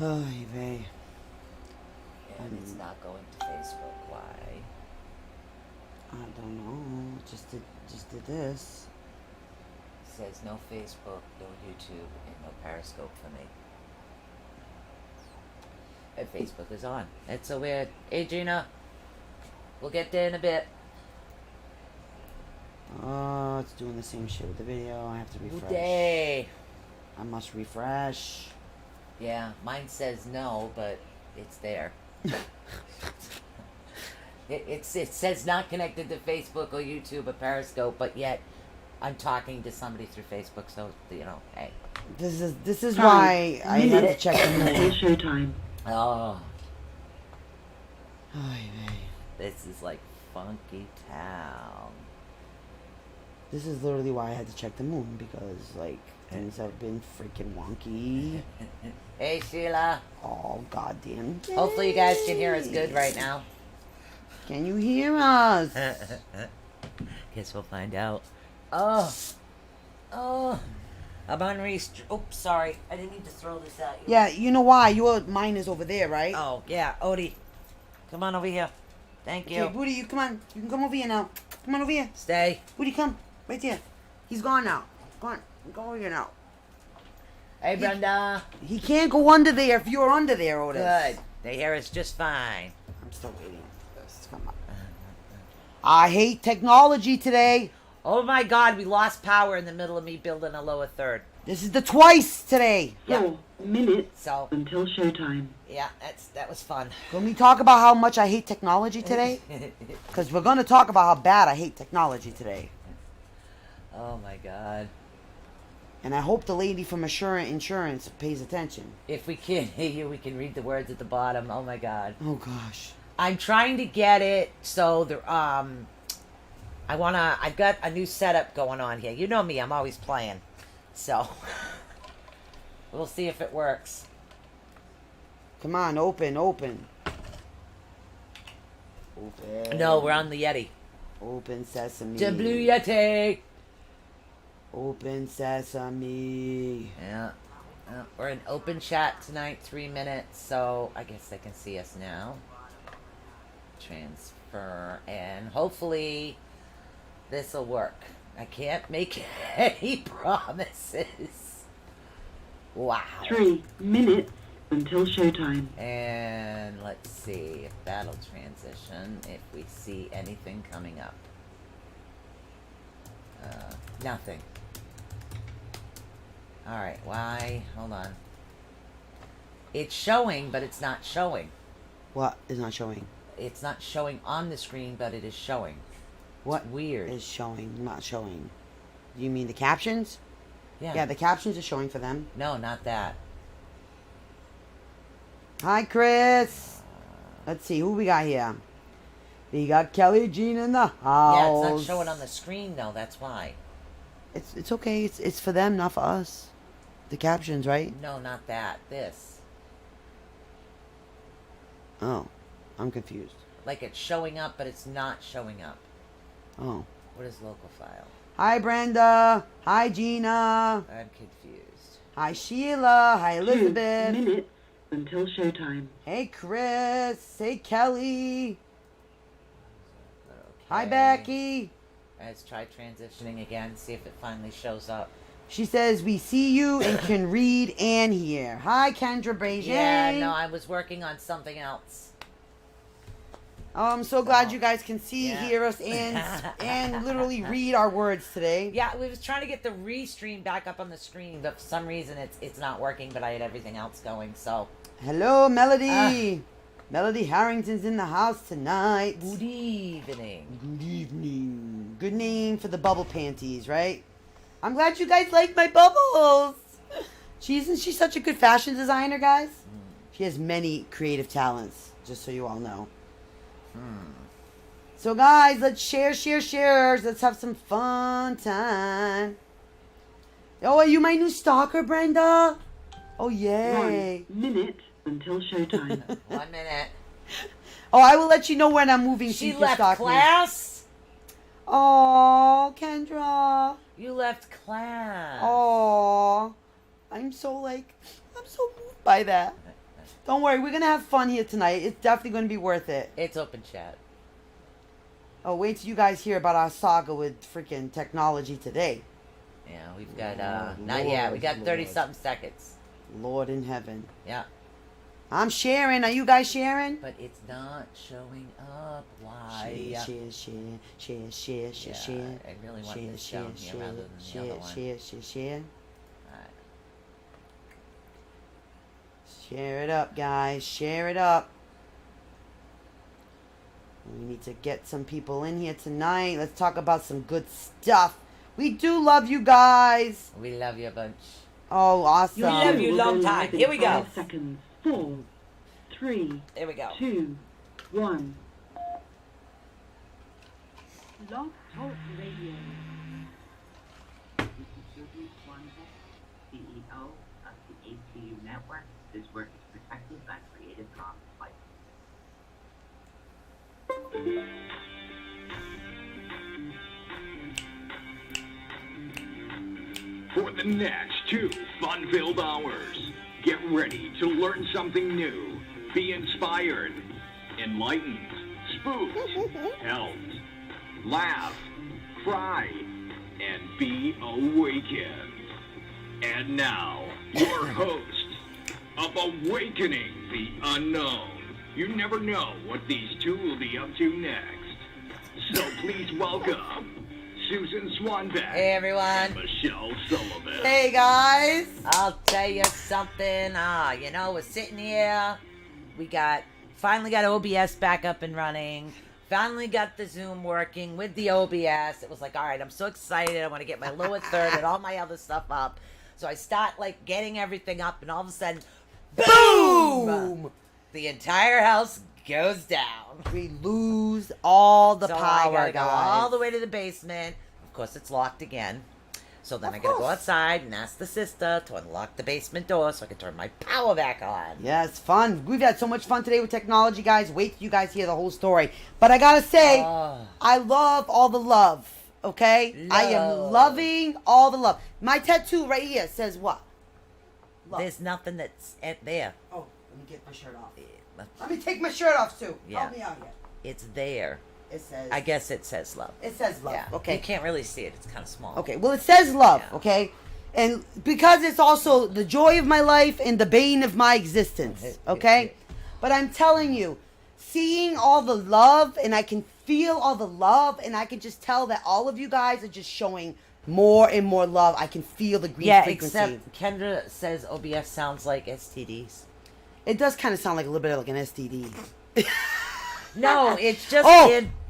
Ay, vey. And it's not going to Facebook. Why? I don't know. Just did this. It says no Facebook, no YouTube, and no Periscope for me. And Facebook is on. It's so weird. Hey, Gina. We'll get there in a bit. Oh, it's doing the same shit with the video. I have to refresh. Day. I must refresh. Yeah, mine says no, but it's there. It says not connected to Facebook or YouTube or Periscope, but yet I'm talking to somebody through Facebook, so hey. This is why I had to check the moon. Showtime. Oh, Ay, vey. this is like funky town. This is literally why I had to check the moon, because like things have been freaking wonky. Hey, Sheila. Oh goddamn. Hopefully you guys can hear us good right now. Can you hear us? Guess we'll find out. Oh. I'm on Oops, sorry. I didn't need to throw this at you. Yeah, you know why? Mine is over there, right? Oh, yeah. Odie. Come on over here. Thank you. Okay, Booty, you come on. You can come over here now. Come on over here. Stay. Booty, come. Right there. He's gone now. Go on. Go over here now. Hey, Brenda. He can't go under there if you're under there, Otis. Good. They hear us just fine. I'm still waiting for this. Come on. I hate technology today. Oh, my God. We lost power in the middle of me building a lower third. This is the twice today. 4 minutes So, until showtime. yeah, that was fun. Can we talk about how much I hate technology today? Because we're going to talk about how bad I hate technology today. Oh, my God. And I hope the lady from insurance pays attention. If we can't hear you, we can read the words at the bottom. Oh, my God. Oh, gosh. I'm trying to get it so I've got a new setup going on here. You know me, I'm always playing. So, we'll see if it works. Come on, open. Open. No, we're on the Yeti. Open sesame. The Blue Yeti. Open sesame. Yeah. We're in open chat tonight, 3 minutes, so I guess they can see us now. Transfer, and hopefully this will work. I can't make any promises. Wow. 3 minutes until showtime. And let's see if that'll transition, if we see anything coming up. Nothing. Alright, why? Hold on. It's showing, but it's not showing. What is not showing? It's not showing on the screen, but it is showing. What Weird. is showing, not showing? Do you mean the captions? Yeah. Yeah, the captions are showing for them. No, not that. Hi, Chris. Let's see, who we got here? We got Kelly Jean in the house. Yeah, it's not showing on the screen, though. That's why. It's okay. It's for them, not for us. The captions, right? No, not that. This. Oh, I'm confused. Like it's showing up, but it's not showing up. Oh. What is local file? Hi, Brenda. Hi, Gina. I'm confused. Hi, Sheila. Hi, 2 Elizabeth. minutes until showtime. Hey, Chris. Hey, Kelly. Okay. Hi, Becky. Let's try transitioning again, see if it finally shows up. She says, we see you and can read and hear. Hi, Kendra Brazier. Yeah, no, I was working on something else. Oh, I'm so glad you guys can see, Yeah. hear us, and literally read our words today. Yeah, we was trying to get the restream back up on the screen, but for some reason it's not working, but I had everything else going, so. Hello, Melody. Melody Harrington's in the house tonight. Good evening. Good evening. Good name for the bubble panties, right? I'm glad you guys like my bubbles. Isn't she such a good fashion designer, guys? She has many creative talents, just so you all know. So, guys, let's share. Let's have some fun time. Oh, are you my new stalker, Brenda? Oh, yay. 1 minute until showtime. 1 minute. Oh, I will let you know when I'm moving. so She you can left stalk me. class? Oh, Kendra. You left class. Oh, I'm so moved by that. Don't worry, we're gonna have fun here tonight. It's definitely gonna be worth it. It's open chat. Oh, wait till you guys hear about our saga with freaking technology today. Yeah, we've got, Lord, not yet. We got Lord. 30-something seconds. Lord in heaven. Yeah. I'm sharing. Are you guys sharing? But it's not showing up. Why? Share. I really want this down here rather than the other one. Share. Alright. Share it up, guys. Share it up. We need to get some people in here tonight. Let's talk about some good stuff. We do love you guys. We love you a bunch. Oh, awesome. We love you long time. Here we go. 5 seconds. 4, 3, There we go. 2, 1. Love Talk Radio. CEO of the ATU Network. This work is protected by Creative Commons license. For the next 2 fun-filled hours, get ready to learn something new, be inspired, enlightened, spooked, helped, laugh, cry, and be awakened. And now, your host of Awakening the Unknown. You never know what these two will be up to next. So please welcome Susan Swanbeck Hey, everyone. and Michelle Sullivan. Hey, guys. I'll tell you something. We're sitting here. We finally got OBS back up and running. Finally got the Zoom working with the OBS. It was like, all right, I'm so excited. I want to get my lower third and all my other stuff up. So I start getting everything up, and all of a sudden, Boom! The entire house goes down. We lose all the So I power, gotta guys. go all the way to the basement. Of course, it's locked again. So then Of I gotta go course. outside and ask the sister to unlock the basement door so I can turn my power back on. Yeah, it's fun. We've had so much fun today with technology, guys. Wait till you guys hear the whole story. But I gotta say, Oh. I love all the love, okay? I am Love. loving all the love. My tattoo right here says what? Love. There's nothing that's there. Oh, let me get my shirt off. Yeah, Let me take my shirt off, too. Yeah. Help me out here. It's there. It says... I guess it says love. It says love, Yeah. okay. You can't really see it. It's kind of small. Okay, well, it says love, Yeah. okay? And because it's also the joy of my life and the bane of my existence, okay? But I'm telling you, seeing all the love, and I can feel all the love, and I can just tell that all of you guys are just showing more and more love. I can feel the green Yeah, frequency. except Kendra says OBS sounds like STDs. It does kind of sound like a little bit like an STD. No, it's just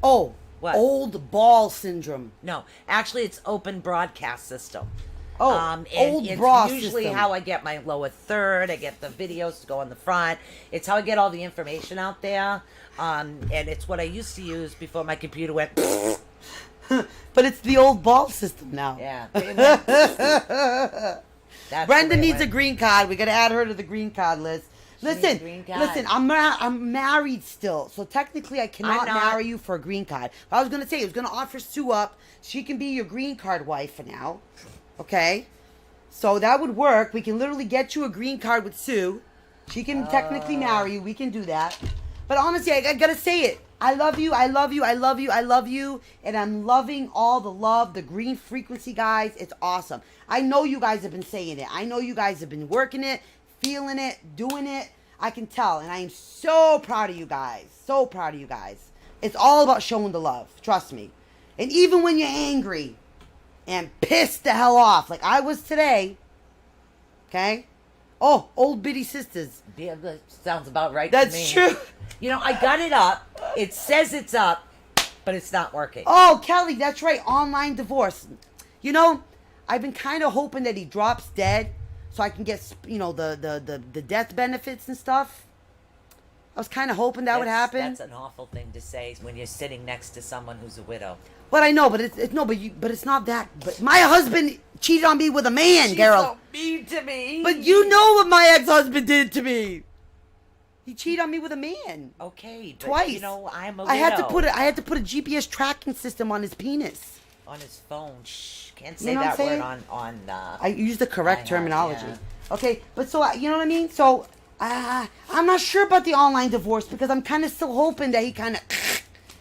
Oh, What? old ball syndrome. No, actually, it's open broadcast system. Oh, And old it's bra usually system. how I get my lower third. I get the videos to go on the front. It's how I get all the information out there. And it's what I used to use before my computer went. But it's the old ball system now. Yeah. That's Brenda the way it needs a went. green card. We got to add her to the green card list. needs a Listen, green card. listen. I'm married still, so technically I cannot I'm not. marry you for a green card. But I was gonna say I was gonna offer Sue up. She can be your green card wife for now. Okay, so that would work. We can literally get you a green card with Sue. She can technically marry you. We can do that. But honestly, I gotta say it. I love you. I love you. I love you. I love you. And I'm loving all the love, the green frequency, guys. It's awesome. I know you guys have been saying it. I know you guys have been working it, feeling it, doing it. I can tell. And I am so proud of you guys. So proud of you guys. It's all about showing the love. Trust me. And even when you're angry and pissed the hell off, like I was today, okay? Oh, old bitty sisters. Yeah, that sounds about right That's to me. true. You know, I got it up. It says it's up, but it's not working. Oh, Kelly, that's right. Online divorce. You know, I've been kind of hoping that he drops dead so I can get, the death benefits and stuff. I was kind of hoping that would happen. That's an awful thing to say when you're sitting next to someone who's a widow. But I know, but it's not that. But my husband cheated on me with a man, girl. so mean to me. But you know what my ex-husband did to me. He cheated on me with a man. Okay, but Twice. you know, I'm a widow. I had to put a GPS tracking system on his penis. On his phone. Shh, can't say You know what that I'm word saying? on I use the correct I know, terminology. yeah. Okay, but so you know what I mean? So I'm not sure about the online divorce because I'm kind of still hoping that he kind of,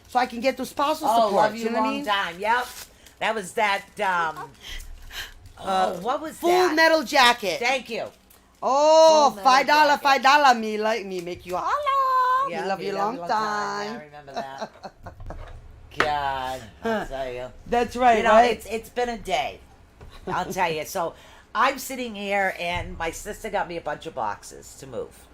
so I can get those spousal Oh, support. love you know what I long mean? time. Yep. That was that, what was Full that? Metal Jacket. Thank you. Oh, Full Metal $5, Jacket. $5. Me like me make you holla. Yeah, me love you long Yeah, time. I remember that. God, I'll tell you. That's right, You know, right? it's been a day. I'll tell you. So I'm sitting here, and my sister got me a bunch of boxes to move.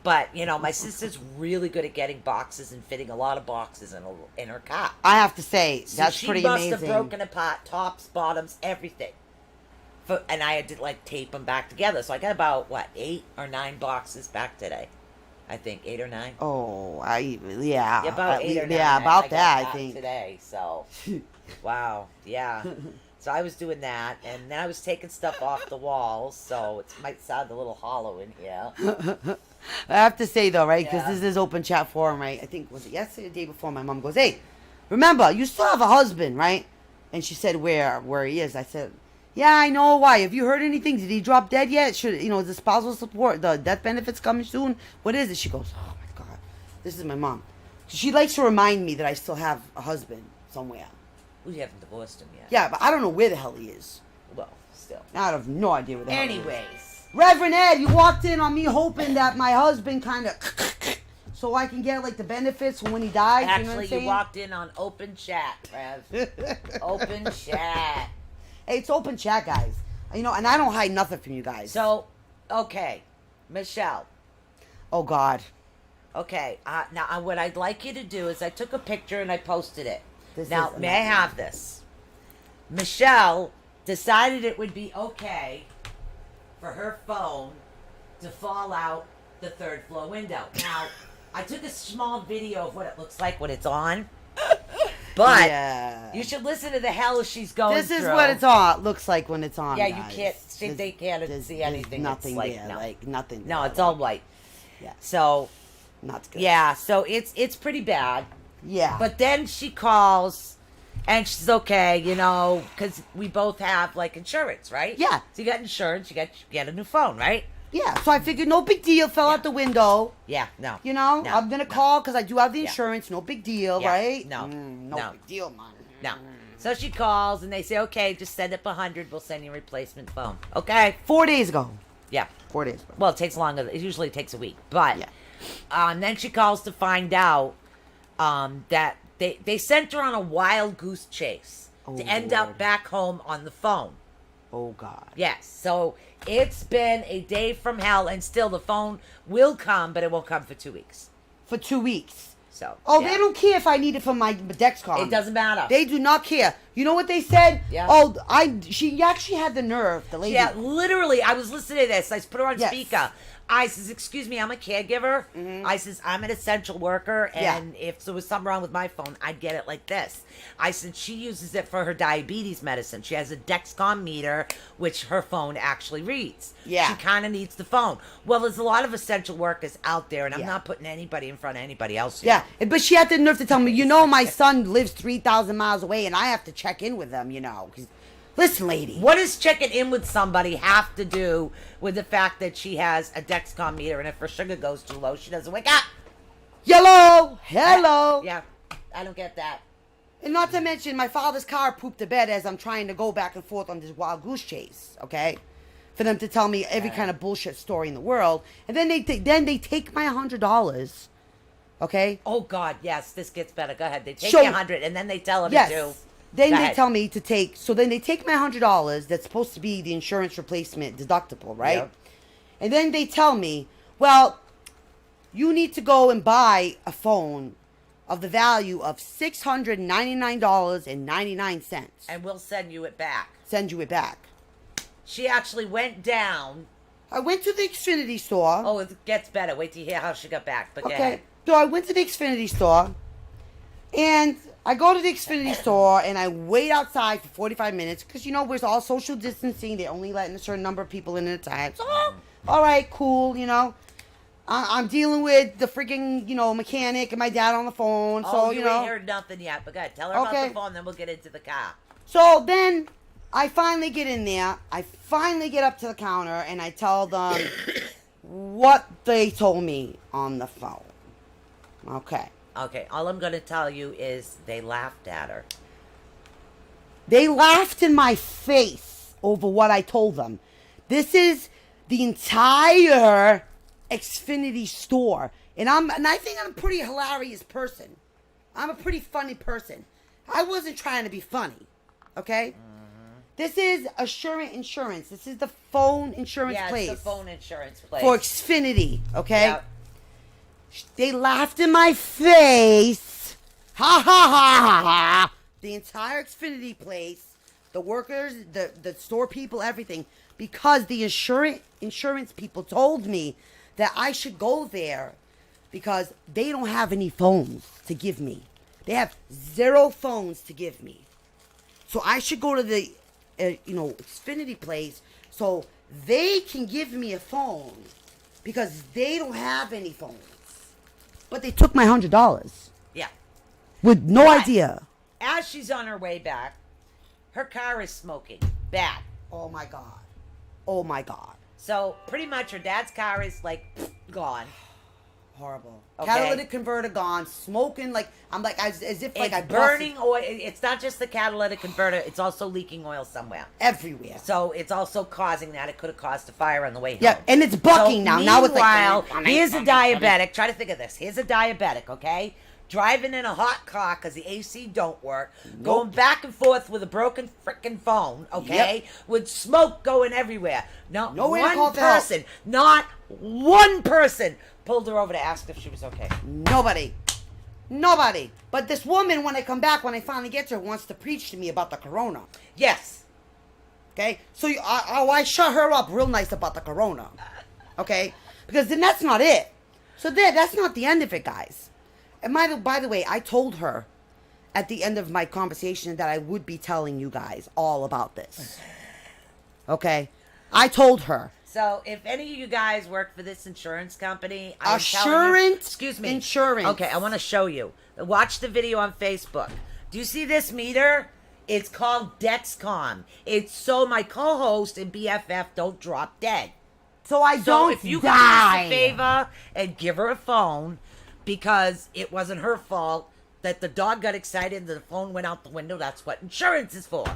But you know, my sister's really good at getting boxes and fitting a lot of boxes in her car. I have to say, So that's she pretty must amazing. have broken apart tops, bottoms, everything. And I had to like tape them back together. So I got about 8 or 9 boxes back today. I think 8 or 9. Oh, yeah. Yeah, about 8 or 9. Yeah, I about got that, I back think. today. So, wow, yeah. So I was doing that, and then I was taking stuff off the walls. So it might sound a little hollow in here. I have to say though, right? Because Yeah. this is open chat forum, right? I think was it yesterday, or the day before? My mom goes, "Hey, remember you still have a husband, right?" And she said, "Where he is?" I said, "Yeah, I know. Why? Have you heard anything? Did he drop dead yet? Should is the spousal support, the death benefits coming soon? What is it?" She goes, "Oh my God, this is my mom. She likes to remind me that I still have a husband somewhere. We haven't divorced him yet. Yeah, but I don't know where the hell he is. Well, still. I have no idea where the hell he is." Anyways. Reverend Ed, you walked in on me hoping that my husband kind of, so I can get like the benefits when he dies. Actually, you know what I'm you saying? walked in on open chat, Rev. Open chat. Hey, it's open chat, guys. You know, and I don't hide nothing from you guys. So, okay, Michelle. Oh God. Okay, now what I'd like you to do is I took a picture and I posted it. This Now, is may I have this? Michelle decided it would be okay for her phone to fall out the 3rd floor window. Now, I took a small video of what it looks like when it's on. But Yeah. you should listen to the hell she's going This is through. what it's on. Looks like when it's on. Yeah, you guys. can't see. They can't see anything. There's nothing It's like, there. no. Like nothing. No, there. it's all white. Yeah. So, Not good. yeah, so it's pretty bad. Yeah. But then she calls, and she's okay, you know, because we both have, like, insurance, right? Yeah. So you got insurance, you get a new phone, right? yeah. So I figured no big deal. Fell out the window. Yeah, no. You know, No, I'm gonna no. call because I do have the Yeah. insurance. No big deal, Yeah, right? no, no no. big deal, man. No. So she calls, and they say, okay, just send up 100, we'll send you a replacement phone. Okay? 4 days ago. Yeah. 4 days ago. Well, it takes longer. It usually takes a week. But Yeah. then she calls to find out that they sent her on a wild goose chase to end up Lord. back home on the phone. Oh God. Yes. So it's been a day from hell, and still the phone will come, but it won't come for 2 weeks. For 2 weeks. So. Oh, yeah. they don't care if I need it for my Dexcom. It doesn't matter. They do not care. You know what they said? Yeah. Oh, she actually had the nerve, the lady. Yeah, literally, I was listening to this. I put her on Yes. speaker. I says, excuse me, I'm a caregiver. I says, I'm an essential worker, Yeah. and if there was something wrong with my phone, I'd get it like this. I said, she uses it for her diabetes medicine. She has a Dexcom meter, which her phone actually reads. Yeah. She kind of needs the phone. Well, there's a lot of essential workers out there, and I'm Yeah. not putting anybody in front of anybody else. Yeah, but she had the nerve to tell me, you know, my son lives 3,000 miles away, and I have to check in with him, you know. 'Cause- listen, lady. What does checking in with somebody have to do with the fact that she has a Dexcom meter, and if her sugar goes too low, she doesn't wake up? Yellow, hello. Yeah, I don't get that. And not to mention, my father's car pooped the bed as I'm trying to go back and forth on this wild goose chase, okay? For them to tell me every kind of bullshit story in the world. And then they take my $100, okay? Oh God, yes, this gets better. Go ahead. They take So- you 100, and then they tell them Yes. to. Then Go they ahead. tell me to take, so then they take my $100 that's supposed to be the insurance replacement deductible, right? Yep. And then they tell me, well, you need to go and buy a phone of the value of $699.99. and we'll send you it back. Send you it back. She actually went down. I went to the Xfinity store. Oh, it gets better. Wait till you hear how she got back. But go Okay. ahead. So I went to the Xfinity store, and I go to the Xfinity store, and I wait outside for 45 minutes because, you know, we're all social distancing. They're only letting a certain number of people in at a time. So, all right, cool, you know. I'm dealing with the freaking, you know, mechanic and my dad on the phone. So, Oh, you you know. ain't heard nothing yet. But go ahead. Tell her about Okay. the phone, then we'll get into the car. So then I finally get in there. I finally get up to the counter, and I tell them, what they told me on the phone. Okay. Okay, all I'm going to tell you is they laughed at her. They laughed in my face over what I told them. This is the entire Xfinity store. And I think I'm a pretty hilarious person. I'm a pretty funny person. I wasn't trying to be funny. Okay? This is Assurant Insurance. This is the phone insurance place. Yeah, it's the phone insurance place. For Xfinity, okay? Yep. They laughed in my face. Ha ha ha ha ha. The entire Xfinity place, the workers, the store people, everything. Because the insurance people told me that I should go there because they don't have any phones to give me. They have 0 phones to give me. So I should go to the, Xfinity place so they can give me a phone because they don't have any phones. But they took my $100 Yeah. with no But idea. As she's on her way back, her car is smoking. Bad. Oh my God. Oh my God. So pretty much her dad's car is like gone. Horrible. Okay. Catalytic converter gone, smoking I'm like as if like It's I burning oil. It's not just the catalytic converter. It's also leaking oil somewhere. everywhere. So it's also causing that. It could have caused a fire on the way home. Yeah, and it's bucking now. Now it's Meanwhile, like here's a diabetic. Try to think of this. Here's a diabetic, okay? Driving in a hot car because the AC don't work. Going back and forth with a broken freaking phone, okay? With smoke going everywhere. No, No way to call one for help. person, not one person pulled her over to ask if she was okay. Nobody. But this woman, when I finally get to her, wants to preach to me about the corona. Yes. Okay? So I shut her up real nice about the corona. Okay? Because then that's not it. So that's not the end of it, guys. And by the way, I told her at the end of my conversation that I would be telling you guys all about this. Okay? I told her. So, if any of you guys work for this insurance company, I'm telling you, Assurant excuse me. Insurance. Okay, I want to show you. Watch the video on Facebook. Do you see this meter? It's called Dexcom. It's so my co-host and BFF don't drop dead. So I So don't if you die. can do us a favor and give her a phone, because it wasn't her fault that the dog got excited and the phone went out the window. That's what insurance is for.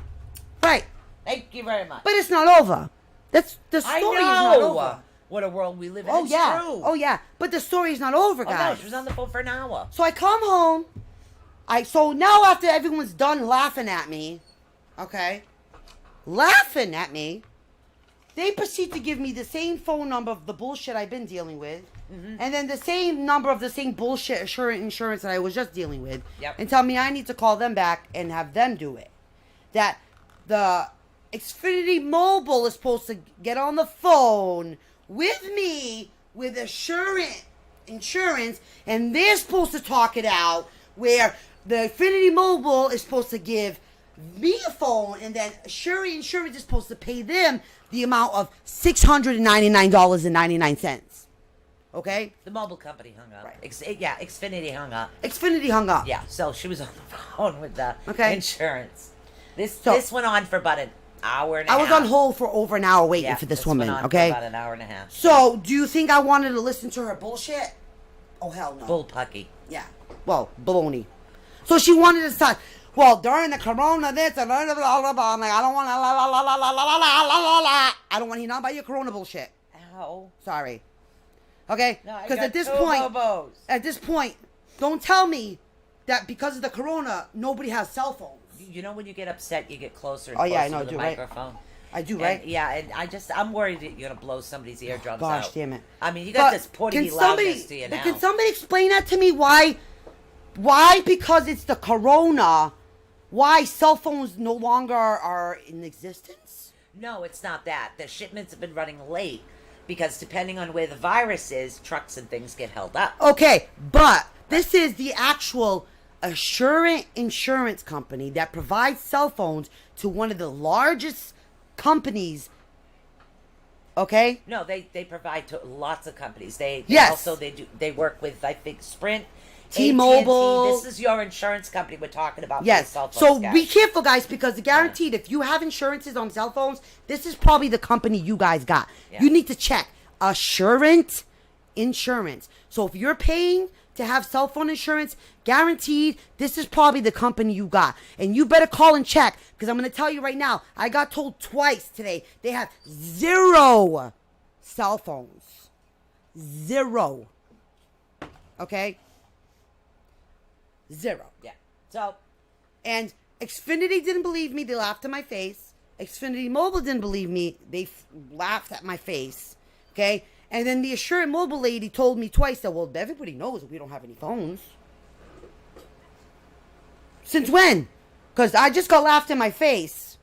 Right. Thank you very much. But it's not over. That's the I story know is not over. what a world we live in. Oh It's yeah. true. Oh yeah. But the story's not over, Oh, guys. no, she was on the phone for an hour. So I come home. So now after everyone's done laughing at me, okay? Laughing at me, they proceed to give me the same phone number of the bullshit I've been dealing with. And then the same number of the same bullshit Assurant Insurance that I was just dealing with. Yep. And tell me I need to call them back and have them do it. That the Xfinity Mobile is supposed to get on the phone with me with Assurant Insurance, and they're supposed to talk it out where the Xfinity Mobile is supposed to give me a phone, and then Assurant Insurance is supposed to pay them the amount of $699.99. Okay? The mobile company hung up. Right. Xfinity hung up. Xfinity hung up. Yeah, so she was on the phone with the Okay. insurance. This So- this went on for about an hour and a I half. was on hold for over an hour waiting Yeah, for this went woman, on for okay? about an hour and a half. So, do you think I wanted to listen to her bullshit? Oh, hell no. Bullpucky. Yeah. Well, baloney. So she wanted to start. Well, during the corona, this and blah, blah, blah, blah. I'm like, I don't want to la la la la la la la la la la. I don't want to hear nothing about your corona bullshit. Ow. Sorry. Okay? No, I Because got at this two point, Bobos. don't tell me that because of the corona, nobody has cell phones. You know when you get upset, you get closer and Oh, closer yeah, I know, to I the do, right? microphone. I do, And, right? yeah, and I'm worried that you're gonna blow somebody's eardrums Gosh, out. damn it. I mean, you got this potty loudness to you but now. can somebody explain that to me? Why, because it's the corona, why cell phones no longer are in existence? No, it's not that. The shipments have been running late because depending on where the virus is, trucks and things get held up. Okay, but this is the actual Assurant Insurance Company that provides cell phones to one of the largest companies. Okay? No, they provide to lots of companies. They Yes. also they work with, I think, Sprint, T-Mobile. AT&T. This is your insurance company we're talking about. for Yes. the cell phones, So guys. be careful, guys, because guaranteed, if you have insurances on cell phones, this is probably the company you guys got. Yeah. You need to check. Assurant Insurance. So if you're paying to have cell phone insurance, guaranteed, this is probably the company you got. And you better call and check, because I'm going to tell you right now, I got told twice today, they have 0 cell phones. 0. Okay? 0. Yeah. So, And Xfinity didn't believe me. They laughed in my face. Xfinity Mobile didn't believe me. They laughed at my face. Okay? And then the Assurant Mobile lady told me twice that, well, everybody knows that we don't have any phones. Since when? Because I just got laughed in my face.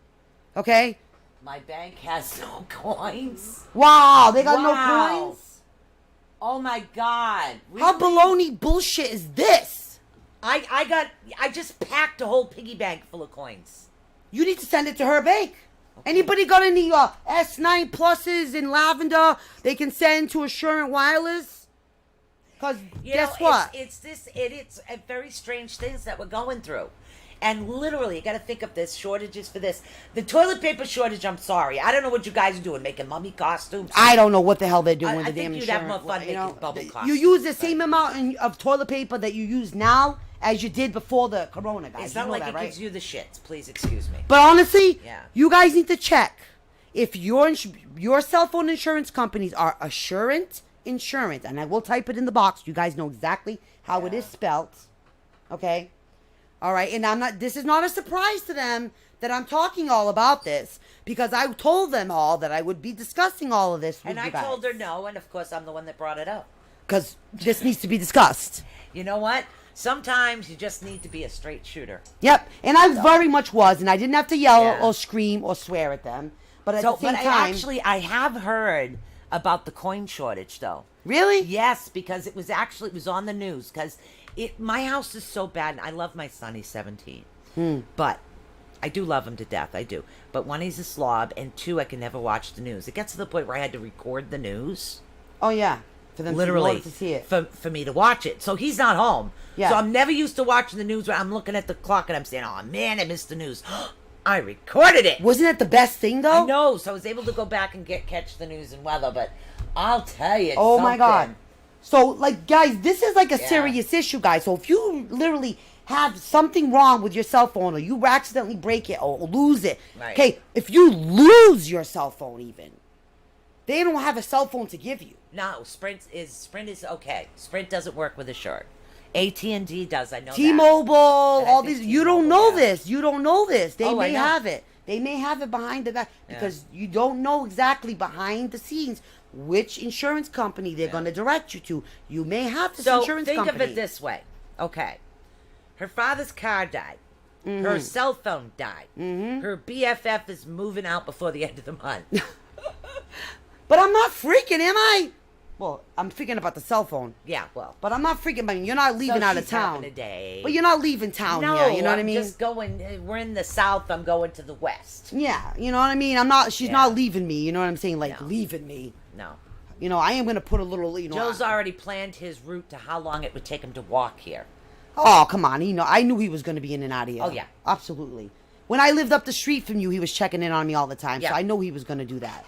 Okay? my bank has no coins. Wow, they got no Wow. coins? Oh my God. How Really? baloney bullshit is this? I just packed a whole piggy bank full of coins. You need to send it to her bank. Anybody got any S9 pluses in lavender they can send to Assurant Wireless? Because guess what? It's a very strange things that we're going through. And literally, you got to think of this, shortages for this. The toilet paper shortage, I'm sorry. I don't know what you guys are doing, making mummy costumes. I don't know what the hell they're doing with I the think damn you'd have insurance. more fun making bubble You costumes, use the but- same amount of toilet paper that you use now as you did before the corona, guys. It's You not know like that, it right? gives you the shits. Please excuse me. But honestly, Yeah. you guys need to check if your cell phone insurance companies are Assurant Insurance, and I will type it in the box. You guys know exactly how it is spelt. Okay? All right, and this is not a surprise to them that I'm talking all about this, because I told them all that I would be discussing all of this with And you I guys. told her no, and of course I'm the one that brought it up. Because this needs to be discussed. You know what? Sometimes you just need to be a straight shooter. Yep, and I very much was, and I didn't have to yell Yeah. or scream or swear at them. But at So, the same but time, I have heard about the coin shortage, though. really? Yes, because it was on the news. Because my house is so bad. And I love my son. He's 17, but I do love him to death. I do. But one, he's a slob, and two, I can never watch the news. It gets to the point where I had to record the news. Oh yeah, for them Literally to see it. for me to watch it. So he's not home. Yeah. So I'm never used to watching the news where I'm looking at the clock and I'm saying, "Oh man, I missed the news." I recorded it. Wasn't it the best thing though? I know. So I was able to go back and catch the news and weather. But I'll tell you. Oh my God. something. So like, guys, this is like a Yeah. serious issue, guys. So if you literally have something wrong with your cell phone, or you accidentally break it or lose it, Right. okay, if you lose your cell phone, even they don't have a cell phone to give you. No, Sprint is okay. Sprint doesn't work with Assured. AT&T does. I know that. T-Mobile, And I all think these. You don't T-Mobile, know yeah. this. You don't know this. They Oh, I may know. have it. They may have it behind the back because you don't know exactly behind the scenes which insurance company they're going to direct you to. You may have this So insurance think company. of it this way. Okay. Her father's car died. Her cell phone died. Her BFF is moving out before the end of the month. But I'm not freaking, am I? Well, I'm freaking about the cell phone. Yeah, well. But I'm not freaking about you're not leaving So out of she's town. having a day. But you're not leaving town No, here, you know what I I'm mean? just going. We're in the south. I'm going to the west. Yeah, you know what I mean? I'm not she's Yeah. not leaving me, you know what I'm saying? Like No. leaving me. No. You know, I am going to put a little, you know. Joe's already planned his route to how long it would take him to walk here. Oh, come on. I knew he was going to be in and out of here. Oh, yeah. Absolutely. When I lived up the street from you, he was checking in on me all the time. Yeah. So I know he was going to do that.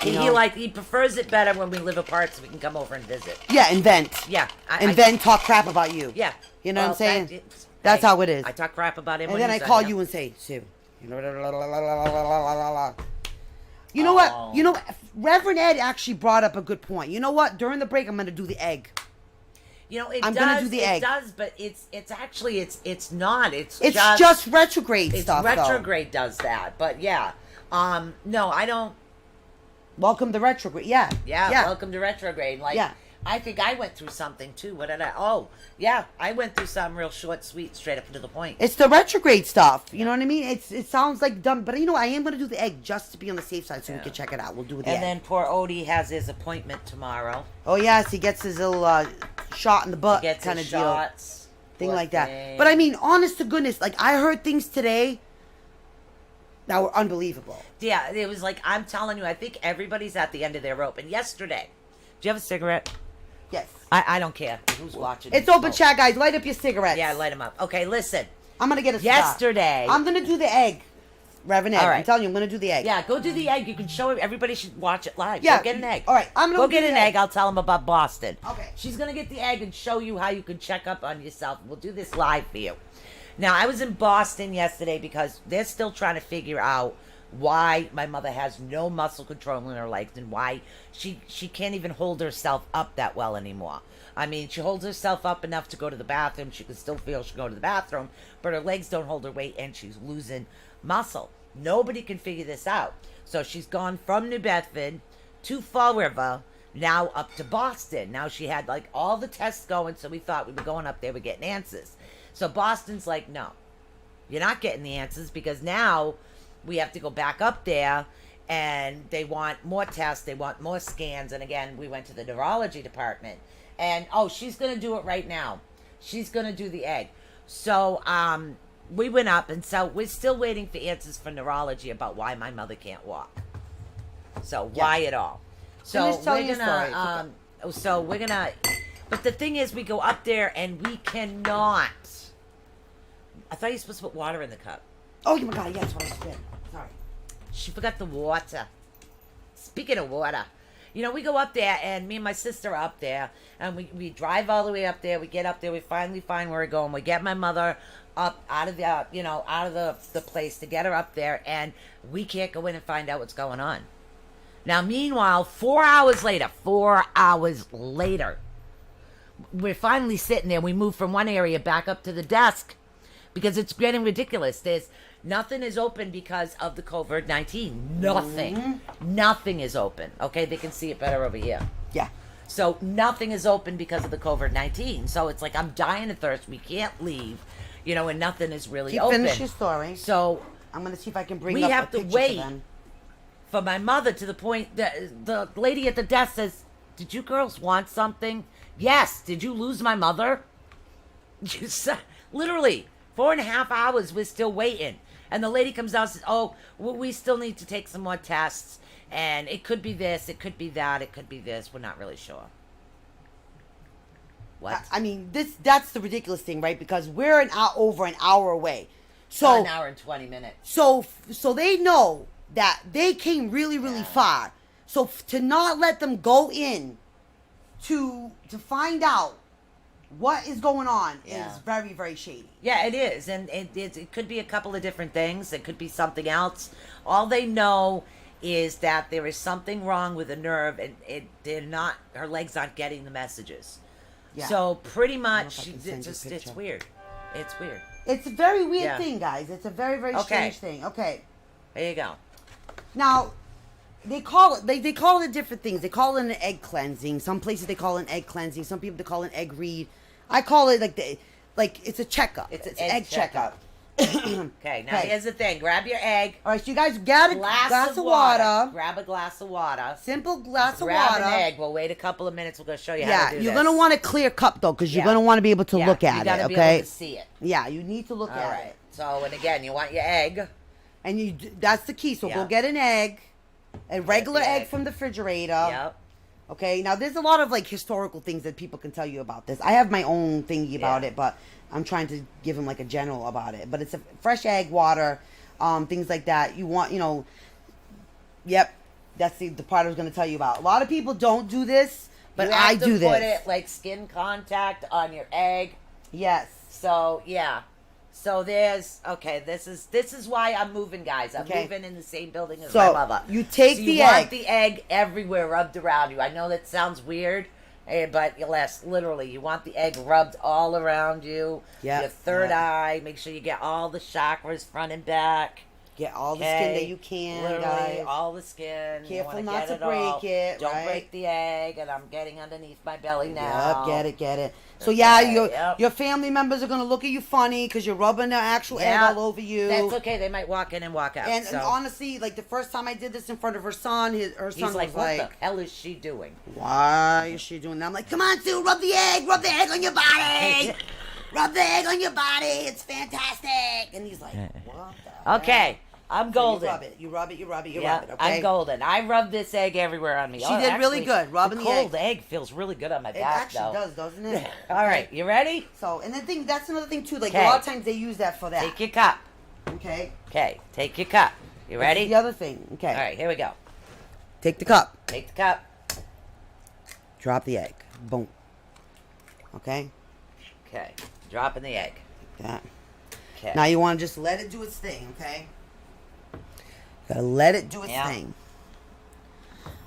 You know? He prefers it better when we live apart, so we can come over and visit. Yeah, and vent. Yeah, And then talk crap about you. Yeah, You know what I'm saying? Hey, That's how it is. I talk crap about him, And when then I he's call on you here. and say, Sue, you know what? Oh. You know, Reverend Ed actually brought up a good point. You know what? During the break, I'm going to do the egg. You know, it I'm does. gonna do the egg. It does, but it's actually not. It's It's just retrograde it's stuff, retrograde does that. But yeah, no, I don't. though. Welcome to retrograde. Yeah. Yeah, Yeah. welcome to retrograde. Like, Yeah. I think I went through something too. What did I? Oh, yeah, I went through something real short, sweet, straight up and to the point. It's the retrograde stuff. You know what I mean? It sounds like dumb, but you know, I am going to do the egg just to be on the safe side so we can check it out. We'll do the egg. And then poor Odie has his appointment tomorrow. Oh, yes, he gets his little shot in the butt Gets kind of his deal. shots. Thing Poor like that. thing. But I mean, honest to goodness, like I heard things today that were unbelievable. Yeah, it was like, I'm telling you, I think everybody's at the end of their rope. And yesterday, do you have a cigarette? Yes. I don't care who's watching. It's me open smoke. chat, guys. Light up your cigarettes. Yeah, light them up. Okay, listen. I'm going to get a Yesterday. I'm going to do the egg Rev and egg. All right. I'm telling you, I'm gonna do the egg. Yeah, go do the egg. You can show it. Everybody should watch it live. Yeah. Go get an egg. All right, I'm gonna go do get the an egg. egg. I'll tell them about Boston. Okay. She's gonna get the egg and show you how you can check up on yourself. We'll do this live for you. Now, I was in Boston yesterday because they're still trying to figure out why my mother has no muscle control in her legs and why she can't even hold herself up that well anymore. I mean, she holds herself up enough to go to the bathroom. She can still feel she can go to the bathroom, but her legs don't hold her weight and she's losing muscle. Nobody can figure this out. So she's gone from New Bedford to Fall River, now up to Boston. Now she had like all the tests going, so we thought we were going up there, we're getting answers. So Boston's like, no, you're not getting the answers because now we have to go back up there and they want more tests, they want more scans. And again, we went to the neurology department and, oh, she's going to do it right now. She's going to do the egg. So, we went up and so we're still waiting for answers for neurology about why my mother can't walk. So why at all? So just tell we're your gonna, so we're gonna, but the thing is we go up there and we cannot. I thought you were supposed to put water in the cup. Oh my god, yes, what I was doing. Sorry. She forgot the water. Speaking of water, you know, we go up there and me and my sister are up there and we drive all the way up there. We get up there. We finally find where we're going. We get my mother up out of the, out of the place to get her up there and we can't go in and find out what's going on. Now, meanwhile, 4 hours later, we're finally sitting there. We move from one area back up to the desk because it's getting ridiculous. Nothing is open because of the COVID-19. Nothing. Mm-hmm. Nothing is open. Okay, they can see it better over here. Yeah. So nothing is open because of the COVID-19. So it's like I'm dying of thirst. We can't leave, and nothing is really open. Finish your story. So I'm gonna see if I can bring we up have a to picture wait for them. for my mother to the point that the lady at the desk says, "Did you girls want something?" Yes. Did you lose my mother? You said, literally 4.5 hours. We're still waiting. And the lady comes out and says, "Oh, we still need to take some more tests. And it could be this, it could be that, it could be this. We're not really sure." What? I mean, that's the ridiculous thing, right? Because we're over an hour away. So an hour and 20 minutes. So they know that they came really, really far. So to not let them go in to find out what is going on is very, very shady. Yeah, it is. And it could be a couple of different things. It could be something else. All they know is that there is something wrong with a nerve and her legs aren't getting the messages. Yeah. So pretty much, I can send you a it's picture. weird. It's weird. It's a very weird Yeah. thing, guys. It's a very, very strange thing. Okay. There you go. Now, they call it they call it different things. They call it an egg cleansing. Some places they call it an egg cleansing. Some people they call it an egg read. I call it like it's a checkup. It's an an egg checkup. Okay, now here's the thing. Grab your egg. All right, so you guys got a glass of water. Grab a glass of water. Simple glass Grab of water. an egg. We'll wait a couple of minutes. We're going to show you how Yeah, to do you're this. gonna want a clear cup though, because you're Yeah. gonna want to be able to look at you it. gotta be Okay. able to see it. Yeah, you need to look All at right. it, So, and again, you want your egg. and that's the key. So Yeah. go get an egg, a regular the egg egg. from the refrigerator. Yep. Okay, now there's a lot of historical things that people can tell you about this. I have my own thingy about Yeah. it, but I'm trying to give them a general about it. But it's a fresh egg, water, things like that. You want, yep, that's the part I was going to tell you about. A lot of people don't do this, but you have I to do put this. it like skin contact on your egg. Yes. So, yeah. So this is why I'm moving, guys. I'm Okay. moving in the same building as So, my mother. you take So the you want egg. the egg everywhere rubbed around you. I know that sounds weird, but yes, literally, you want the egg rubbed all around you. Yep, Your third yep. eye. Make sure you get all the chakras front and back. Get all the skin that Okay? you can, Literally, guys. all the skin. You Careful wanna not get to it all. break it, Don't right? break the egg, and I'm getting underneath my belly now. Yep, get it. So yeah, Okay, your family members are gonna look at you funny because you're rubbing the actual egg Yeah, all over you. That's okay. They might walk in and walk out. And so. honestly, the first time I did this in front of her son, her son He's like, was what like, the hell is she doing? "Why is she doing that?" I'm like, "Come on, Sue, rub the egg on your body, rub the egg on your body. It's fantastic." And he's like, "What the Okay, I'm So golden. you rub it. Yeah, Okay. I'm golden. I rub this egg everywhere on me. She did really good, rubbing the the cold egg feels really good on my It back, actually though. does, doesn't it? All right, you ready? So, and that's another thing too. Like Okay. a lot of times they use that for that. Take your cup. Okay? Okay, take your cup. You ready? The other thing. Okay. All right, here we go. Take the cup. Take the cup. Drop the egg. Boom. Okay? Okay, dropping the egg. That. Okay. Now you want to just let it do its thing, okay? Gotta let it do its thing.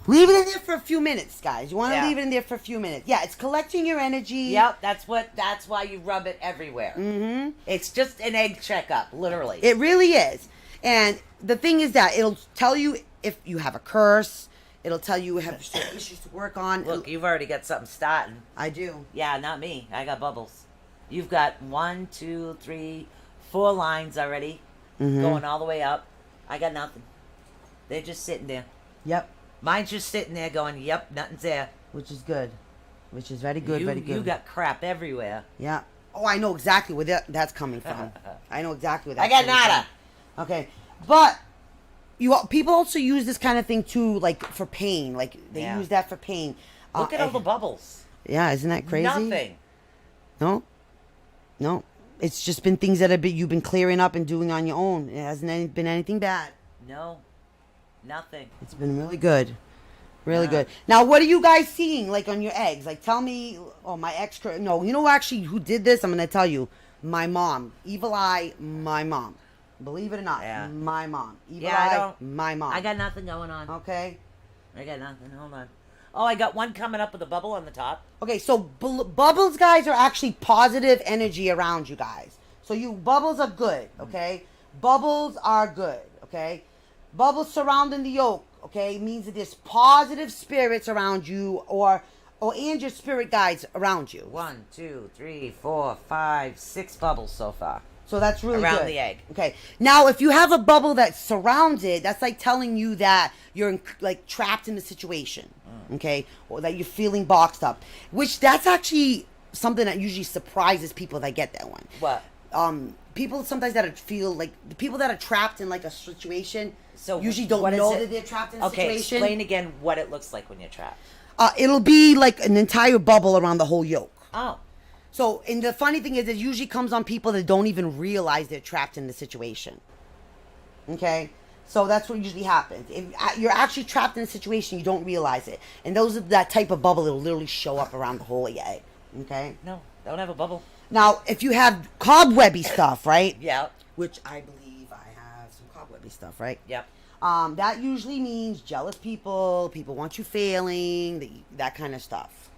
Leave it in there for a few minutes, guys. You want to leave it in there for a few minutes. Yeah, it's collecting your energy. Yep, that's why you rub it everywhere. Mm-hmm. It's just an egg checkup, literally. It really is. And the thing is that it'll tell you if you have a curse. It'll tell you have certain issues to work on. Look, you've already got something starting. I do. Yeah, not me. I got bubbles. You've got 1, 2, 3, 4 lines already going all the way up. I got nothing. They're just sitting there. Yep. Mine's just sitting there going, yep, nothing's there. Which is good. Which is very good, very good. You got crap everywhere. Yeah. Oh, I know exactly where that's coming from. I know exactly where I that's got nada. from. Okay. But people also use this kind of thing too, like for pain. Like they use that for pain. Look at all the bubbles. Yeah, isn't that crazy? Nothing. No. No. It's just been things that you've been clearing up and doing on your own. It hasn't been anything bad. No. Nothing. It's been really good. Really good. Now, what are you guys seeing, like, on your eggs? Like, tell me, my ex... No, you know actually who did this? I'm going to tell you. My mom. Evil Eye, my mom. Believe it or not, my mom. Evil Eye, my mom. I got nothing going on. Okay? I got nothing. Hold on. Oh, I got one coming up with a bubble on the top. Okay, so bubbles, guys, are actually positive energy around you guys. So bubbles are good, okay? Bubbles are good, okay? Bubbles surrounding the yolk, okay, means that there's positive spirits around you and your spirit guides around you. 1, 2, 3, 4, 5, 6 bubbles so far. So that's really around good. the egg. Okay. Now, if you have a bubble that surrounds it, that's like telling you that you're like trapped in the situation, okay, or that you're feeling boxed up. Which that's actually something that usually surprises people that get that one. What? People sometimes that feel like the people that are trapped in like a situation. So usually don't know that they're trapped in a situation. Okay, explain again what it looks like when you're trapped. It'll be like an entire bubble around the whole yolk. Oh. So, and the funny thing is, it usually comes on people that don't even realize they're trapped in the situation. Okay? So that's what usually happens. If you're actually trapped in a situation, you don't realize it. And those are that type of bubble, it'll literally show up around the whole egg. Okay? No, don't have a bubble. Now, if you have cobwebby stuff, right? Yeah. Which I believe I have some cobwebby stuff, right? Yep. That usually means jealous people want you failing, that kind of stuff.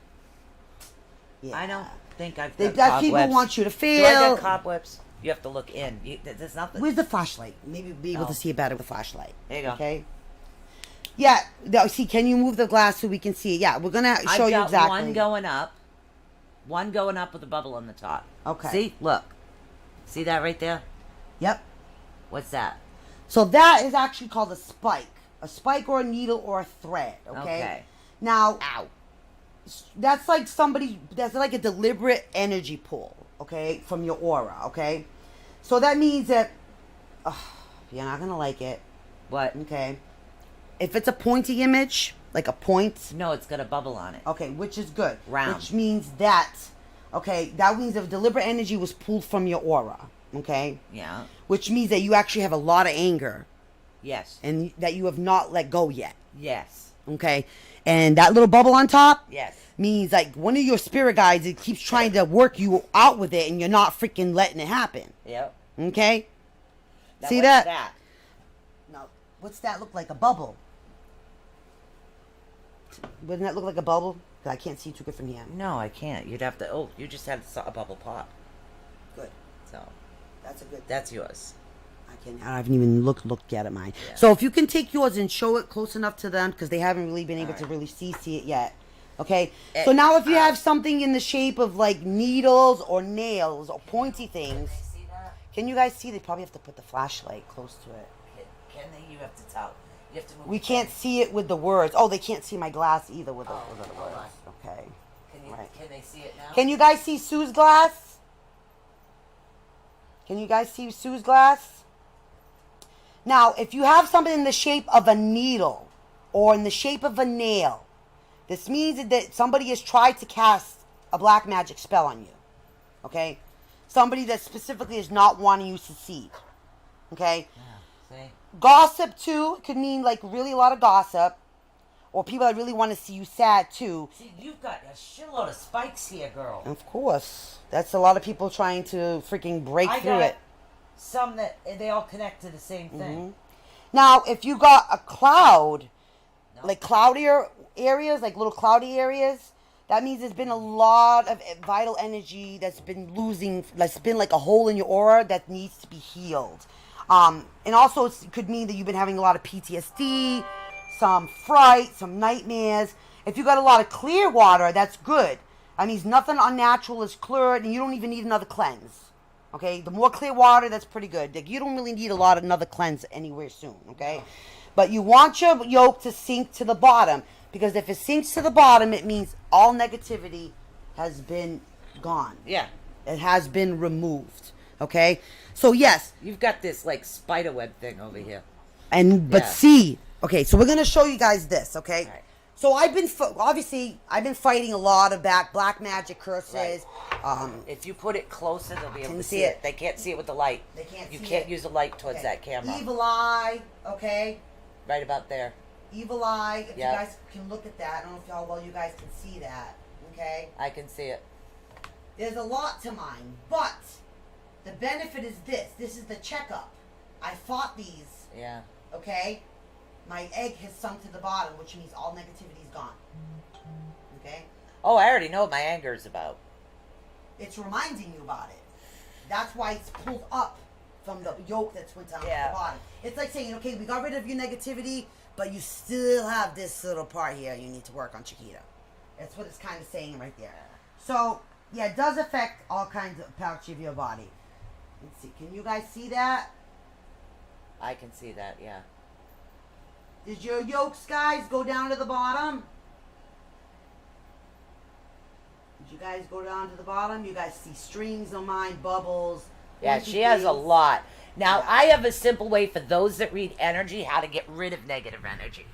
Yeah. I don't think I've that got people cobwebs. want you to fail. Do I got cobwebs? You have to look in. There's nothing. Where's the flashlight? Maybe be able to see it better with a flashlight. There you go. Okay. Yeah. See, can you move the glass so we can see it? Yeah, we're gonna show you exactly. I've got one going up with a bubble on the top. Okay. See, look. See that right there? Yep. What's that? So that is actually called a spike or a needle or a thread. Okay. Now, that's like that's like a deliberate energy pull. Okay, from your aura. Okay. So that means that you're not gonna like it. What? Okay. If it's a pointy image, like a point. No, it's got a bubble on it. Okay, which is good. Round. Which means that, that means that deliberate energy was pulled from your aura. Okay? Yeah. Which means that you actually have a lot of anger. Yes. And that you have not let go yet. Yes. Okay? And that little bubble on top. Yes. Means like one of your spirit guides, it keeps trying to work you out with it and you're not freaking letting it happen. Yep. Okay? Now See what's that? that? Now, what's that look like? A bubble. Wouldn't that look like a bubble? 'Cause I can't see too good from here. No, I can't. You'd have to. Oh, you just had a bubble pop. Good. So That's a good. that's yours. I haven't even looked yet at mine. Yeah. So if you can take yours and show it close enough to them, because they haven't really been able to really see it yet. Okay. So now if you have something in the shape of like needles or nails or pointy things, See that? can you guys see? They probably have to put the flashlight close to it. Can they? You have to tell. You have to move. We can't see it with the words. Oh, they can't see my glass either with the words. Okay. Can they see it now? Can you guys see Sue's glass? Can you guys see Sue's glass? Now, if you have something in the shape of a needle or in the shape of a nail, this means that somebody has tried to cast a black magic spell on you. Okay? Somebody that specifically is not wanting you to succeed. Okay? Yeah, see? Gossip, too, could mean, like, really a lot of gossip. Or people that really want to see you sad, too. See, you've got a shitload of spikes here, girl. Of course. That's a lot of people trying to freaking break through it. Some that they all connect to the same thing. Mm-hmm. Now, if you got a cloud, like cloudier areas, like little cloudy areas, that means there's been a lot of vital energy that's been losing, that's been like a hole in your aura that needs to be healed. And also it could mean that you've been having a lot of PTSD, some fright, some nightmares. If you got a lot of clear water, that's good. That means nothing unnatural is cleared, and you don't even need another cleanse. Okay, the more clear water, that's pretty good. Like, you don't really need a lot of another cleanse anywhere soon. Okay, but you want your yolk to sink to the bottom, because if it sinks to the bottom, it means all negativity has been gone. Yeah, it has been removed. Okay, so yes, you've got this like spider web thing over here. But see, okay, so we're gonna show you guys this. Okay. Right. So I've been fighting a lot of black magic curses. Right. If you put it closer, they'll be able to see it. They can't see it with the light. They can't. You see can't it. use the light towards that camera. Evil eye. Okay. Right about there. Evil eye. If Yep. you guys can look at that, I don't know how well you guys can see that. Okay. I can see it. There's a lot to mine, but the benefit is this. This is the checkup. I fought these. Yeah. Okay. My egg has sunk to the bottom, which means all negativity is gone. Okay? Oh, I already know what my anger is about. It's reminding you about it. That's why it's pulled up from the yolk that's went down to the bottom. It's like saying, okay, we got rid of your negativity, but you still have this little part here you need to work on, Chiquita. That's what it's kind of saying right there. So, yeah, it does affect all kinds of parts of your body. Let's see. Can you guys see that? I can see that, yeah. Did your yolks, guys, go down to the bottom? Did you guys go down to the bottom? You guys see strings on mine, bubbles. Yeah, she has a lot. Now, I have a simple way for those that read energy how to get rid of negative energy.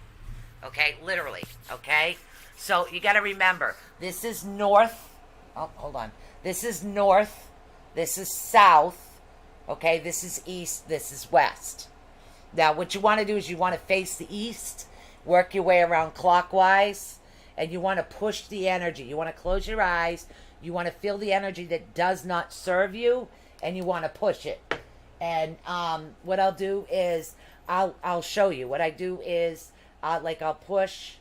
Okay? Literally. Okay? So, you got to remember, this is north. Oh, hold on. This is north. This is south. Okay? This is east. This is west. Now, what you want to do is you want to face the east, work your way around clockwise, and you want to push the energy. You want to close your eyes. You want to feel the energy that does not serve you, and you want to push it. And what I'll do is I'll show you. What I do is I'll push,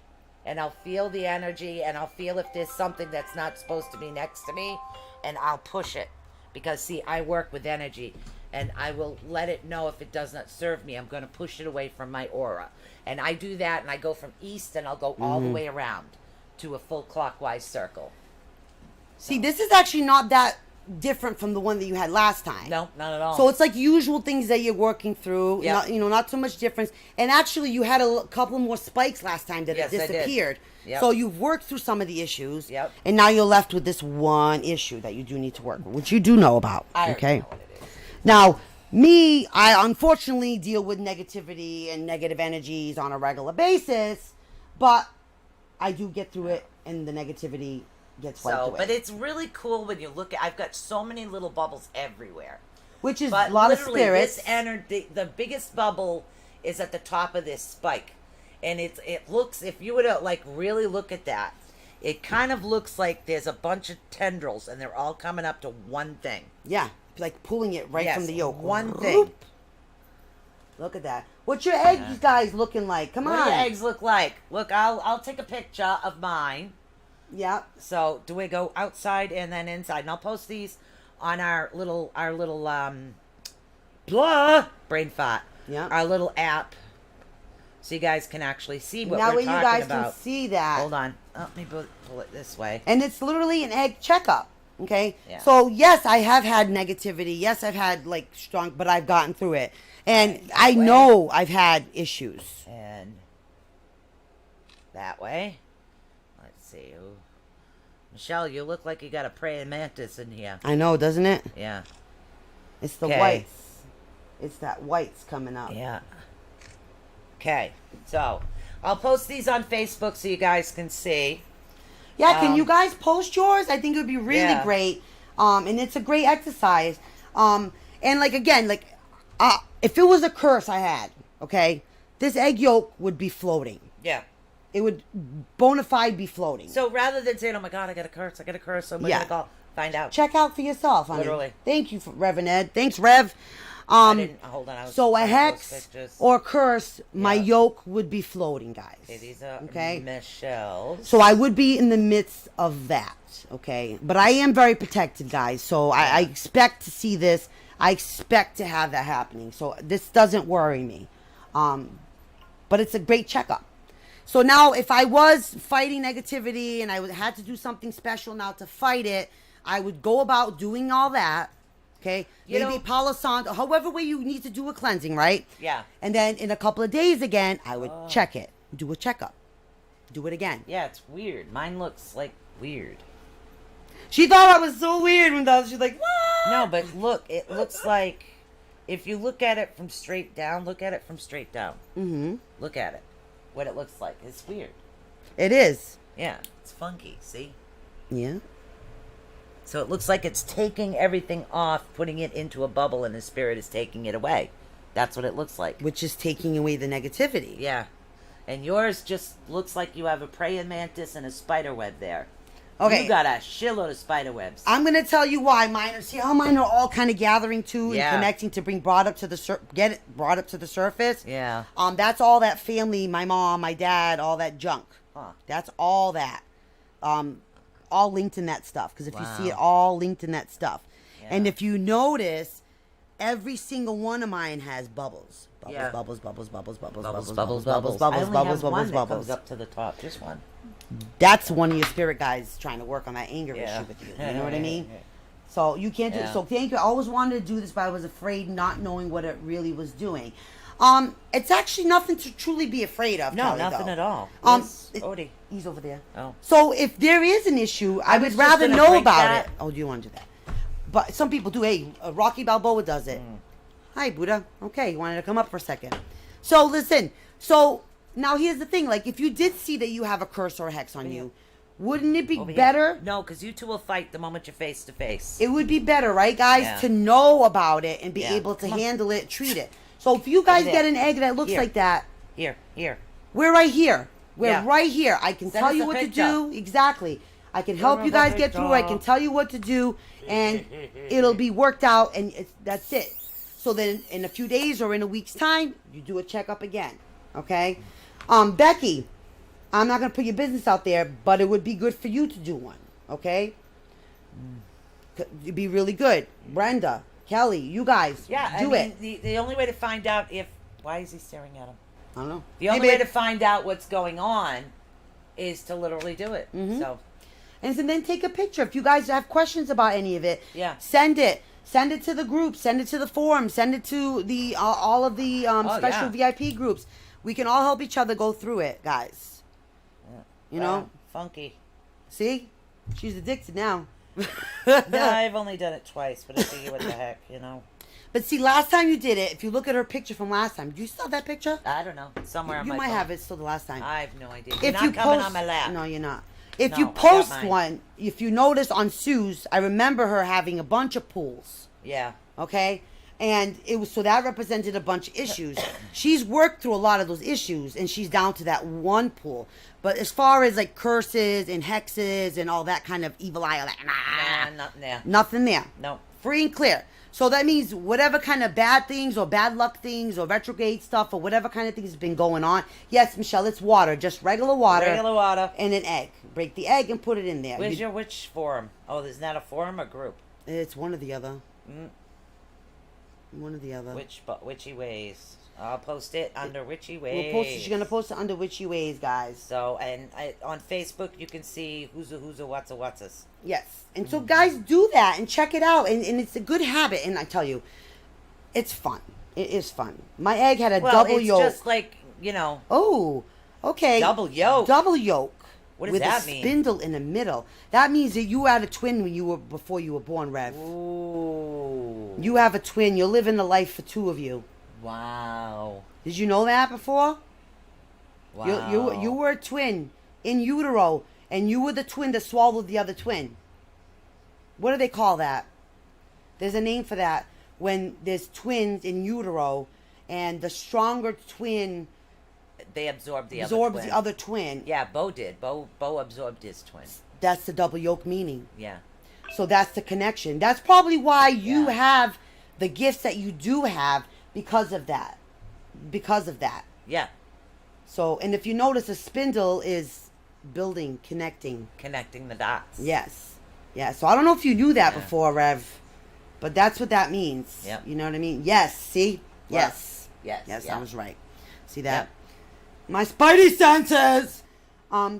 and I'll feel the energy, and I'll feel if there's something that's not supposed to be next to me, and I'll push it. Because, see, I work with energy. And I will let it know if it does not serve me. I'm going to push it away from my aura. And I do that, and I go from east, and I'll go all the way around to a full clockwise circle. See, this is actually not that different from the one that you had last time. No, not at all. So it's like usual things that you're working through. Yep. Not so much difference. And actually, you had a couple more spikes last time that Yes, I did. disappeared. Yep. So you've worked through some of the issues. Yep. And now you're left with this one issue that you do need to work with, which you do know about. I okay. already know what it is. Now, me, I unfortunately deal with negativity and negative energies on a regular basis, but I do get through it, and the negativity gets wiped away. But it's really cool when you look at. I've got so many little bubbles everywhere, which is but a lot of literally spirits. This energy, the biggest bubble is at the top of this spike, and it looks. If you were to like really look at that, it kind of looks like there's a bunch of tendrils, and they're all coming up to one thing. Yeah. Like pulling it right from the yolk. One thing. Look at that. What's your eggs, guys, looking like? Come on. What do your eggs look like? Look, I'll take a picture of mine. Yeah. So do we go outside and then inside? And I'll post these on our little brain fart. Yeah. Our little app, so you guys can actually see what now we're you talking guys about. can see that. Hold on. Oh, let me pull it this way. And it's literally an egg checkup. Okay. Yeah. So yes, I have had negativity. Yes, I've had like strong, but I've gotten through it. And I know I've had issues. And that way. Let's see. Ooh. Michelle, you look like you got a praying mantis in here. I know, doesn't it? Yeah. It's the Okay. whites. It's that whites coming up. Yeah. Okay. So I'll post these on Facebook so you guys can see. Yeah, can you guys post yours? I think it would be really Yeah. great. And it's a great exercise. And like again, like if it was a curse I had, okay, this egg yolk would be floating. Yeah. It would bona fide be floating. So rather than saying, "Oh my God, I got a curse, so I'm gonna call," find out. Check out for yourself, honey. Literally. Thank you, Rev and Ed. Thanks, Rev. I didn't hold on. I was So a trying to post hex pictures. or curse, my Yeah. yolk would be floating, guys. Okay, these are okay. Michelle's. So I would be in the midst of that, okay? But I am very protected, guys. So I expect to see this. I expect to have that happening. So this doesn't worry me. But it's a great checkup. So now if I was fighting negativity and I had to do something special now to fight it, I would go about doing all that. Okay? Maybe Palo Santo, however way you need to do a cleansing, right? Yeah. And then in a couple of days again, I would check it. Do a checkup. Do it again. Yeah, it's weird. Mine looks like weird. She thought I was so weird when that. She's like, what? No, but look, it looks like if you look at it from straight down, Mm-hmm. Look at it. What it looks like. It's weird. It is. Yeah, it's funky. See? Yeah. So it looks like it's taking everything off, putting it into a bubble, and the spirit is taking it away. That's what it looks like. Which is taking away the negativity. Yeah. And yours just looks like you have a praying mantis and a spider web there. Okay. You got a shitload of spider webs. I'm going to tell you why mine are. See how mine are all kind of gathering to Yeah. and connecting to bring brought up to the get it brought up to the surface. Yeah. That's all that family, my mom, my dad, all that junk. Huh. That's all that. All linked in that stuff. Because if you see it, Wow. all linked in that stuff. Yeah. And if you notice, every single one of mine has bubbles. Bubbles, Yeah. bubbles, bubbles, bubbles, bubbles, Bubbles, bubbles, bubbles, bubbles, bubbles. bubbles, I only bubbles, have one bubbles, that bubbles. comes up to the top. Just one. That's one of your spirit guys trying to work on that anger Yeah. issue with you. You know what I mean? So you can't do it. Yeah. So thank you. I always wanted to do this, but I was afraid, not knowing what it really was doing. It's actually nothing to truly be afraid of. No, Kelly, nothing though. at all. It- Odie. He's over there. Oh. So if there is an issue, I was would just rather gonna know bring about that- it. Oh, do you want to do that? But some people do. Hey, Rocky Balboa does it. Hi, Buddha. Okay, you wanted to come up for a second. So listen. So now here's the thing. Like, if you did see that you have a curse or a hex on you, wouldn't it be Over here. better? No, because you two will fight the moment you're face to face. It would be better, right, guys, Yeah. to know about it and be Yeah. able to Come on. handle it, treat it. So if you guys there. get an egg that looks Here. like that, Here. we're right here. We're Yeah. right here. I can Send tell us you a what picture. to do. Exactly. I can help you guys get through. I can tell you what to do, and it'll be worked out, and that's it. So then in a few days or in a week's time, you do a checkup again. Okay? Becky, I'm not going to put your business out there, but it would be good for you to do one. Okay? It'd be really good. Brenda, Kelly, you guys, Yeah, do it. The only way to find out if... Why is he staring at him? I don't know. The only Hey, way babe. to find out what's going on is to literally do it. Mm-hmm. So, And so then take a picture. If you guys have questions about any of it, Yeah. send it. Send it to the group. Send it to the forum. Send it to the all of the special VIP groups. We can all help each other go through it, guys. You know? funky. See? She's addicted now. No, I've only done it twice, but I figure what the heck, you know. But see, last time you did it, if you look at her picture from last time, do you still have that picture? I don't know. Somewhere on You my might phone. have it still the last time. I have no idea. If You're not you coming post, on my lap. No, you're not. If No, you I got post mine. one, if you notice on Sue's, I remember her having a bunch of pools. Yeah. Okay? And it was, so that represented a bunch of issues. She's worked through a lot of those issues, and she's down to that one pool. But as far as like curses and hexes and all that kind of evil eye, like, Nah, nothing there. nothing there. No. Free and clear. So that means whatever kind of bad things or bad luck things or retrograde stuff or whatever kind of things has been going on. Yes, Michelle, it's water. Just regular water. Regular water. And an egg. Break the egg and put it in there. Where's your witch forum? Oh, there's not a forum or group? It's one or the other. Mm. One or the other. Witchy Ways. I'll post it under Witchy Ways. We'll post it. She's going to post it under Witchy Ways, guys. So, and on Facebook, you can see who's a what's us. Yes. And so, guys, do that and check it out. And it's a good habit. And I tell you, it's fun. It is fun. My egg had a double yolk. It's just like, you know. Oh, okay. Double yolk. Double yolk. What does with that a mean? spindle in the middle. That means that you had a twin before you were born, Rev. Ooh. You have a twin. You're living the life for two of you. Wow. Did you know that before? Wow. You were a twin in utero, and you were the twin that swallowed the other twin. What do they call that? There's a name for that. when there's twins in utero, and the stronger twin They absorbed the absorbs other twin. the other twin. Yeah, Bo did. Bo absorbed his twin. That's the double yoke meaning. Yeah. So that's the connection. That's probably why you Yeah. have the gifts that you do have because of that. Because of that. Yeah. So, and if you notice, a spindle is building, connecting. Connecting the dots. Yes. Yeah. So I don't know if you knew that Yeah. before, Rev, but that's what that means. Yep. You know what I mean? Yes. See? Well, Yes. yes, Yes, yeah. I was right. See that? Yep. My spidey senses.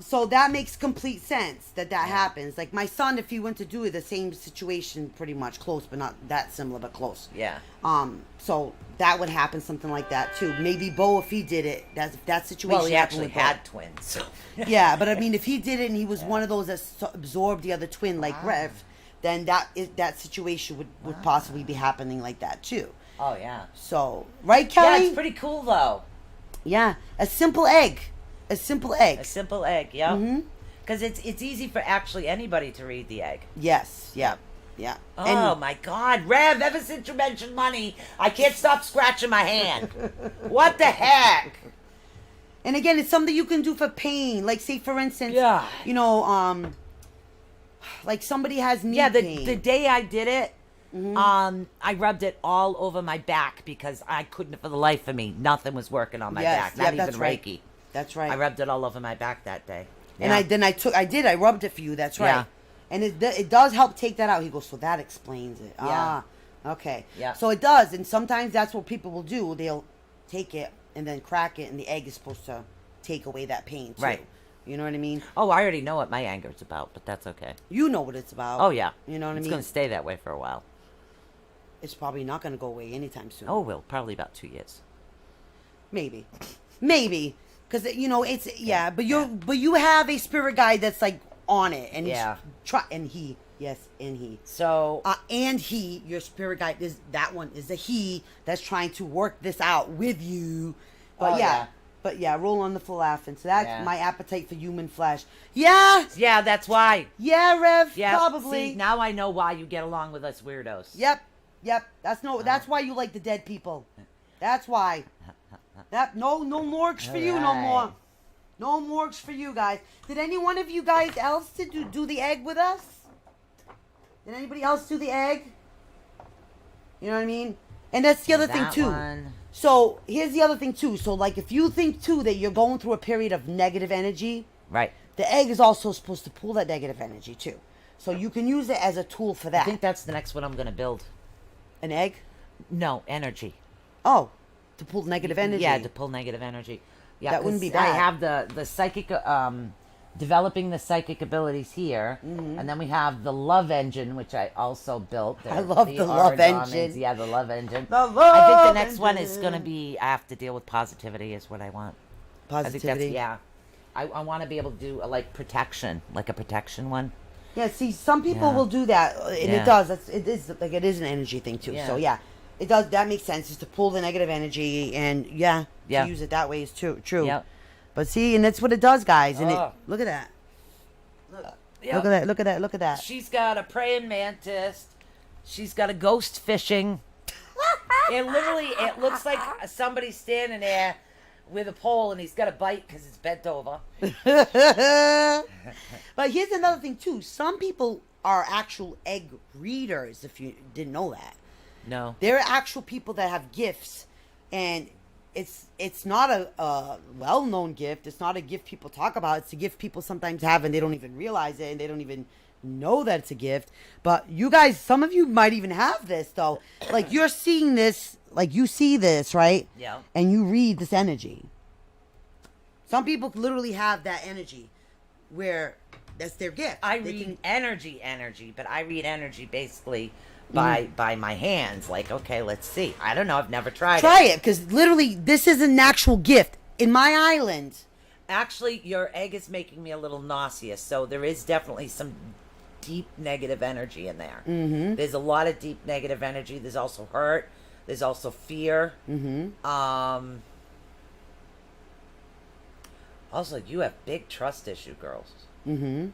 So that makes complete sense that happens. Like my son, if he went to do it, the same situation, pretty much close, but not that similar, but close. Yeah. So that would happen, something like that too. Maybe Bo, if he did it, that situation. Well, he happened actually with Bo. had twins. So. Yeah, but I mean, if he did it and he was one of those that absorbed the other twin, like Rev, then that situation would possibly be happening like that too. Oh, yeah. So, right, Yeah, Kelly? it's pretty cool, though. Yeah, a simple egg. A simple egg. A simple egg, yeah. Mhm. Because it's easy for actually anybody to read the egg. Yes, yeah, yeah. Oh, my God. Rev, ever since you mentioned money, I can't stop scratching my hand. What the heck? And again, it's something you can do for pain. Like, say, for instance, Yeah. you know, like somebody has knee Yeah, pain. the day I did it, I rubbed it all over my back because I couldn't, for the life of me, nothing was working on my back. Not that's even right. Reiki. That's right. I rubbed it all over my back that day. And Yeah. I rubbed it for you. That's right. Yeah. And it does help take that out. He goes, so that explains it. Yeah. Ah, okay. Yeah. So it does, and sometimes that's what people will do. They'll take it and then crack it, and the egg is supposed to take away that pain too. Right. You know what I mean? Oh, I already know what my anger's about, but that's okay. You know what it's about. Oh, yeah. You know what I It's mean? going to stay that way for a while. It's probably not going to go away anytime soon. Oh, well, probably about 2 years. Maybe, because it's but you have a spirit guide that's like on it, and Yeah. So, your spirit guide is that one is a he that's trying to work this out with you. But Oh, yeah. roll on the falafel. So that's Yeah. my appetite for human flesh. Yeah, yeah, that's why. yeah, Rev, Yeah, probably. See, now I know why you get along with us weirdos. Yep. That's why you like the dead people. That's why. No morgues for you no more. Alright. No morgues for you guys. Did any one of you guys else to do the egg with us? Did anybody else do the egg? You know what I mean? And that's the other thing That too. one. So here's the other thing too. So like if you think too that you're going through a period of negative energy, Right. the egg is also supposed to pull that negative energy too. So you can use it as a tool for I that. think that's the next one I'm going to build. An egg? No, energy. Oh, to pull negative energy. Yeah, to pull negative energy. Yeah, That wouldn't be 'cause I bad. have the psychic, developing the psychic abilities here, Mm-hmm. and then we have the love engine, which I also built. I love the love origami. engine. Yeah, the love engine. The I think love the next one is engine. going to be I have to deal with positivity is what I want. I think Positivity. that's, I want to be able to do a protection, like a protection one. Yeah, see, some people Yeah. will do that, and Yeah. it does. It is an energy thing too. Yeah. So yeah, it does. That makes sense. Is to pull the negative energy and Yeah. to use it that way is true. Yep. But see, and that's what it does, guys. And Oh. look at that. Yep. Look at that. Look at that. Look at that. She's got a praying mantis. She's got a ghost fishing. It looks like somebody's standing there with a pole and he's got a bite because it's bent over. But here's another thing too. Some people are actual egg readers. If you didn't know that, No. there are actual people that have gifts, and it's not a well-known gift. It's not a gift people talk about. It's a gift people sometimes have and they don't even realize it, and they don't even know that it's a gift. But you guys, some of you might even have this though. Like you're seeing this, like you see this, right? Yeah. And you read this energy. Some people literally have that energy where that's their gift. I They read can- energy, but I read energy basically by my hands. Like, okay, let's see. I don't know. I've never tried try it, because literally this is an actual gift. In my island, Actually, your egg is making me a little nauseous, so there is definitely some deep negative energy in there. Mm-hmm. There's a lot of deep negative energy. There's also hurt. There's also fear. Mm-hmm. Also, you have big trust issue, girls. mm-hmm.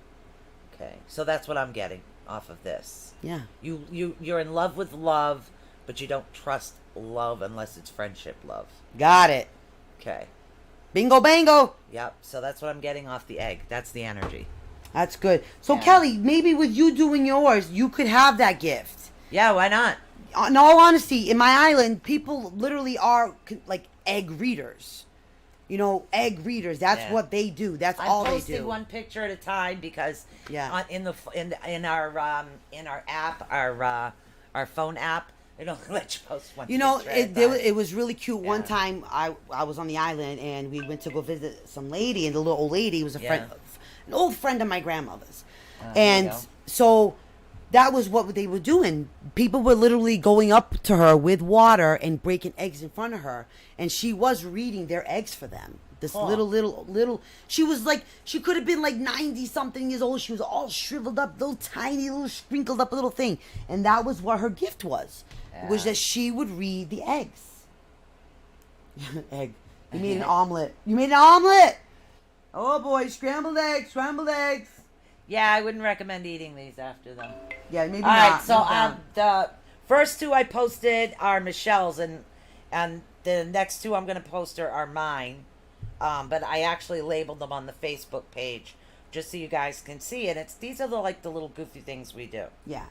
Okay, so that's what I'm getting off of this. Yeah. You're in love with love, but you don't trust love unless it's friendship love. Got it. Okay. Bingo, bango. Yep. So that's what I'm getting off the egg. That's the energy. That's good. So Yeah. Kelly, maybe with you doing yours, you could have that gift. Yeah, why not? In all honesty, in my island, people literally are like egg readers. You know, egg readers. That's Yeah. what they do. That's I'm all they posting do. one picture at a time because Yeah. in our app, our phone app, they don't let you post one. You know, picture at a time. it was really cute. One Yeah. time, I was on the island and we went to go visit some lady, and the little old lady was an old friend of my grandmother's, there you and go. so that was what they were doing. People were literally going up to her with water and breaking eggs in front of her, and she was reading their eggs for them. This Huh. little. She was like, she could have been like 90 something years old. She was all shriveled up, little tiny, little sprinkled up little thing, and that was what her gift was. Was Yeah. that she would read the eggs. Egg. You made an omelet. You made an omelet. Oh boy, scrambled eggs, scrambled eggs. Yeah, I wouldn't recommend eating these after them. Yeah, maybe All not. right, so Maybe not. the first two I posted are Michelle's, and the next two I'm gonna post are mine. But I actually labeled them on the Facebook page just so you guys can see it. These are the little goofy things we do. Yeah.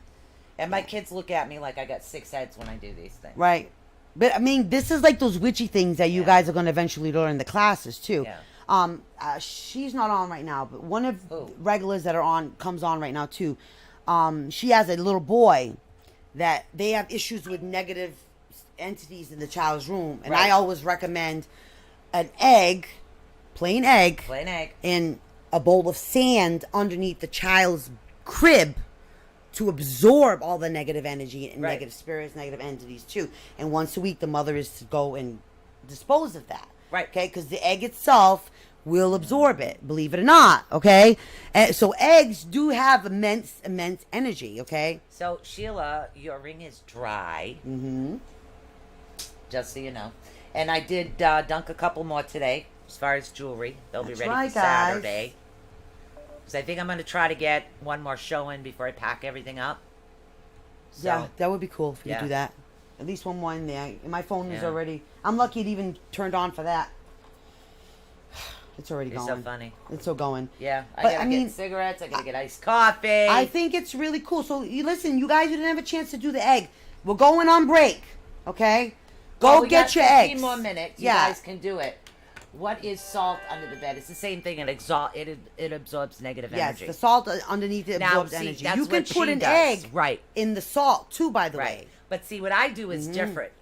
And my kids look at me like I got 6 heads when I do these things. Right. But I mean, this is like those witchy things that you Yeah. guys are going to eventually learn in the classes too. Yeah. She's not on right now, but one of Who? regulars that are on comes on right now too. She has a little boy that they have issues with negative entities in the child's room, and Right. I always recommend an egg, plain egg, Plain egg. in a bowl of sand underneath the child's crib to absorb all the negative energy and Right. negative spirits, negative entities too. And once a week, the mother is to go and dispose of that. Right. Okay, because the egg itself will absorb it, believe it or not. Okay, and so eggs do have immense energy. Okay. So Sheila, your ring is dry. Mm-hmm. Just so you know. And I did dunk a couple more today as far as jewelry. They'll be That's ready right, for guys. Saturday. Because I think I'm going to try to get one more show in before I pack everything up. So, Yeah, that would be cool if you Yeah. could do that. At least one more in there. My phone is Yeah. already. I'm lucky it even turned on for that. It's already It's going. so funny. It's still going. Yeah, I But, gotta I mean, get cigarettes. I gotta get iced coffee. I think it's really cool. So you listen, you guys didn't have a chance to do the egg. We're going on break, okay? Go Well, we get got your 15 eggs. more minutes. You Yeah. guys can do it. What is salt under the bed? It's the same thing. It absorbs negative Yes, energy. the salt underneath it Now, absorbs see, energy. that's You can what put she an does. egg Right. in the salt too, by the Right. way. But see, what I do is different.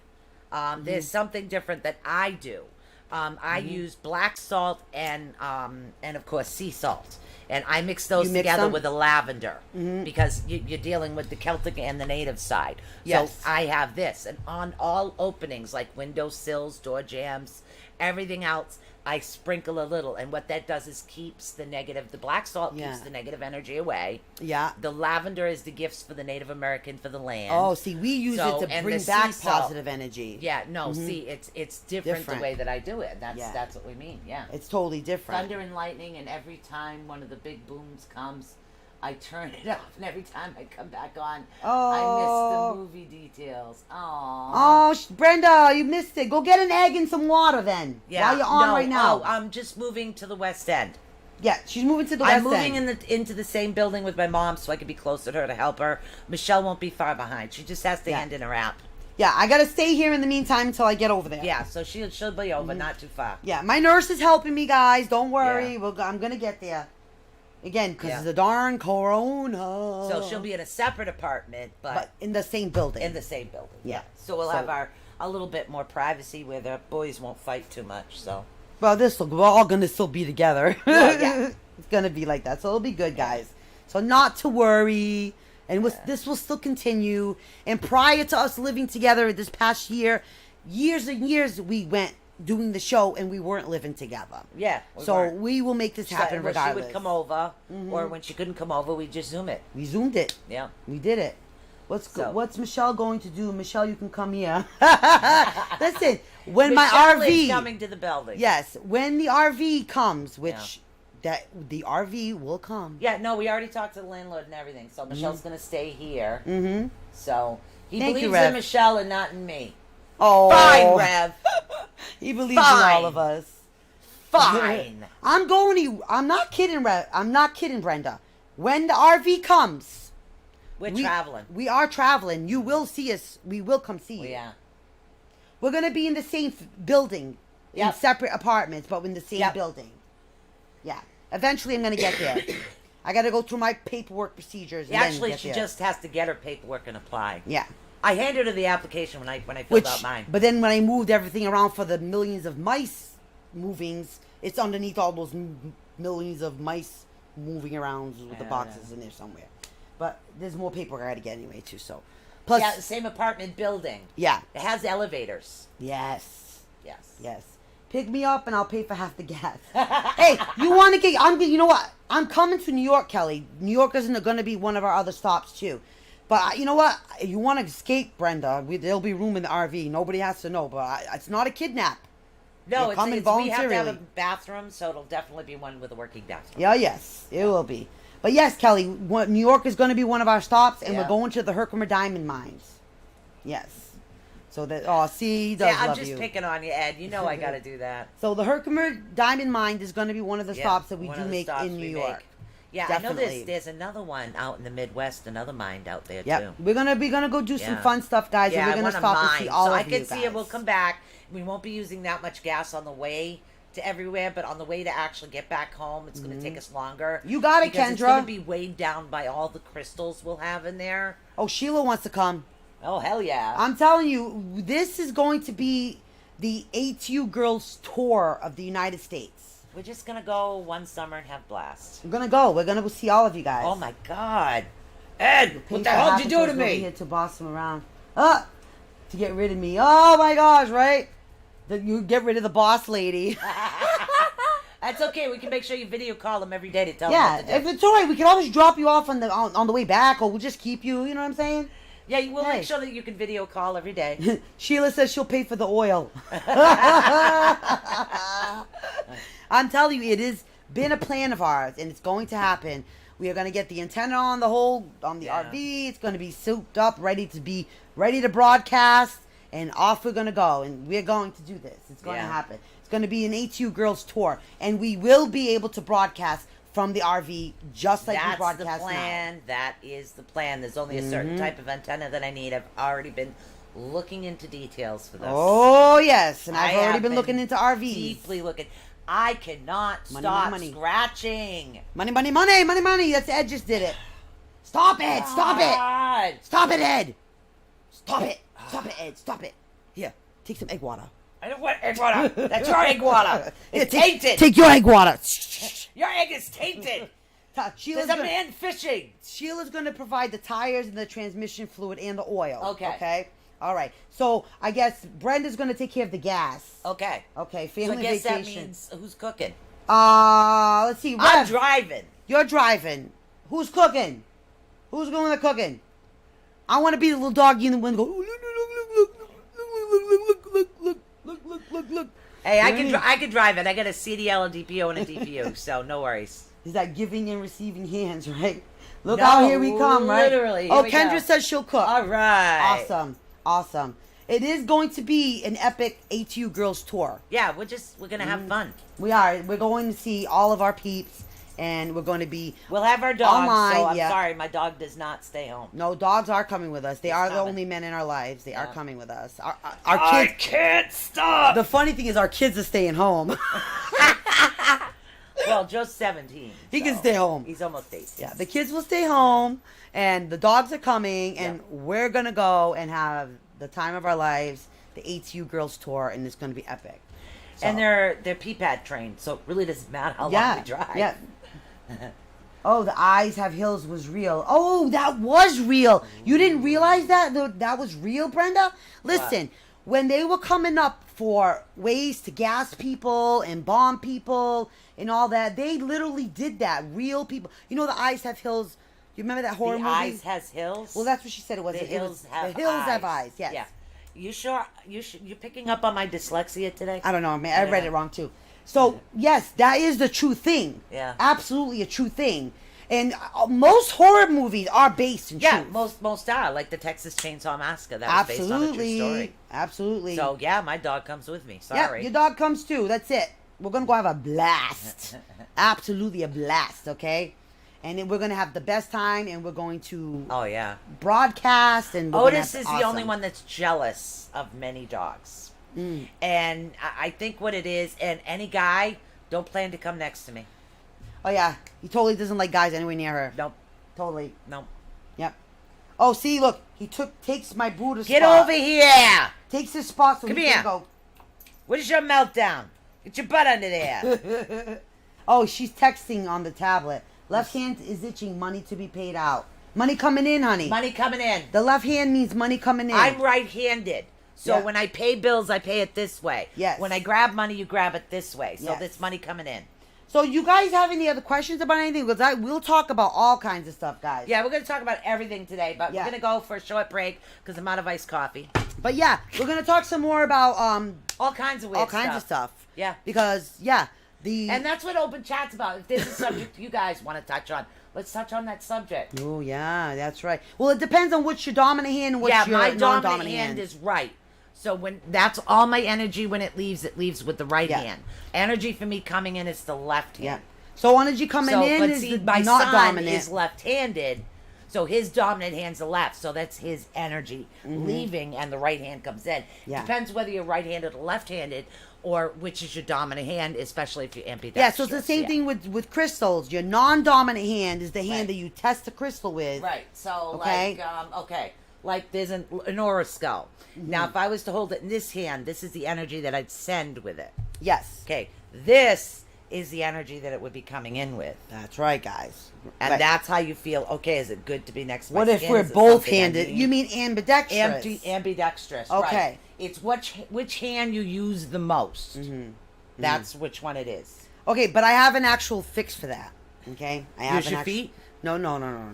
There's something different that I do. I use black salt and of course sea salt, and I mix those You mix together them? with the lavender because you're dealing with the Celtic and the native side. Yes. So I have this, and on all openings like window sills, door jambs, everything else, I sprinkle a little, and what that does is keeps the negative. The black salt Yeah. keeps the negative energy away. Yeah. The lavender is the gifts for the Native American for the land. Oh, see, we use So, it to and bring the back sea salt. positive energy. Yeah, no, see, it's different, Different. the way that I do it. That's Yeah. that's what we mean. Yeah, It's totally different. thunder and lightning, and every time one of the big booms comes, I turn it off, and every time I come back on, I Oh. miss the movie details. Aww. Oh, Brenda, you missed it. Go get an egg and some water then. Yeah, While you're on no, right now. Oh, I'm just moving to the West End. Yeah, she's moving to the I'm West moving End. into the same building with my mom, so I can be closer to her to help her. Michelle won't be far behind. She just has to Yeah. hand in her app. Yeah, I gotta stay here in the meantime until I get over there. Yeah, so she'll be Mm-hmm. over, not too far. Yeah, my nurse is helping me, guys. Don't worry. Yeah. I'm gonna get there. Again, because Yeah. of the darn corona. So she'll be in a separate apartment, but in the same building. in the same building. Yeah. So we'll So- have a little bit more privacy where the boys won't fight too much. So Well, we're all gonna still be together. Well, yeah. It's gonna be like that, so it'll be good, guys. So not to worry, and this will still continue. And prior to us living together this past years and years, we went doing the show and we weren't living together. yeah. So we will make this happen when regardless. she would come over, or when she couldn't come over, we just Zoom it. We zoomed it. Yeah. We did it. So- What's Michelle going to do? Michelle, you can come here. Listen, when my Michelle RV is coming to the building. Yes, when the RV comes, which Yeah. the RV will come. Yeah. No, we already talked to the landlord and everything. So Michelle's gonna stay here. Mm-hmm. So He Thank believes you, Rev. in Michelle and not in me. Oh, Fine, Rev. He believes in Fine. all of us. Fine. I'm going to. I'm not kidding, Rev. I'm not kidding, Brenda. When the RV comes, We're traveling. We are traveling. You will see us. We will come see you. Yeah. We're gonna be in the same building, in Yep. separate apartments, but in the same Yep. building. Yeah. Eventually, I'm gonna get there. I gotta go through my paperwork procedures. And Actually, then she get there. just has to get her paperwork and apply. Yeah. I handed her the application when I filled out mine. But then when I moved everything around for the millions of mice movings, it's underneath all those millions of mice moving around with the boxes in there somewhere. But there's more paperwork I gotta get anyway too. So, plus, Yeah, the same apartment building. yeah, It has elevators. yes, Yes. yes. Pick me up and I'll pay for half the gas. Hey, you want to get? You know what? I'm coming to New York, Kelly. New York isn't going to be one of our other stops too. But you know what? You want to escape, Brenda? There'll be room in the RV. Nobody has to know. But it's not a kidnap. No, You're coming we have to have a voluntarily. bathroom, so it'll definitely be one with a working bathroom. Yeah, yes, it will be. But yes, Kelly, New York is going to be one of our stops, and Yeah. we're going to the Herkimer Diamond Mines. Yes. So that see, he does Yeah, I'm love just you. picking on you, Ed. You know I got to do that. So the Herkimer Diamond Mine is going to be one of the Yeah, stops that we one do of the make stops in New we York. make. Yeah, I Definitely. know there's another one out in the Midwest, another mine out there Yep, too. we're gonna go do some Yeah. fun stuff, guys. Yeah, and we're I gonna want a stop and mine. see all so of I you can guys. see it. We'll come back. We won't be using that much gas on the way to everywhere, but on the way to actually get back home, it's going to take us longer. You got it, because It's Kendra. going to be weighed down by all the crystals we'll have in there. Oh, Sheila wants to come. Oh, hell yeah. I'm telling you, this is going to be the ATU Girls Tour of the United States. We're just going to go one summer and have blast. We're gonna go. We're gonna go see all of you guys. Oh, my God. Ed, what the Painful hell did you do to episodes will be me? here to boss them around. To get rid of me. Oh my gosh, right? You get rid of the boss lady. That's okay. We can make sure you video call them every day to tell Yeah, them what to if do. it's alright, we can always drop you off on the way back, or we'll just keep you. You know what I'm saying? Yeah, we'll Hey. make sure that you can video call every day. Sheila says she'll pay for the oil. I'm telling you, it has been a plan of ours, and it's going to happen. We are going to get the antenna on the Yeah. RV. It's going to be souped up, ready to broadcast, and off we're going to go. And we're going to do this. It's going to Yeah. happen. It's going to be an ATU Girls Tour, and we will be able to broadcast from the RV just like we That's the broadcast plan. That is the plan. There's only a certain type of antenna that I need. I've already been looking into details for this. now. Oh yes, and I've I already have been looking into RVs. Deeply looking. I cannot Money, stop money, money. scratching. Money, money, money, money, money. That's Ed just did it. Stop it! Stop it! God. Stop it, Ed! Stop it! Stop it, Ed! Stop it! Here, take some egg water. I don't want egg water. That's your egg water. It's Here, tainted. Take your egg water. Your egg is tainted. Sheila's There's a gonna, man fishing. Sheila's gonna provide the tires and the transmission fluid and the oil. Okay. Okay. All right. So I guess Brenda's gonna take care of the gas. Okay. Okay. So I Family guess that vacation. means who's cooking? Let's see. I'm Rev, driving. you're driving. Who's cooking? Who's going to cooking? I want to be the little doggy in the window. Go, look. Hey, I You know can what I mean? I can drive it. I got a CDL, a DPO, and a DPU, so no worries. Is that giving and receiving hands, right? Look No, out, here we come, right? literally, here Oh, we Kendra go. says she'll cook. All right. Awesome. It is going to be an epic ATU Girls Tour. Yeah, we're gonna have fun. We are. We're going to see all of our peeps, and we're going to be. We'll have our dog. Online, so I'm yeah. sorry, my dog does not stay home. No, dogs are coming with us. They are the coming. only men in our lives. They are Yeah. coming with us. Our kids. can't stop. The funny thing is, our kids are staying home. Well, Joe's 17. He can so stay home. He's almost 8. Yeah, the kids will stay home, and the dogs are coming, and we're gonna go and have the time of our lives, the ATU Girls Tour, and it's gonna be epic. So- And they're P-pad trained, so it really doesn't matter how long we drive. Yeah. Oh, the eyes have hills was real. Oh, that was real. You didn't realize that that was real, Brenda? Listen, when they were coming up for ways to gas people and bomb people and all that, they literally did that. Real people. You know, the eyes have hills. You remember that horror The movie? eyes has hills. Well, that's what she said. It was. The It hills was, have the hills have eyes. Yes. Yeah. You sure? You're picking up on my dyslexia today? I don't know, man. I read know. it wrong too. So yes, that is the true thing. Yeah. Absolutely a true thing. And most horror movies are based in Yeah, truth. most are. Like the Texas Chainsaw Massacre. That was based on a true story. Absolutely. So, yeah, my dog comes with me. Yeah, Sorry. your dog comes too. That's it. We're going to go have a blast. Absolutely a blast, okay? And then we're going to have the best time, and we're going to Oh, yeah. broadcast. And we're gonna Otis have is awesome. the only one that's jealous of many dogs. And I think what it is, and any guy, don't plan to come next to me. Oh, yeah. He totally doesn't like guys anywhere near her. Nope. Totally. Nope. Yep. Oh, see, look. He takes my Buddha Get spot. over here! Takes his spot so Come he here. can go. What is your meltdown? Get your butt under there. Oh, she's texting on the tablet. Left hand is itching. Money to be paid out. Money coming in, honey. Money coming in. The left hand means money coming in. I'm right-handed. So Yeah. when I pay bills, I pay it this way. Yes. When I grab money, you grab it this way. So Yes. this money coming in. So you guys have any other questions about anything? Because we'll talk about all kinds of stuff, guys. Yeah, we're going to talk about everything today, but Yeah. we're going to go for a short break because I'm out of iced coffee. But yeah, we're gonna talk some more about All kinds of weird all kinds of stuff. Yeah. Because yeah, And that's what open chat's about. If there's a subject you guys want to touch on, let's touch on that subject. Oh yeah, that's right. Well, it depends on what's your dominant hand and what's Yeah, your my non-dominant dominant hand is right. So when that's all my energy when it leaves with the right Yeah. hand. Energy for me coming in is the left Yeah. hand. So energy coming in but is see, the my not son dominant. is left-handed, so his dominant hand's the left. So that's his energy leaving, and the right hand comes in. Yeah. Depends whether you're right-handed or left-handed, or which is your dominant hand, especially if you're ambidextrous. Yeah, so it's the same thing with crystals. Your non-dominant hand is the hand Right. that you test the crystal with. Right. So Okay. like there's an aura skull. Now, if I was to hold it in this hand, this is the energy that I'd send with it. Yes. Okay. This is the energy that it would be coming in with. That's right, guys. And Right. that's how you feel. Okay, is it good to be next to my What if skin? we're Is it both something I handed? need? You mean ambidextrous? Ambidextrous. Okay. Right. It's which hand you use the most. That's which one it is. Okay, but I have an actual fix for that. Okay, I have Use an your actu- feet? No.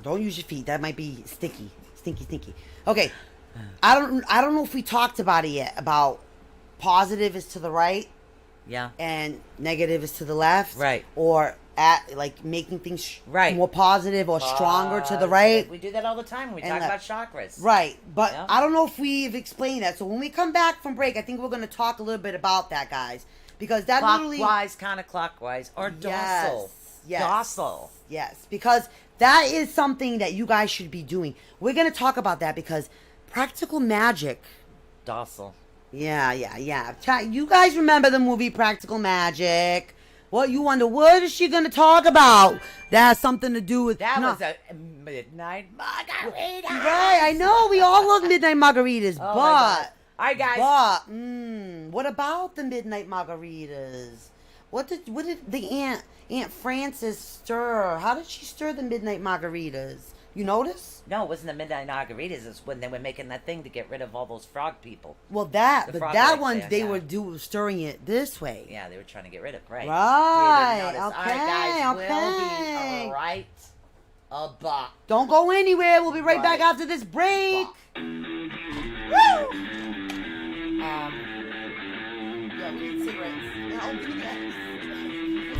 Don't use your feet. That might be stinky. Okay, I don't know if we talked about it yet. About positive is to the right Yeah. and negative is to the left. Right. Or at like making things Right. more positive or stronger to the right. We do that all the time when we And talk left. about chakras. Right, but Yeah. I don't know if we've explained that. So when we come back from break, I think we're going to talk a little bit about that, guys, because that literally Clockwise, counterclockwise, or docile. Yes. Docile. Yes, because that is something that you guys should be doing. We're going to talk about that because practical magic. Docile. Yeah. You guys remember the movie Practical Magic? What you wonder, what is she going to talk about? That has something to do with That no. was a midnight margarita. Right, I know we all love midnight margaritas, Oh my God. but All right, guys. what about the midnight margaritas? What did the Aunt Frances stir? How did she stir the midnight margaritas? You notice? No, it wasn't the midnight margaritas. It's when they were making that thing to get rid of all those frog people. Well, The but frog that legs one there, they yeah. were stirring it this way. Yeah, they were trying to get rid of. Right. Right, So you didn't notice. okay, All right, guys. okay. We'll be right about. Don't go anywhere. We'll be right back Right. after this break. Woo! Yeah, we need cigarettes. No, give me that.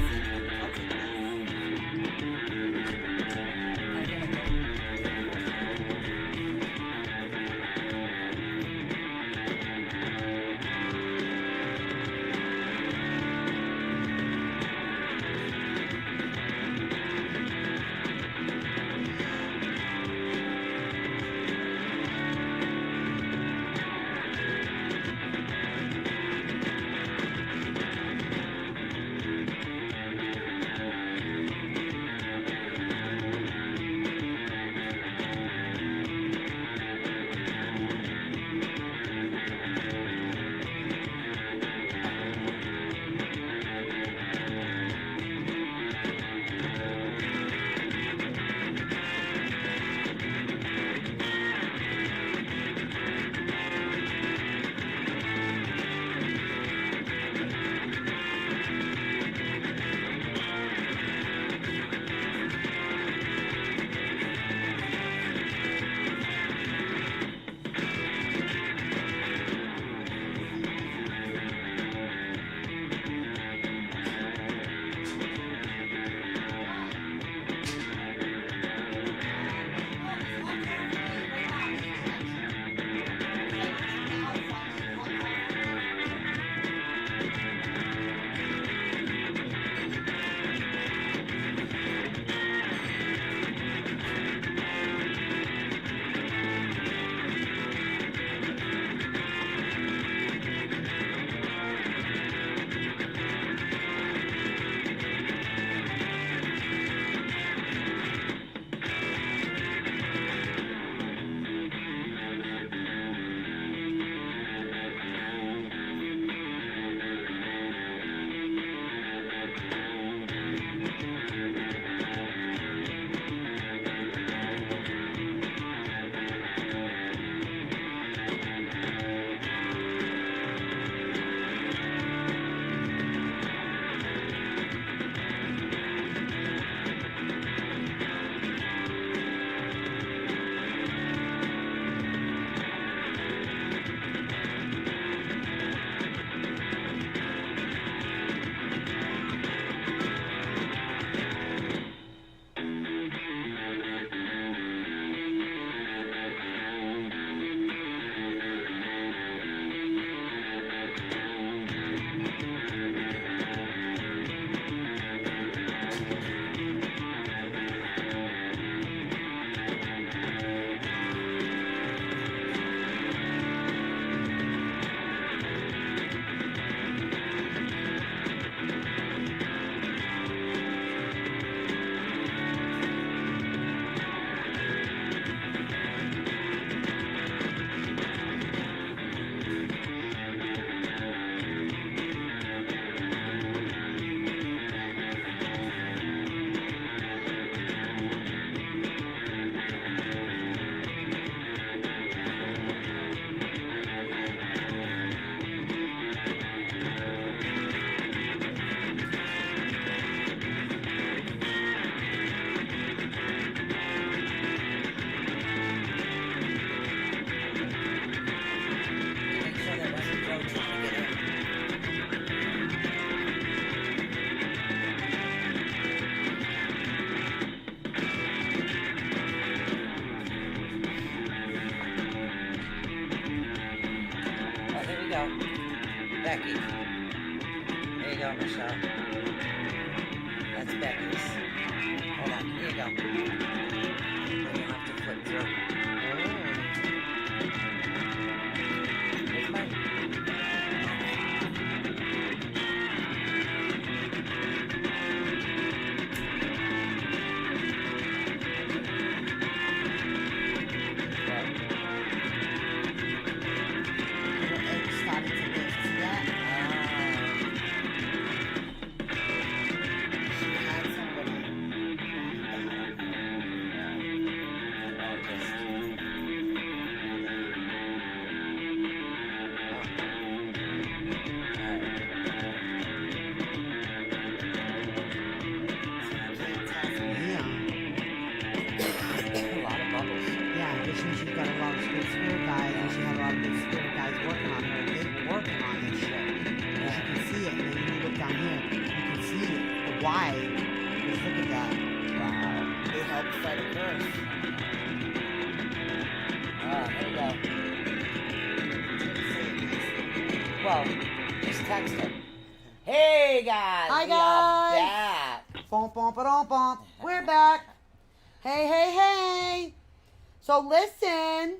these menus. Hold on, here you go. Then you'll have to flip through. Here's mine. Why? Just look at that. Wow. It helps fight a curse. There you go. Well, just text him. Hey guys! Hi We guys! are back. Bump, bump, bump, bump. We're back. Hey, hey, hey. So listen,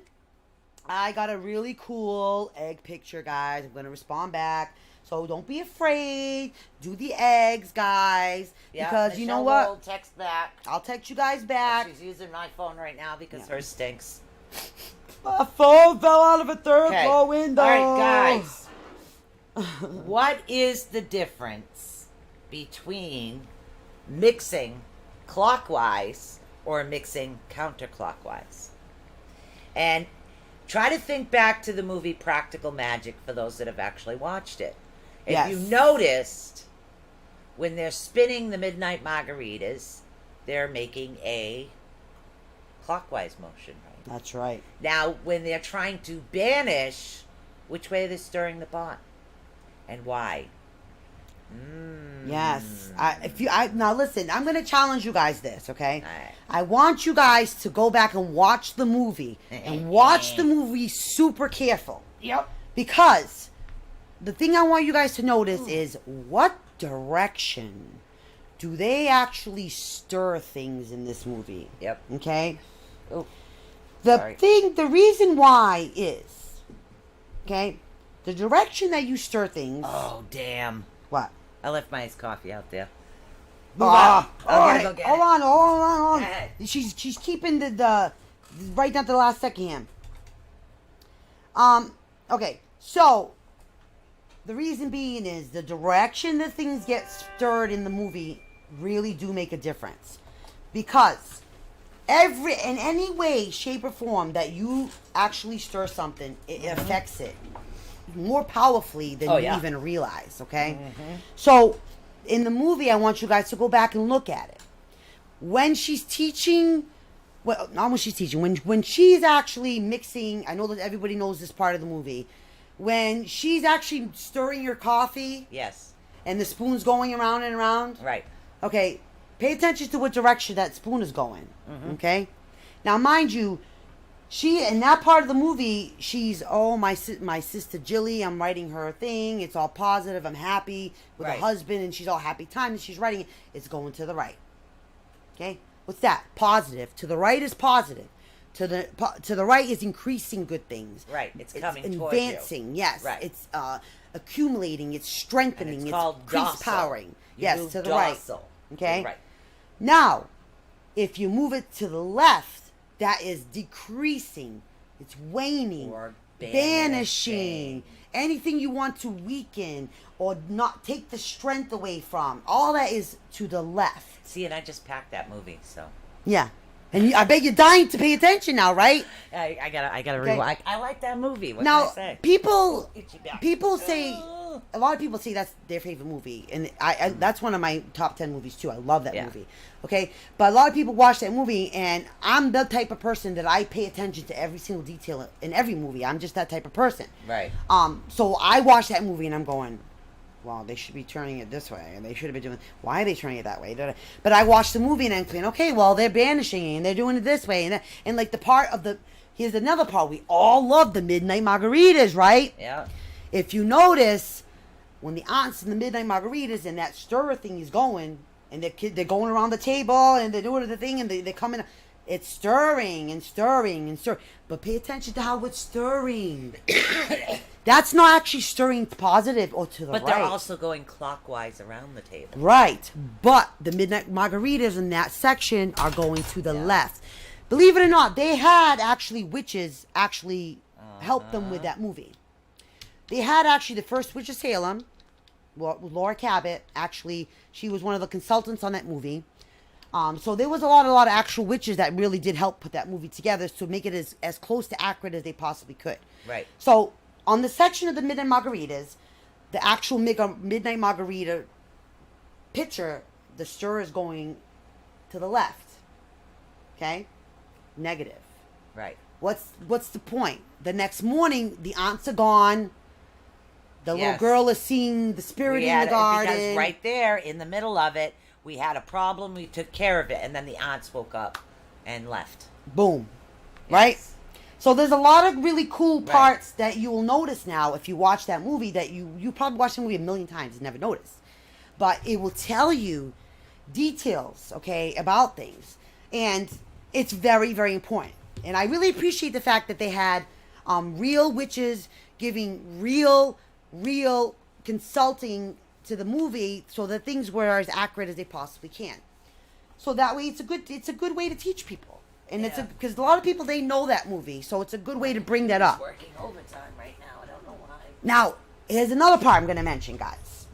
I got a really cool egg picture, guys. I'm going to respond back. So don't be afraid. Do the eggs, guys. Yeah, because you know Michelle what? will text back. I'll text you guys back. She's using my phone right now because hers stinks. My phone fell out of a third floor window. All right, guys. What is the difference between mixing clockwise or mixing counterclockwise? And try to think back to the movie Practical Magic for those that have actually watched it. If Yes. you noticed, when they're spinning the Midnight Margaritas, they're making a clockwise motion, right? That's right. Now, when they're trying to banish, which way they're stirring the pot? And why? Yes. Now listen, I'm gonna challenge you guys this, okay? Alright. I want you guys to go back and watch the movie and watch the movie super careful. Yep. Because the thing I want you guys to notice is what direction do they actually stir things in this movie? Yep. Okay? Oh, The reason why is, okay, the direction that you stir things. oh, damn. What? I left my iced coffee out there. Move on. on. I'm gonna go get hold it. on, hold on. Go ahead. She's keeping the right down to the last second here. Okay, so the reason being is the direction that things get stirred in the movie really do make a difference. Because in any way, shape, or form that you actually stir something, it affects it more powerfully than you even realize, okay? So, in the movie, I want you guys to go back and look at it. When she's teaching, well, not when she's teaching, when she's actually mixing, I know that everybody knows this part of the movie, when she's actually stirring your coffee Yes. and the spoon's going around and around, Right. okay, pay attention to what direction that spoon is going, okay? Now, mind you, she, in that part of the movie, she's, my sister Jilly, I'm writing her a thing, it's all positive, I'm happy with Right. her husband, and she's all happy time, and she's writing it, it's going to the right. Okay? What's that? Positive. To the right is positive. To the right is increasing good things. Right. It's coming advancing, towards you. advancing, yes. Right. It's accumulating, it's strengthening, And it's called increase docile. powering. You Yes, move to the docile. right. Okay? To the right. Now, if you move it to the left, that is decreasing. It's waning. Or banishing. Anything you want to weaken or not take the strength away from. All that is to the left. See, and I just packed that movie, so Yeah. And I bet you're dying to pay attention now, right? I gotta Okay. rewind. I like that movie. What Now, can I say? people say, a lot of people say that's their favorite movie, and I that's one of my top 10 movies too. I love that movie. Okay, but a lot of people watch that movie, and I'm the type of person that I pay attention to every single detail in every movie. I'm just that type of person. Right. So I watch that movie, and I'm going, well, they should be turning it this way, and they should have been doing. Why are they turning it that way? But I watched the movie, and I'm thinking, okay, well, they're banishing it, and they're doing it this way, and like the part of the. Here's another part. We all love the Midnight Margaritas, right? Yeah. If you notice, when the aunt's in the Midnight Margaritas and that stir thing is going, and they're going around the table, and they're doing the thing, and they're coming. It's stirring and stirring and stirring. But pay attention to how it's stirring. That's not actually stirring positive or to the right. But they're also going clockwise around the table. Right. But the midnight margaritas in that section are going to the left. Believe it or not, they had actually witches actually help them with that movie. They had actually the first Witch of Salem, Laura Cabot. Actually, she was one of the consultants on that movie. So there was a lot of actual witches that really did help put that movie together to make it as close to accurate as they possibly could. Right. So on the section of the Midnight Margaritas, the actual Midnight Margarita picture, the stir is going to the left. Okay? Negative. Right. What's the point? The next morning, the aunts are gone. The little girl is seeing the spirit in the garden. Because right there, in the middle of it, we had a problem. We took care of it, and then the aunts woke up and left. Boom. Yes. Right? So there's a lot of really cool parts that you will notice now if you watch that movie that you probably watched the movie a million times and never noticed. But it will tell you details, okay, about things. And it's very, very important. And I really appreciate the fact that they had real witches giving real consulting to the movie so that things were as accurate as they possibly can. So that way it's a good way to teach people. And it's because a lot of people, they know that movie, so it's a good way to bring that up. He's working overtime right now. I don't know why. Now, here's another part I'm going to mention, guys.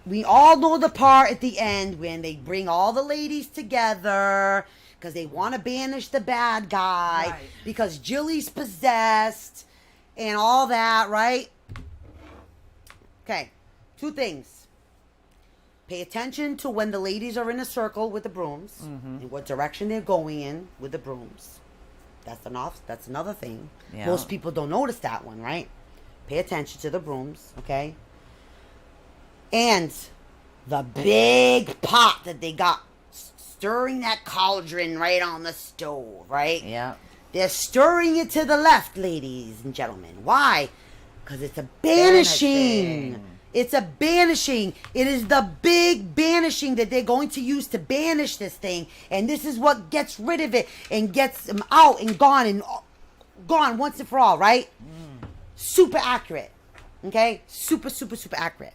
We all know the part at the end when they bring all the ladies together because they want to banish the bad guy because Jilly's possessed and all that, right? Okay, two things. Pay attention to when the ladies are in a circle with the brooms and what direction they're going in with the brooms. That's another thing. Yeah. Most people don't notice that one, right? Pay attention to the brooms, okay? And the big pot that they got stirring that cauldron right on the stove, right? Yeah. They're stirring it to the left, ladies and gentlemen. Why? Because it's a banishing. It's a banishing. It is the big banishing that they're going to use to banish this thing. And this is what gets rid of it and gets them out and gone once and for all, right? Super accurate. Okay? Super, super, super accurate.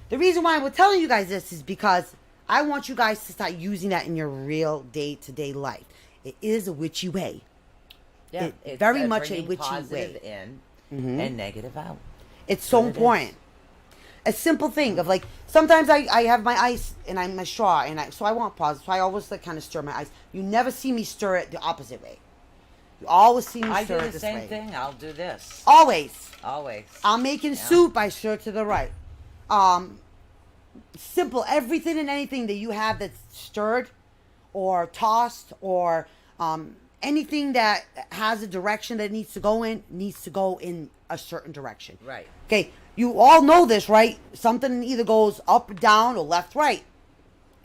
The reason why I'm telling you guys this is because I want you guys to start using that in your real day-to-day life. It is a witchy way. Yeah. It's very much a bringing witchy positive way. in and negative out. It's so important. A simple thing of like, sometimes I have my ice and I'm my straw so I want pause. So I always like kind of stir my ice. You never see me stir it the opposite way. You always see me stir it this way. I do the same thing. I'll do this. Always. I'm making soup, I stir to the right. Simple. Everything and anything that you have that's stirred or tossed or anything that has a direction that it needs to go in a certain direction. Right. Okay. You all know this, right? Something either goes up, down, or left, right.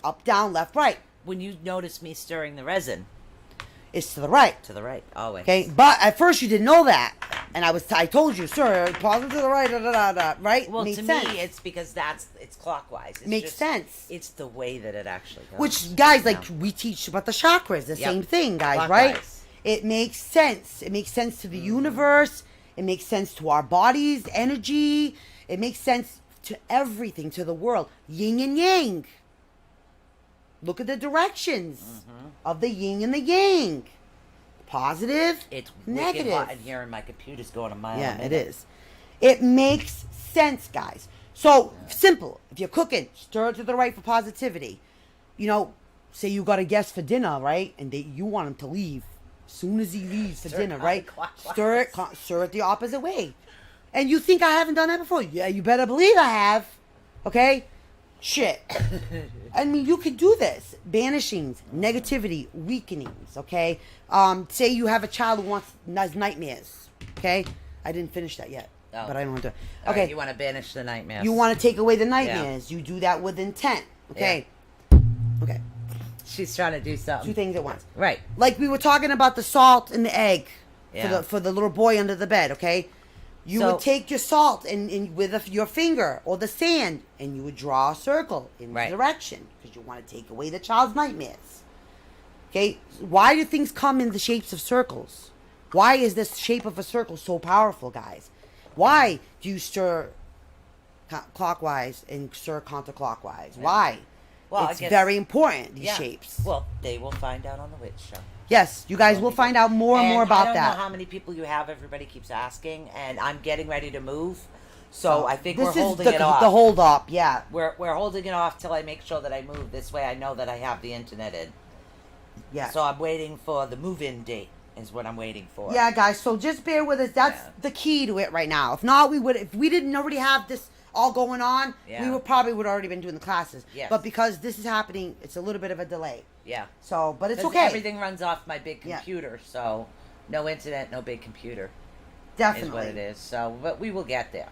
Up, down, left, right. When you notice me stirring the resin, it's to the right. To the right, always. Okay, but at first you didn't know that, and I told you, sir, pause it to the right, right? Well, Makes to sense. me, it's because it's clockwise. It's Makes sense. It's the way that it actually goes. Which, guys, like we teach about the chakras, the same thing, guys, Clockwise. right? It makes sense. It makes sense to the universe. It makes sense to our bodies, energy. It makes sense to everything, to the world. Yin and yang. Look at the directions of the yin and the yang. Positive, It's negative. wicked hot in here, and my computer's going a mile a Yeah, minute. it is. It makes sense, guys. So, simple. If you're cooking, stir it to the right for positivity. You know, say you got a guest for dinner, right? And you want him to leave as soon as he leaves for dinner, right? Stir it the opposite way. And you think I haven't done that before? Yeah, you better believe I have. Okay? Shit. I mean, you could do this. Banishings, negativity, weakenings, okay? Say you have a child who has nightmares, okay? I didn't finish that yet, but I don't want to. All Okay. right, you want to banish the nightmares. You want to take away the nightmares. You do that with intent, okay? Okay. She's trying to do something. Two things at once. Right. Like we were talking about the salt and the egg Yeah. for the little boy under the bed, okay? You So- would take your salt and with your finger or the sand, and you would draw a circle in Right. the direction because you want to take away the child's nightmares. Okay, why do things come in the shapes of circles? Why is this shape of a circle so powerful, guys? Why do you stir clockwise and stir counterclockwise? Why? Well, I It's guess- very important, these Yeah. shapes. Well, they will find out on the Witch Show. Yes, you guys will find out more and more about I don't that. know how many people you have. Everybody keeps asking, and I'm getting ready to move, so I think we're this is holding the, it off. the hold up, yeah. We're holding it off till I make sure that I move. This way, I know that I have the internet in. Yeah. So I'm waiting for the move-in date. Is what I'm waiting for. Yeah, guys. So just bear with us. That's Yeah. the key to it right now. If not, we would. If we didn't already have this all going on, Yeah. we would probably would already been doing the classes. Yes. But because this is happening, it's a little bit of a delay. Yeah. So, but it's 'Cause okay. Everything runs off my big Yeah. computer, so no internet, no big computer. Definitely. Is what it is. So, but we will get there.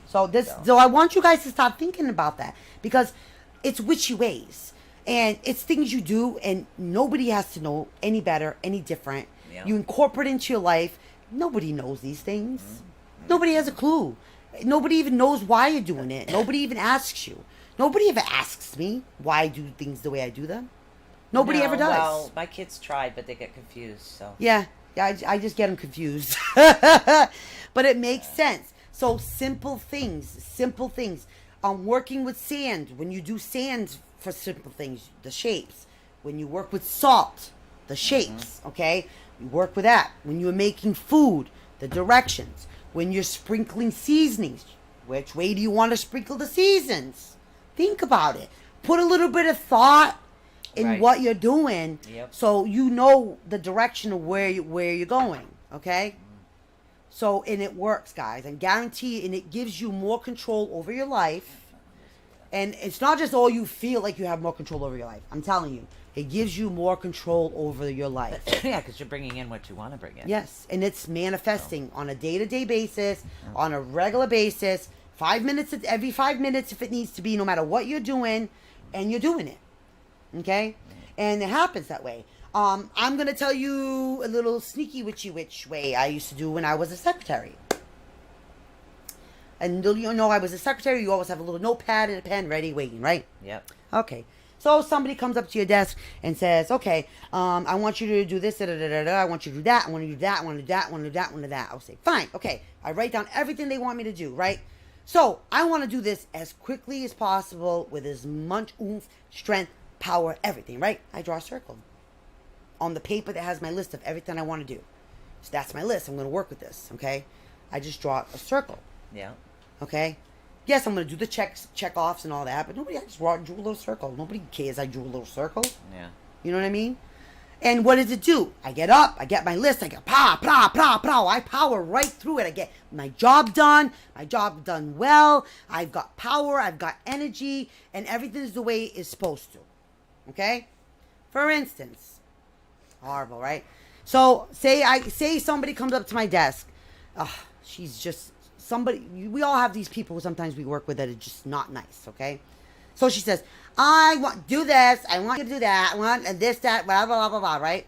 So I want you guys to start thinking about that because it's witchy ways and it's things you do and nobody has to know any better, any different. Yeah. You incorporate into your life. Nobody knows these things. Nobody has a clue. Nobody even knows why you're doing it. Nobody even asks you. Nobody ever asks me why I do things the way I do them. Nobody No, ever does. Well, my kids tried, but they get confused. So Yeah, I just get them confused. But it makes sense. So simple things. Working with sand, when you do sand for simple things, the shapes. When you work with salt, the shapes, okay? You work with that. When you're making food, the directions. When you're sprinkling seasonings, which way do you want to sprinkle the seasons? Think about it. Put a little bit of thought in Right. what you're doing, Yep. so you know the direction of where you're going. Okay. So and it works, guys. And guarantee, and it gives you more control over your life. And it's not just all you feel like you have more control over your life. I'm telling you, it gives you more control over your life. yeah, because you're bringing in what you want to bring in. Yes, and it's manifesting on a day-to-day basis, on a regular basis, 5 minutes every 5 minutes if it needs to be, no matter what you're doing, and you're doing it. Okay, and it happens that way. I'm gonna tell you a little sneaky witchy witch way I used to do when I was a secretary. And you know, I was a secretary. You always have a little notepad and a pen ready, waiting, right? Yep. Okay. So somebody comes up to your desk and says, okay, I want you to do this, da, da, da, da, da. I want you to do that, I want to do that, I want to do that, I want to do that, I want to do that. I'll say, fine, okay. I write down everything they want me to do, right? So I want to do this as quickly as possible with as much oomph, strength, power, everything, right? I draw a circle on the paper that has my list of everything I want to do. So that's my list. I'm going to work with this, okay? I just draw a circle, Yeah. okay? Yes, I'm going to do the check-offs and all that, but nobody, I just drew a little circle. Nobody cares I drew a little circle. Yeah. You know what I mean? And what does it do? I get up, I get my list, I go, pow, pow, pow, pow. I power right through it. I get my job done well. I've got power, I've got energy, and everything is the way it's supposed to. Okay? For instance, horrible, right? So say somebody comes up to my desk. She's just somebody. We all have these people who sometimes we work with that are just not nice. Okay? So she says, I want do this. I want you to do that. I want this, that, blah, blah, blah, blah, blah, right?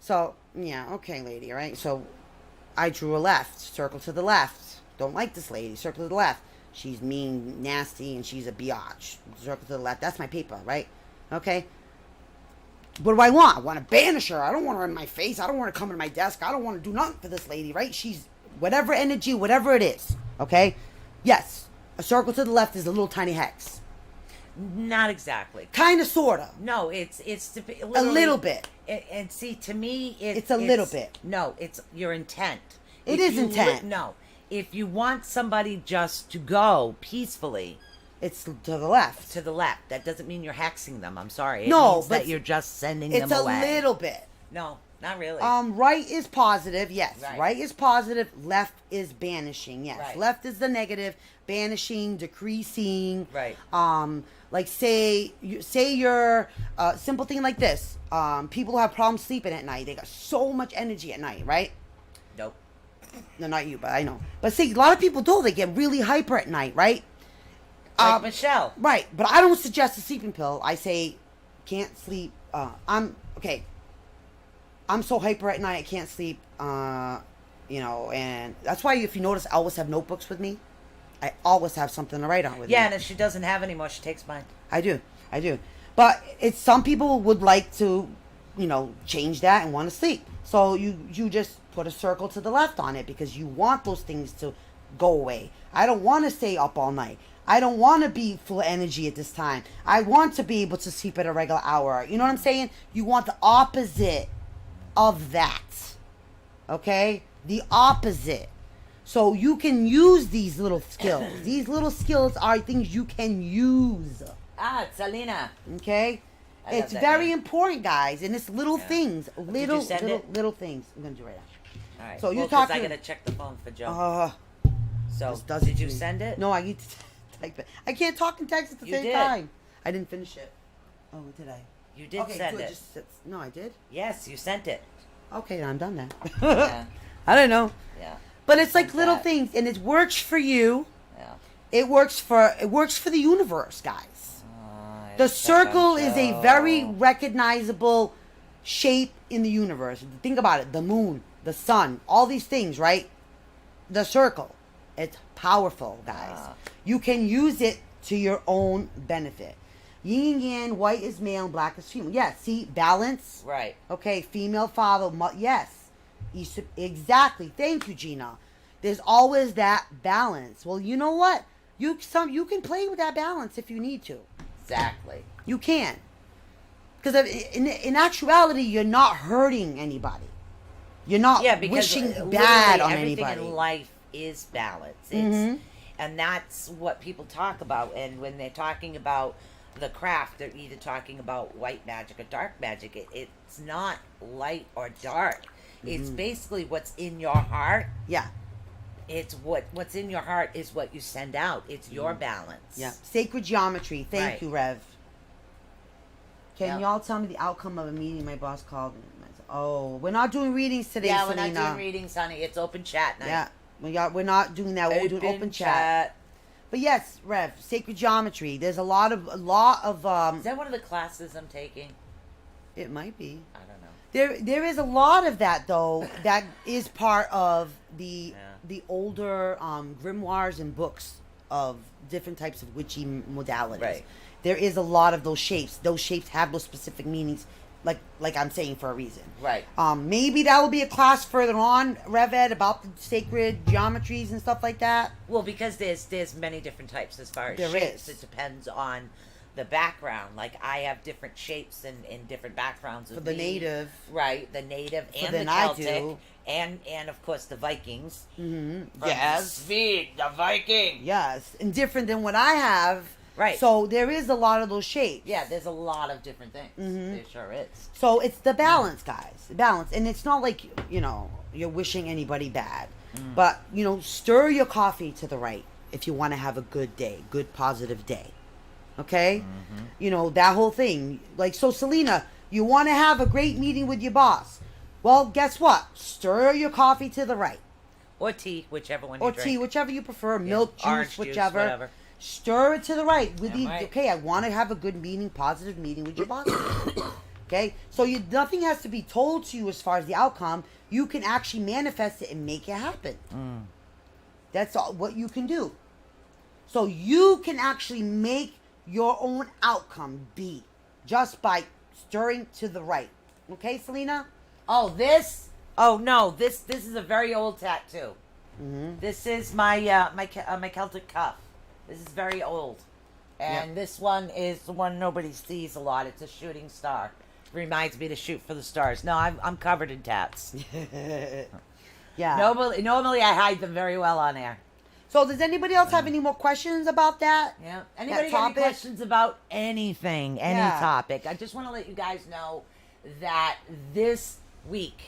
So, yeah, okay, lady, right? So I drew a left, circle to the left. Don't like this lady, circle to the left. She's mean, nasty, and she's a biatch. Circle to the left. That's my paper, right? Okay? What do I want? I want to banish her. I don't want her in my face. I don't want her to come to my desk. I don't want to do nothing for this lady, right? She's whatever energy, whatever it is, okay? Yes, a circle to the left is a little tiny hex. Not exactly. Kind of, sort of. No, it's A little bit. And see, to me, It's a little bit. No, it's your intent. It If is you intent. No, if you want somebody just to go peacefully It's to the left. to the left, that doesn't mean you're hexing them. I'm sorry. It No, means but that you're just sending It's them a away. little bit. No, not really. Right is positive, yes. Right. Right is positive. Left is banishing, yes. Right. Left is the negative, banishing, decreasing. Right. Like say you're simple thing like this. People who have problems sleeping at night. They got so much energy at night, right? Nope. No, not you, but I know. But see, a lot of people do. They get really hyper at night, right? Like Michelle. Right, but I don't suggest a sleeping pill. I say, can't sleep. I'm so hyper at night. I can't sleep. You know, and that's why if you notice, I always have notebooks with me. I always have something to write on with me. Yeah, and if she doesn't have any more, she takes mine. I do. But it's some people would like to, you know, change that and want to sleep. So you just put a circle to the left on it because you want those things to go away. I don't want to stay up all night. I don't want to be full of energy at this time. I want to be able to sleep at a regular hour. You know what I'm saying? You want the opposite of that. Okay? The opposite. So you can use these little skills. These little skills are things you can use. Ah, it's Alina. Okay? I love It's that very name. important, guys. And it's little things. Little send it? little things. I'm going to do right now. All right. So well, you're 'cause talking... I got to check the phone for Joe. So, this does it did to you me. send it? No, I need to type it. I can't talk and text at the You same did. time. I didn't finish it. Oh, did I? You did send good. it. Just, no, I did? Yes, you sent it. Okay, I'm done then. Yeah. I don't know. Yeah. But it's like Like little that. things, and it works for you. Yeah. It works for the universe, guys. The circle is a very recognizable shape in the universe. Think about it. The moon, the sun, all these things, right? The circle. It's powerful, guys. You can use it to your own benefit. Yin and yang, white is male, black is female. Yes, see, balance. Right. Okay, female father, yes. Exactly. Thank you, Gina. There's always that balance. Well, you know what? You can play with that balance if you need to. Exactly. You can. Because in actuality, you're not hurting anybody. You're not Because wishing literally bad on everything anybody. in life is balance. Mhm. And that's what people talk about. And when they're talking about the craft, they're either talking about white magic or dark magic. It's not light or dark. It's basically what's in your heart. Yeah. It's what's in your heart is what you send out. It's your balance. Yeah. Sacred geometry. Thank Right. you, Rev. Can Yep. y'all tell me the outcome of a meeting my boss called? Oh, we're not doing readings today, Yeah, Selena. we're not doing readings, honey. It's open chat night. Yeah. We're not doing that. We're doing open chat. But yes, Rev, sacred geometry. There's a lot of Is that one of the classes I'm taking? it might be. I don't know. There is a lot of that though that is part of the Yeah. the older grimoires and books of different types of witchy modalities. Right. There is a lot of those shapes. Those shapes have those specific meanings, like I'm saying, for a reason. Right. Maybe that will be a class further on, Rev Ed, about the sacred geometries and stuff like that. Well, because there's many different types as far as There shapes. is. It depends on the background. Like I have different shapes in different backgrounds of For the me. native. Right, the native So and then the I Celtic, do. and of course the Vikings. Mm-hmm. From Yes. Sved, the Viking. Yes. And different than what I have. Right. So there is a lot of those shapes. Yeah, there's a lot of different things. Mhm. There sure is. So it's the balance, guys. The balance. And it's not like, you're wishing anybody bad. But, stir your coffee to the right if you want to have a good day, good positive day. Okay? That whole thing. Like, so Selena, you want to have a great meeting with your boss. Well, guess what? Stir your coffee to the right. Or tea, whichever one you Or drink. tea, whichever you prefer. Milk, juice, Orange juice, whichever. whatever. Stir it to the right. With Damn right. Okay, I want to have a good meeting, positive meeting with your boss. Okay? So nothing has to be told to you as far as the outcome. You can actually manifest it and make it happen. That's all, what you can do. So you can actually make your own outcome be just by stirring to the right. Okay, Selena? Oh, this? Oh no, this is a very old tattoo. Mm-hmm. This is my my Celtic cuff. This is very old, and this one is the one nobody sees a lot. It's a shooting star. Reminds me to shoot for the stars. No, I'm covered in tats. Yeah. Normally I hide them very well on air. So does anybody else have any more questions about that? Yeah. Anybody That got any topic? questions about anything, any Yeah. topic? I just want to let you guys know that this week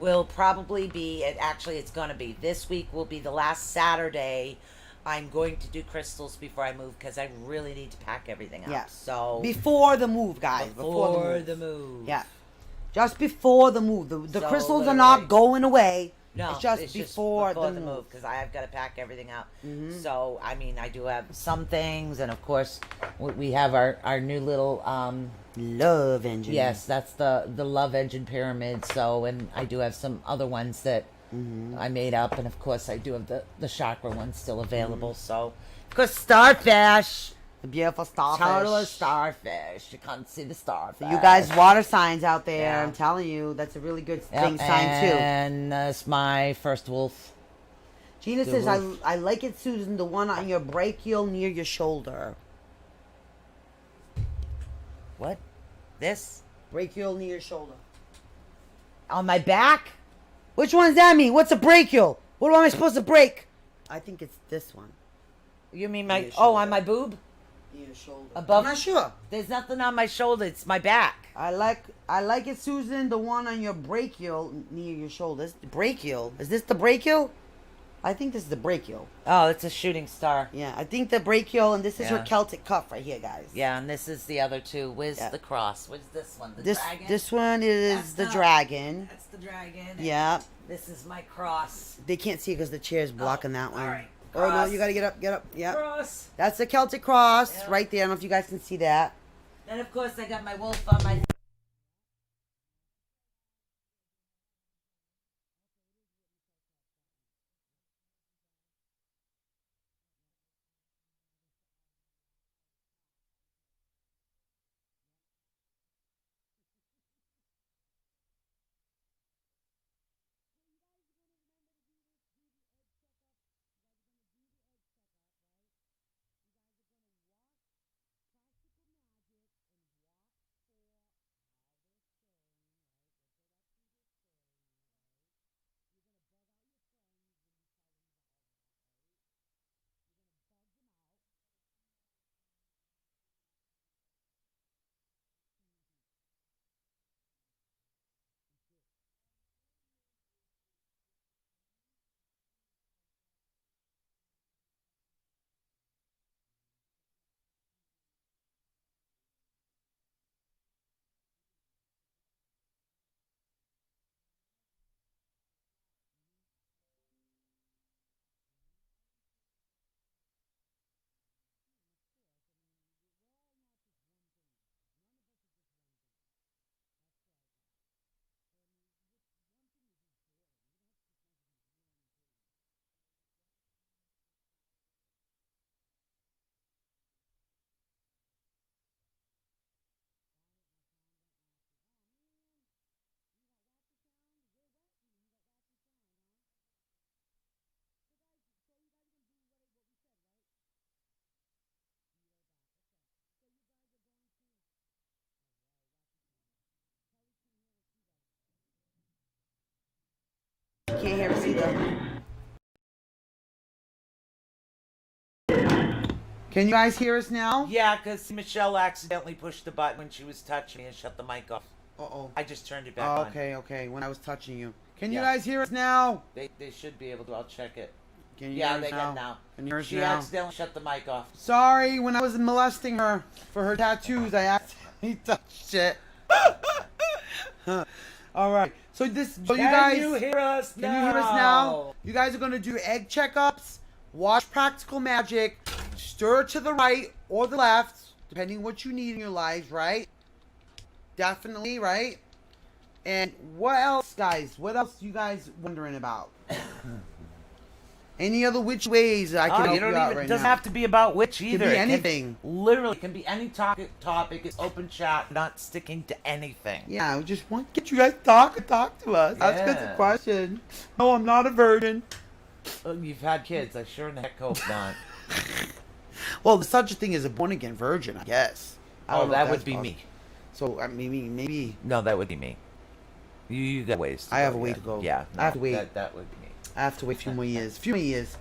will probably be, it's going to be, this week will be the last Saturday I'm going to do crystals before I move because I really need to pack everything up. Yeah. So Before the move, guys. Before the move. Yeah. Just before the move. The So crystals are not literally- going away. No, it's just before the move. because I've got to pack everything up. Mhm. So I mean, I do have some things, and of course, we have our new little Love engine. yes, that's the love engine pyramid. So, and I do have some other ones that I made up, and of course I do have the chakra one still available. So, of course, starfish. The beautiful starfish. Total starfish. You can't see the starfish. You guys, water signs out there. Yeah. I'm telling you, that's a really good Yep, thing sign too. And that's my first wolf. Gina the says, wolf. I like it, Susan, the one on your brachial near your shoulder. What? This? Brachial near your shoulder. On my back? Which one does that mean? What's a brachial? What am I supposed to break? I think it's this one. You mean Near my... your Oh, shoulder. on my boob? Near your shoulder. Above- I'm not sure. There's nothing on my shoulder. It's my back. I like it, Susan, the one on your brachial near your shoulder. Is brachial. Is this the brachial? I think this is the brachial. Oh, it's a shooting star. Yeah, I think the brachial, and this is her Yeah. Celtic cuff right here, guys. Yeah, and this is the other two. Where's Yeah. the cross? Where's this one? The This dragon? this one is That's the not- dragon. That's the dragon. Yeah. This is my cross. They can't see because the chair's blocking that one. all right. Oh no, Cross. you gotta get up. Yeah. Cross. That's the Celtic cross Yeah. right there. I don't know if you guys can see that. And of course, I got my wolf on my... You can't hear us either. Can you guys hear us now? Yeah, because Michelle accidentally pushed the button when she was touching me and shut the mic off. Uh-oh. I just turned it back Oh, on. okay. When I was touching you. Can you Yeah. guys hear us now? They should be able to. I'll check it. Can you Yeah, hear us they now? can now. Can you hear us She now? accidentally shut the mic off. Sorry, when I was molesting her for her tattoos, I accidentally touched it. All right. So you guys, you hear us now? can you hear us now? You guys are gonna do egg checkups, watch Practical Magic, stir to the right or the left, depending what you need in your lives, right? Definitely, right? And what else, guys? What else you guys wondering about? Any other which ways I can help you out right It doesn't now? have to be about witch either. be It can- anything. literally, it can be any topic. It's open chat, not sticking to anything. Yeah, we just want to get you guys talk to us. Ask us a Yeah. question. No, I'm not a virgin. Oh, you've had kids. I sure in the heck hope not. Well, there's such a thing as a born again virgin, I guess. I Oh, don't know if that that's would be possible. me. So maybe No, that would be me. You got ways. To I have go a way yet. to go. Yeah, I have to wait. That would be me. I have to wait a few more years.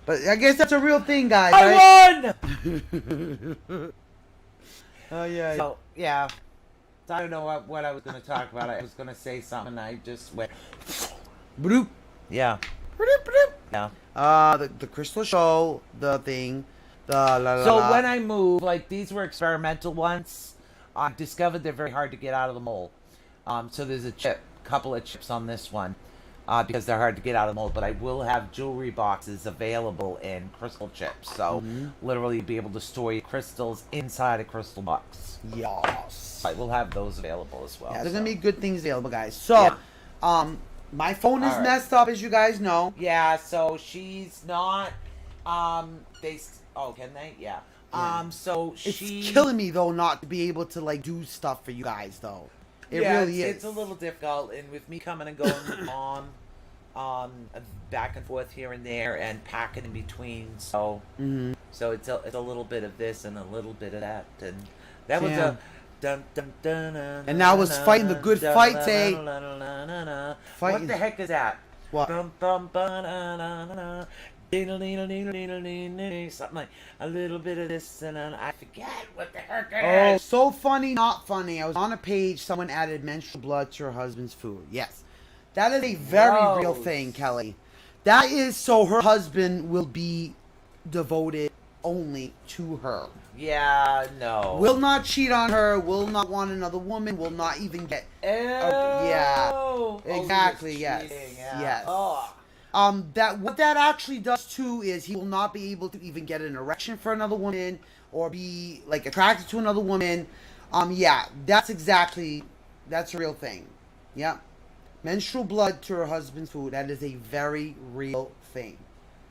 But I guess that's a real thing, guys. I right? won. Oh yeah. So yeah, so I don't know what I was going to talk about. I was going to say something. And I just went. Bloop. Yeah. Bloop, bloop. Yeah. The crystal show, the thing, the la la So la. when I move, like these were experimental ones, I discovered they're very hard to get out of the mold. So there's a couple of chips on this one, because they're hard to get out of the mold. But I will have jewelry boxes available in crystal chips. So literally be able to store your crystals inside a crystal box. Yes. I will have those available as well. Yeah, there's so. gonna be good things available, guys. So, Yeah. My phone is All right. messed up, as you guys know. Yeah, so she's not. They. Oh, can they? Yeah. Yeah. So It's she. killing me though not to be able to like do stuff for you guys though. It really is. It's a little difficult, and with me coming and going with Mom, back and forth here and there, and packing in between, so so it's a little bit of this and a little bit of that, and that was Yeah. a. Dun, dun, dun, dun, And now it's fighting the good fight, eh? What Fighting- the heck is that? What? Bum, bum, ba, na, na, na, na. Diddle, diddle, diddle, diddle, diddle, diddle. Something like a little bit of this and then I forget what the heck it Oh, is. so funny, not funny. I was on a page, someone added menstrual blood to her husband's food. Yes. That is a very real Gross. thing, Kelly. That is so her husband will be devoted only to her. Yeah, no. Will not cheat on her, will not want another woman, will not even get... yeah. Oh, Exactly, he was yes. cheating, yeah. Yes. Oh. That what that actually does too is he will not be able to even get an erection for another woman or be like attracted to another woman. Yeah, that's a real thing. Yeah. Menstrual blood to her husband's food, that is a very real thing.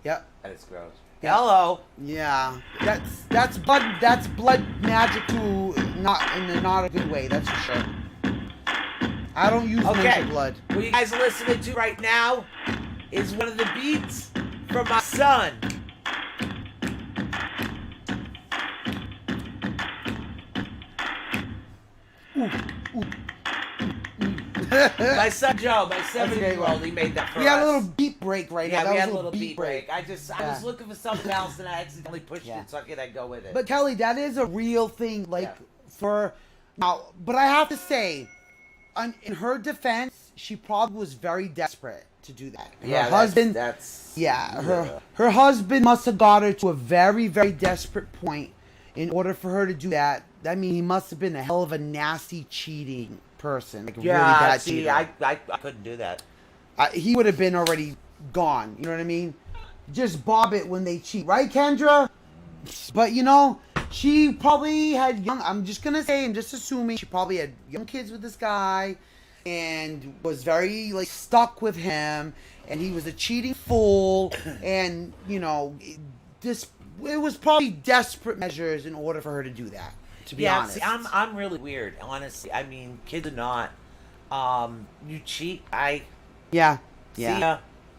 Yep. That is gross. Yeah. Hello. Yeah. That's blood magic too, not a good way, that's for sure. I don't use Okay. menstrual blood. What you guys are listening to right now is one of the beats from my son. My son Joe, my 7-year-old, he made that for We had a us. little beat break right now. Yeah, That we was had a little beat break. I Yeah. was looking for something else and I accidentally pushed Yeah. it, so I could go with it. But Kelly, that is a real thing. Like Yeah. for now, but I have to say, in her defense, she probably was very desperate to do that. Her husband, her husband must have got her to a very, very desperate point in order for her to do that. I mean, he must have been a hell of a nasty cheating person, like a really bad see, cheater. I couldn't do that. He would have been already gone. You know what I mean? Just bob it when they cheat, right, Kendra? But you know, she probably had young. I'm just assuming she probably had young kids with this guy, and was very like stuck with him, and he was a cheating fool, and you know, it was probably desperate measures in order for her to do that. To be honest, see, I'm really weird, honestly. I mean, kids are not. You cheat. yeah. See ya.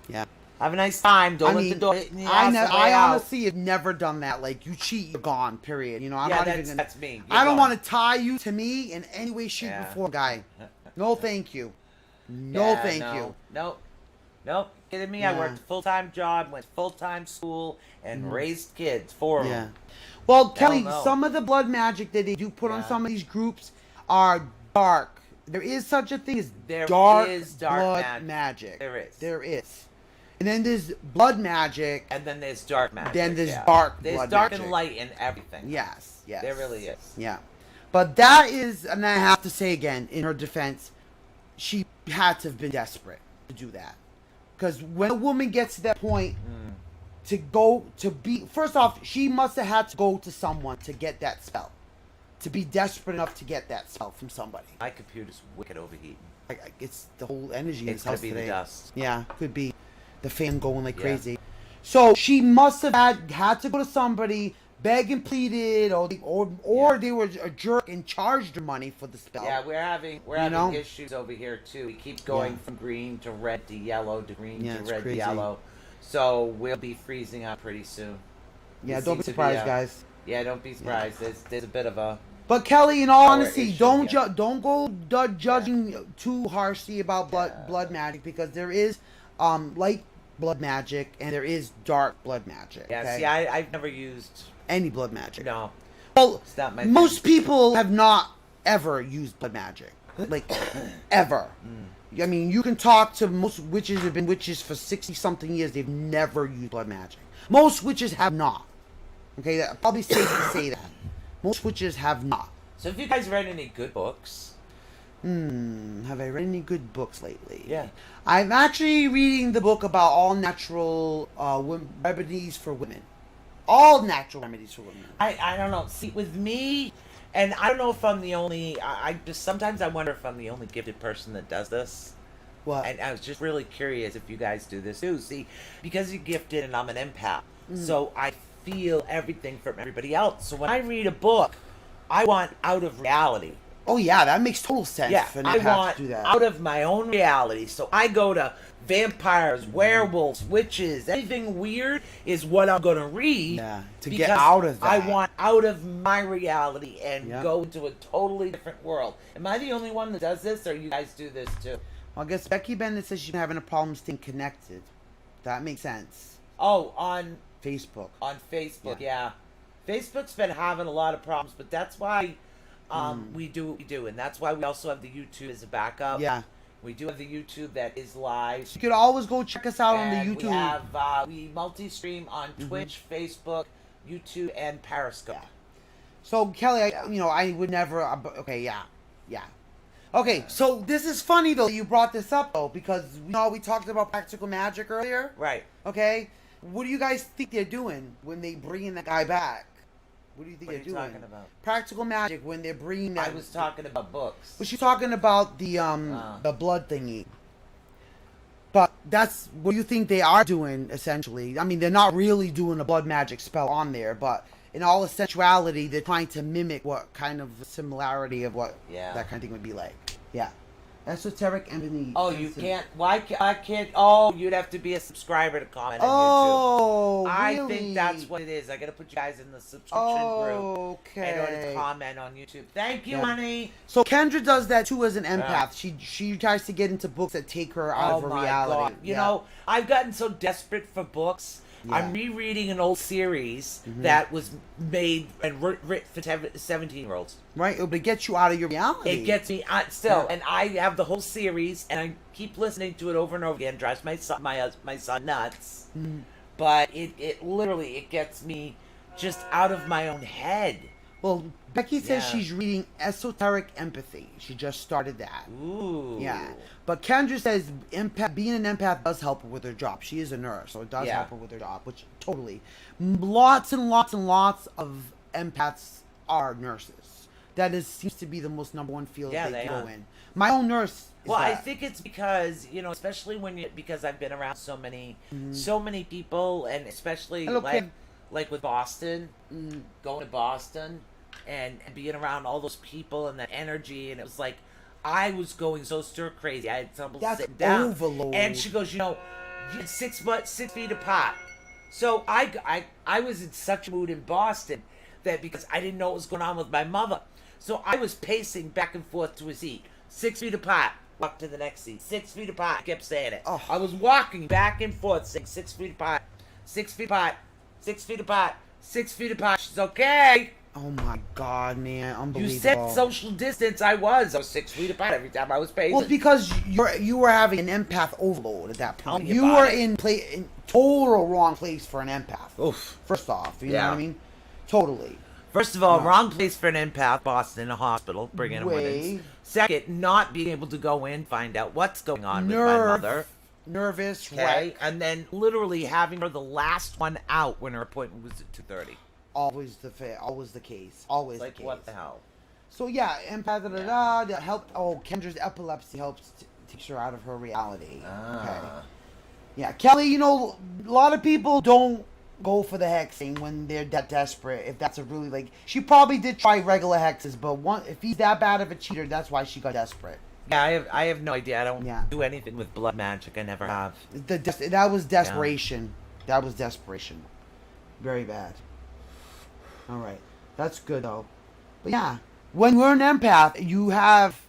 Yeah. Have a nice time. Don't I let mean, the door hit in the I ass know, on the way I out. honestly have never done that. Like, you cheat, you're gone. Period. You know, I'm Yeah, not that's- even. that's me. You're I don't gone. want to tie you to me in any way, shape, Yeah. or form, guy. No, thank you. No, Yeah, thank no. you. Nope. Kidding me? I Yeah. worked a full-time job, went full-time school, and raised kids for them. Yeah. Well, Kelly, no. some of the blood magic that they do put on Yeah. some of these groups are dark. There is such a thing as There dark, is dark blood magic. There is. There is. And then there's blood magic. And then there's dark magic. Then there's yeah. dark There's blood dark magic. and light in everything. Yes. There really is. Yeah. But that is, and I have to say again, in her defense, she had to have been desperate to do that. Because when a woman gets to that point, first off, she must have had to go to someone to get that spell. To be desperate enough to get that spell from somebody. My computer's wicked overheating. It's the whole energy in It's this gonna house be today. the dust. Yeah, could be the fan going like Yeah. crazy. So she must have had to go to somebody, beg and pleaded, or they were a jerk and charged her money for the spell. Yeah, we're having know? issues over here too. We keep going Yeah. from green to red to yellow to green Yeah, to it's red crazy. to yellow. So we'll be freezing up pretty soon. Yeah, It don't be seems to surprised, guys. Yeah, don't be surprised. There's a bit of a But Kelly, in all Power honesty, issue, don't yeah. don't go judging too harshly about blood magic, because there is light blood magic and there is dark blood magic. yeah. Okay? See, I've never used Any blood magic. no. Well, It's not my most thing. people have not ever used blood magic, like ever. Mm. I mean, you can talk to most witches have been witches for 60-something years. They've never used blood magic. Most witches have not. Okay, that probably safe to say that. Most witches have not. So have you guys read any good books? Have I read any good books lately? Yeah. I'm actually reading the book about all natural remedies for women. All natural remedies for women. I don't know. See, with me, and I don't know if I'm the only. I just sometimes I wonder if I'm the only gifted person that does this. What? And I was just really curious if you guys do this too. See, because you're gifted and I'm an empath, so I feel everything from everybody else. So when I read a book, I want out of reality. Oh yeah, that makes total sense. Yeah, for an I empath want to do that. out of my own reality. So I go to vampires, werewolves, witches, anything weird is what I'm going to read. Yeah, to because get out of that. I want out of my reality and Yep. go to a totally different world. Am I the only one that does this, or you guys do this too? Well, I guess Becky Bennett says she's been having a problem staying connected. That makes sense. Oh, on Facebook. Facebook, yeah. Facebook's been having a lot of problems, but that's why we do what we do, and that's why we also have the YouTube as a backup. Yeah. We do have the YouTube that is live. You could always go check us out on the And YouTube. we have we multi-stream on Twitch, Facebook, YouTube, and Periscope. So Kelly, I would never. Okay, yeah. Okay, so this is funny though. You brought this up though because we talked about practical magic earlier. Right. Okay, what do you guys think they're doing when they bring that guy back? What do you think What are they're you doing? talking about? Practical magic when they're bringing that. I was talking about books. But she's talking about the blood thingy. But that's what you think they are doing essentially. I mean, they're not really doing a blood magic spell on there, but in all essentiality, they're trying to mimic what kind of similarity of what that kind of thing would be like. Yeah. Esoteric empathy. Oh, you can't. Why I can't? Oh, you'd have to be a subscriber to comment on Oh, YouTube. I really? think that's what it is. I gotta put you guys in the subscription group in order to Okay. comment on YouTube. Thank you, Yeah. honey. So Kendra does that too as an empath. She tries to get into books that take her out of her reality. God. You know, I've gotten so desperate for books. Yeah. I'm rereading an old series that was made and written for 17-year-olds. Right? But it gets you out of your reality. It gets me still, and I have the whole series, and I keep listening to it over and over again. Drives my son nuts. But it literally gets me just out of my own head. Well, Becky says Yeah. she's reading Esoteric Empathy. She just started that. Ooh. Yeah. But Kendra says being an empath does help her with her job. She is a nurse, so it does Yeah. help her with her job, which totally. Lots and lots and lots of empaths are nurses. That seems to be the most number one field Yeah, they they go are. in. My own nurse is Well, I that. think it's because, especially because I've been around so many people, and especially Hello, Kim. like with Boston, going to Boston and being around all those people and that energy, and it was like I was going so stir crazy. I had trouble That's sitting down. overload. And she goes, you're 6 feet apart. So I was in such a mood in Boston that because I didn't know what was going on with my mother, so I was pacing back and forth to a seat, 6 feet apart. Walk to the next seat, 6 feet apart. I kept saying it. Oh. I was walking back and forth, saying 6 feet apart, 6 feet apart, 6 feet apart, 6 feet apart. She's okay. Oh my God, man. You Unbelievable. said social distance. I was 6 feet apart every time I was pacing. Well, because you were having an empath overload at that Tell point. me You about were it. in total wrong place for an empath. Oof. First off, you know Yeah. what I mean? Totally. First of all, wrong place for an empath, Boston, a hospital, bringing in Way. women. Second, not being able to go in, find out what's going on with my mother. Nervous, Okay, right? and then literally having her the last one out when her appointment was at 2:30. Always always the case. Always Like, the case. what the hell? So yeah, empath that helped. Oh, Kendra's epilepsy helps takes her out of her reality. Okay. Yeah, Kelly. A lot of people don't go for the hexing when they're that desperate. If that's a really she probably did try regular hexes, but if he's that bad of a cheater, that's why she got desperate. Yeah, I have no idea. I don't Yeah. do anything with blood magic. I never have. That was desperation. That was desperation. Very bad. All right, that's good though. But yeah, when you're an empath, you have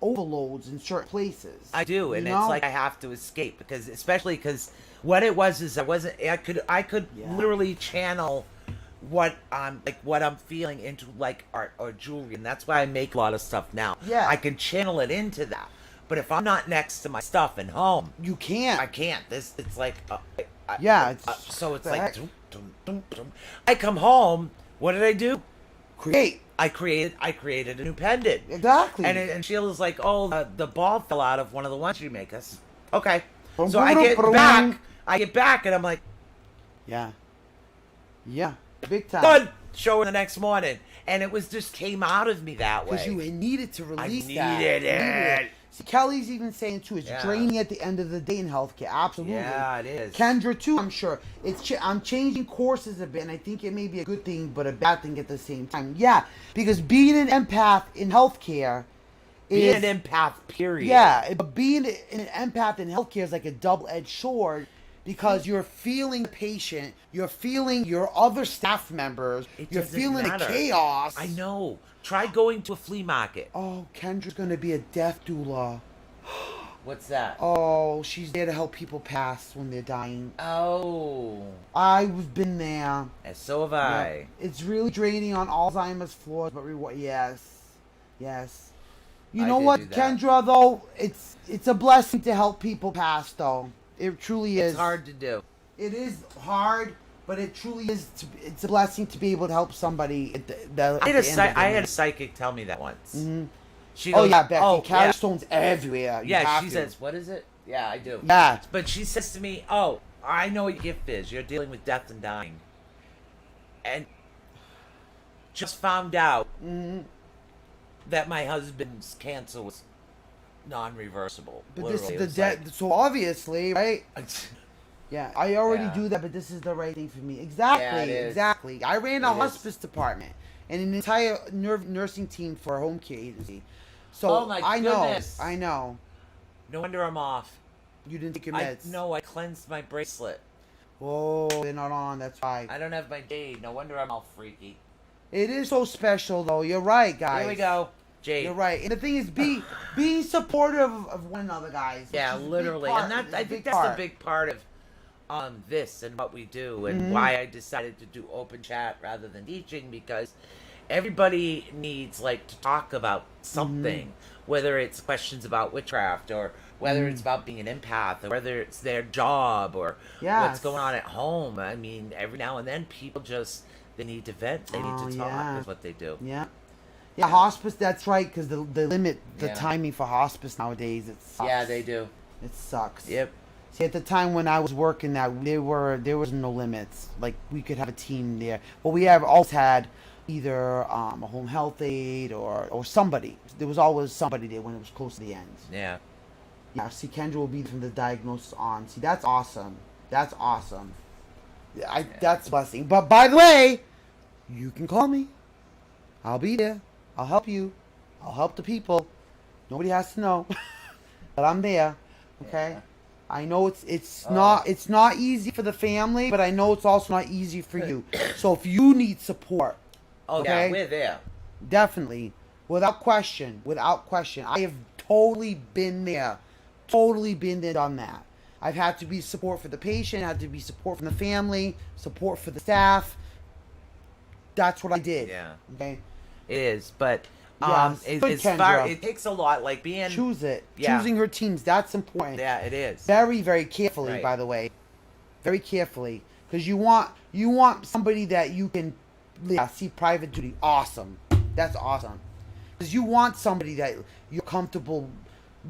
overloads in certain places. I do, and You it's know? like I have to escape especially because what it was is I could Yeah. literally channel what I'm feeling into art or jewelry, and that's why I make a lot of stuff now. Yeah. I can channel it into that. But if I'm not next to my stuff and home, You can't. I can't. It's like Yeah, so it's the like heck? dum, dum, dum, dum. I come home. What did I do? Create. I created a new pendant. Exactly. And Sheila's like, oh, the ball fell out of one of the ones you make us. Okay. Boom, So I boom, get boom. back, and I'm like, Yeah. Yeah. Big time. done. Show her the next morning, and it was just came out of me that way. Because you needed to release I that. needed it. See, Kelly's even saying too, it's Yeah. draining at the end of the day in healthcare. Absolutely. Yeah, it is. Kendra too, I'm sure. I'm changing courses a bit, and I think it may be a good thing, but a bad thing at the same time. Yeah, because being an empath in healthcare Being is an empath, period. yeah, but being an empath in healthcare is like a double-edged sword. Because you're feeling the patient, you're feeling your other staff members, you're doesn't feeling matter. the chaos. I know. Try going to a flea market. Oh, Kendra's gonna be a death doula. What's that? Oh, she's there to help people pass when they're dying. Oh. I've been there. And so have I. Yeah. It's really draining on Alzheimer's floors, but yes. You I know did what, do that. Kendra? Though it's a blessing to help people pass. Though it truly is. It's hard to do. It is hard, but it truly is. It's a blessing to be able to help somebody. I had a psychic tell me that once. Mm-hmm. She Oh goes, yeah, Becky. oh, Carry yeah. stones everywhere. You Yeah, have she to. says, what is it? Yeah, I do. Yeah. But she says to me, oh, I know what your gift is. You're dealing with death and dying. And just found out that my husband's cancer was non-reversible. But Literally, this it is the was dead. So obviously, right? like- Yeah, I already Yeah. do that, but this is the right thing for me. Exactly, Yeah, it is. exactly. I ran a It is. hospice department and an entire nursing team for a home care agency. So Oh, my I know, goodness. I know. No wonder I'm off. You didn't take your meds. No, I cleansed my bracelet. Oh, they're not on. That's why. I don't have my jade. No wonder I'm all freaky. It is so special, though. You're right, guys. Here we go. Jade. You're right. And the thing is, being supportive of one another, guys. which Yeah, is a big literally. part. And that It's a I big think that's part. the big part of this and what we do and Mm-hmm. why I decided to do open chat rather than teaching, because everybody needs like to talk about something, Mm-hmm. whether it's questions about witchcraft or whether it's about being an empath or whether it's their job or what's Yes. going on at home. I mean, every now and then people they need to vent, they need to talk, yeah. is what they do. Yeah. Yeah, hospice, that's right, because the limit, the Yeah. timing for hospice nowadays, it sucks. Yeah, they do. It sucks. Yep. See, at the time when I was working that, there was no limits. Like, we could have a team there. But we have always had either a home health aide or somebody. There was always somebody there when it was close to the end. Yeah. Yeah, see, Kendra will be from the diagnosis on. See, that's awesome. That's awesome. That's a blessing. But by the way, you can call me. I'll be there. I'll help you. I'll help the people. Nobody has to know. But I'm there. Okay? Yeah. I know it's not easy for the family, but I know it's also not easy for you. So if you need support, Oh, okay? yeah, we're there. Definitely. Without question. I have totally been there. Done that. I've had to be support for the patient, had to be support from the family, support for the staff. That's what I did. Yeah. Okay? It is, but Yes. Good, Kendra. it takes a lot, like being Choose it. Yeah. Choosing her teams, that's important. Yeah, it is. Very, very carefully, Right. by the way. Very carefully. Because you want somebody that you can see private duty. Awesome. That's awesome. Because you want somebody that you're comfortable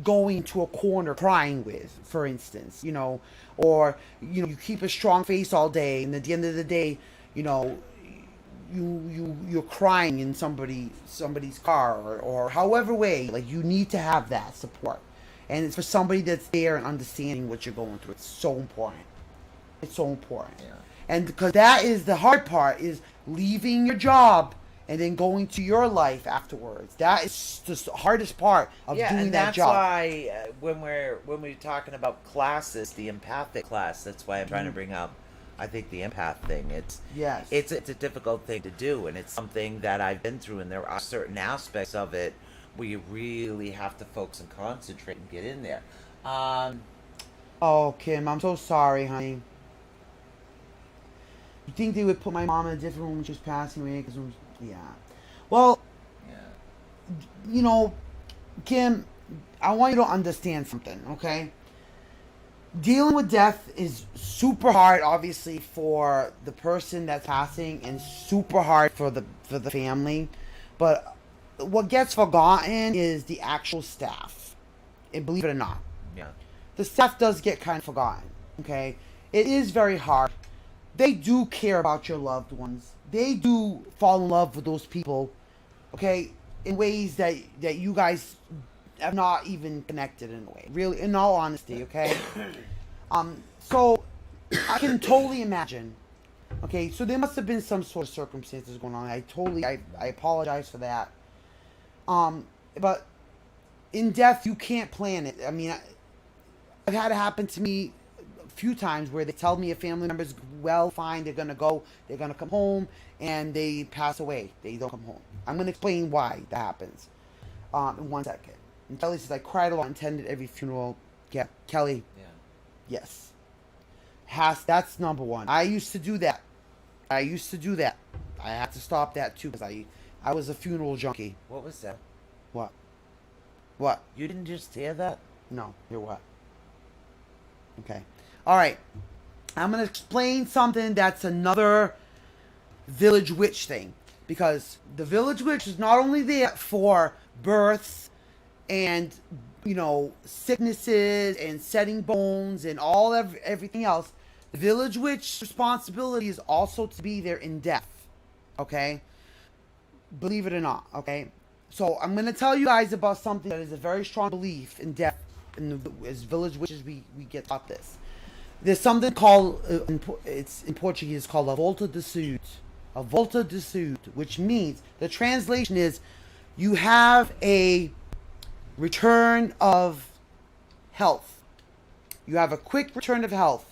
going to a corner crying with, for instance, or you keep a strong face all day, and at the end of the day, you're crying in somebody's car or however way. Like, you need to have that support, and it's for somebody that's there and understanding what you're going through. It's so important. It's so important. Yeah. And because that is the hard part, is leaving your job and then going to your life afterwards. That is the hardest part of Yeah, doing and that that's job. why when we're talking about classes, the empathic class, that's why I'm trying to bring up, I think, the empath thing. Yes. It's a difficult thing to do, and it's something that I've been through, and there are certain aspects of it where you really have to focus and concentrate and get in there. Oh, Kim, I'm so sorry, honey. You think they would put my mom in a different room when she was passing away? Yeah. Well, Yeah. Kim, I want you to understand something, okay? Dealing with death is super hard, obviously, for the person that's passing, and super hard for the family. But what gets forgotten is the actual staff. And believe it or not, Yeah. the staff does get kind of forgotten, okay? It is very hard. They do care about your loved ones. They do fall in love with those people, okay, in ways that you guys are not even connected in a way. Really, in all honesty, okay? So I can totally imagine. Okay, so there must have been some sort of circumstances going on. I apologize for that. But in death, you can't plan it. I mean, I've had it happen to me a few times where they tell me a family member's well, fine, they're gonna come home, and they pass away. They don't come home. I'm gonna explain why that happens in 1 second. And Kelly says, I cried a lot, attended every funeral. Yeah, Kelly. Yeah. Yes. That's number one. I used to do that. I had to stop that too because I was a funeral junkie. What was that? What? What? You didn't just hear that? No. Hear what? Okay. All right. I'm going to explain something that's another village witch thing. Because the village witch is not only there for births and, sicknesses and setting bones and everything else. The village witch's responsibility is also to be there in death. Okay? Believe it or not. Okay? So I'm going to tell you guys about something that is a very strong belief in death. As village witches, we get taught this. There's something called, it's in Portuguese, it's called a volta de saúde. A volta de saúde, which means, the translation is, you have a return of health. You have a quick return of health.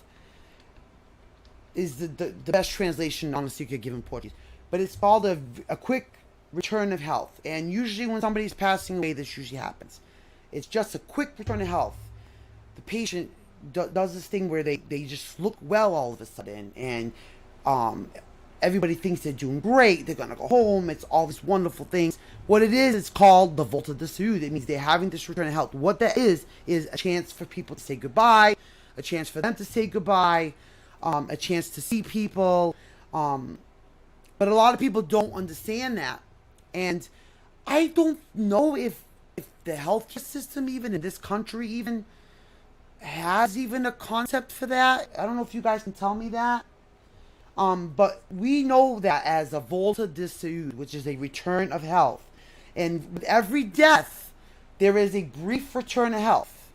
Is the best translation, honestly, you could give in Portuguese. But it's called a quick return of health. And usually when somebody's passing away, this usually happens. It's just a quick return of health. The patient does this thing where they just look well all of a sudden. And everybody thinks they're doing great. They're going to go home. It's all these wonderful things. What it is, it's called the volta de saúde. It means they're having this return of health. What that is a chance for people to say goodbye. A chance for them to say goodbye. A chance to see people. But a lot of people don't understand that. And I don't know if the healthcare system, even in this country, even has even a concept for that. I don't know if you guys can tell me that. But we know that as a volta de saúde, which is a return of health. And with every death, there is a brief return of health.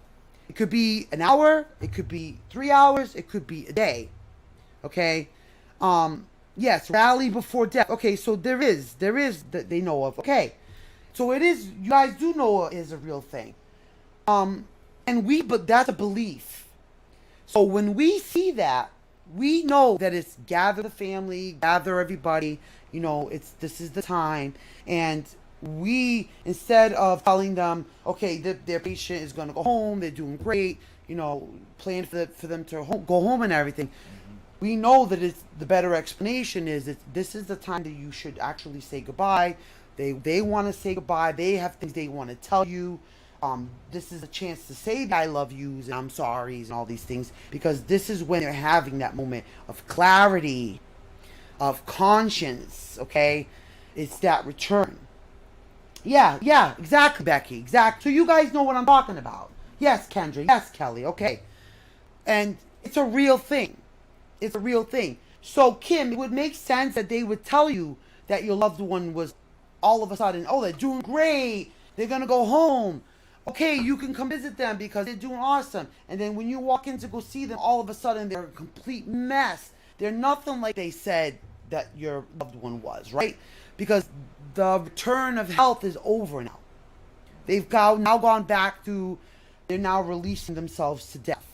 It could be an hour, it could be 3 hours, it could be a day. Okay? Yes, rally before death. Okay, so there is that they know of. Okay. So it is, you guys do know it is a real thing. But that's a belief. So when we see that, we know that it's gather the family, gather everybody, this is the time. And we, instead of telling them, okay, their patient is going to go home, they're doing great, plan for them to go home and everything. We know that it's the better explanation is that this is the time that you should actually say goodbye. They want to say goodbye. They have things they want to tell you. This is a chance to say I love yous and I'm sorry's and all these things, because this is when they're having that moment of clarity, of conscience. Okay, it's that return. Yeah, exactly, Becky, exactly. So you guys know what I'm talking about. Yes, Kendra. Yes, Kelly. Okay, and it's a real thing. It's a real thing. So Kim, it would make sense that they would tell you that your loved one was all of a sudden, oh, they're doing great. They're going to go home. Okay, you can come visit them because they're doing awesome. And then when you walk in to go see them, all of a sudden they're a complete mess. They're nothing like they said that your loved one was, right? Because the return of health is over now. They've now gone back to, they're now releasing themselves to death.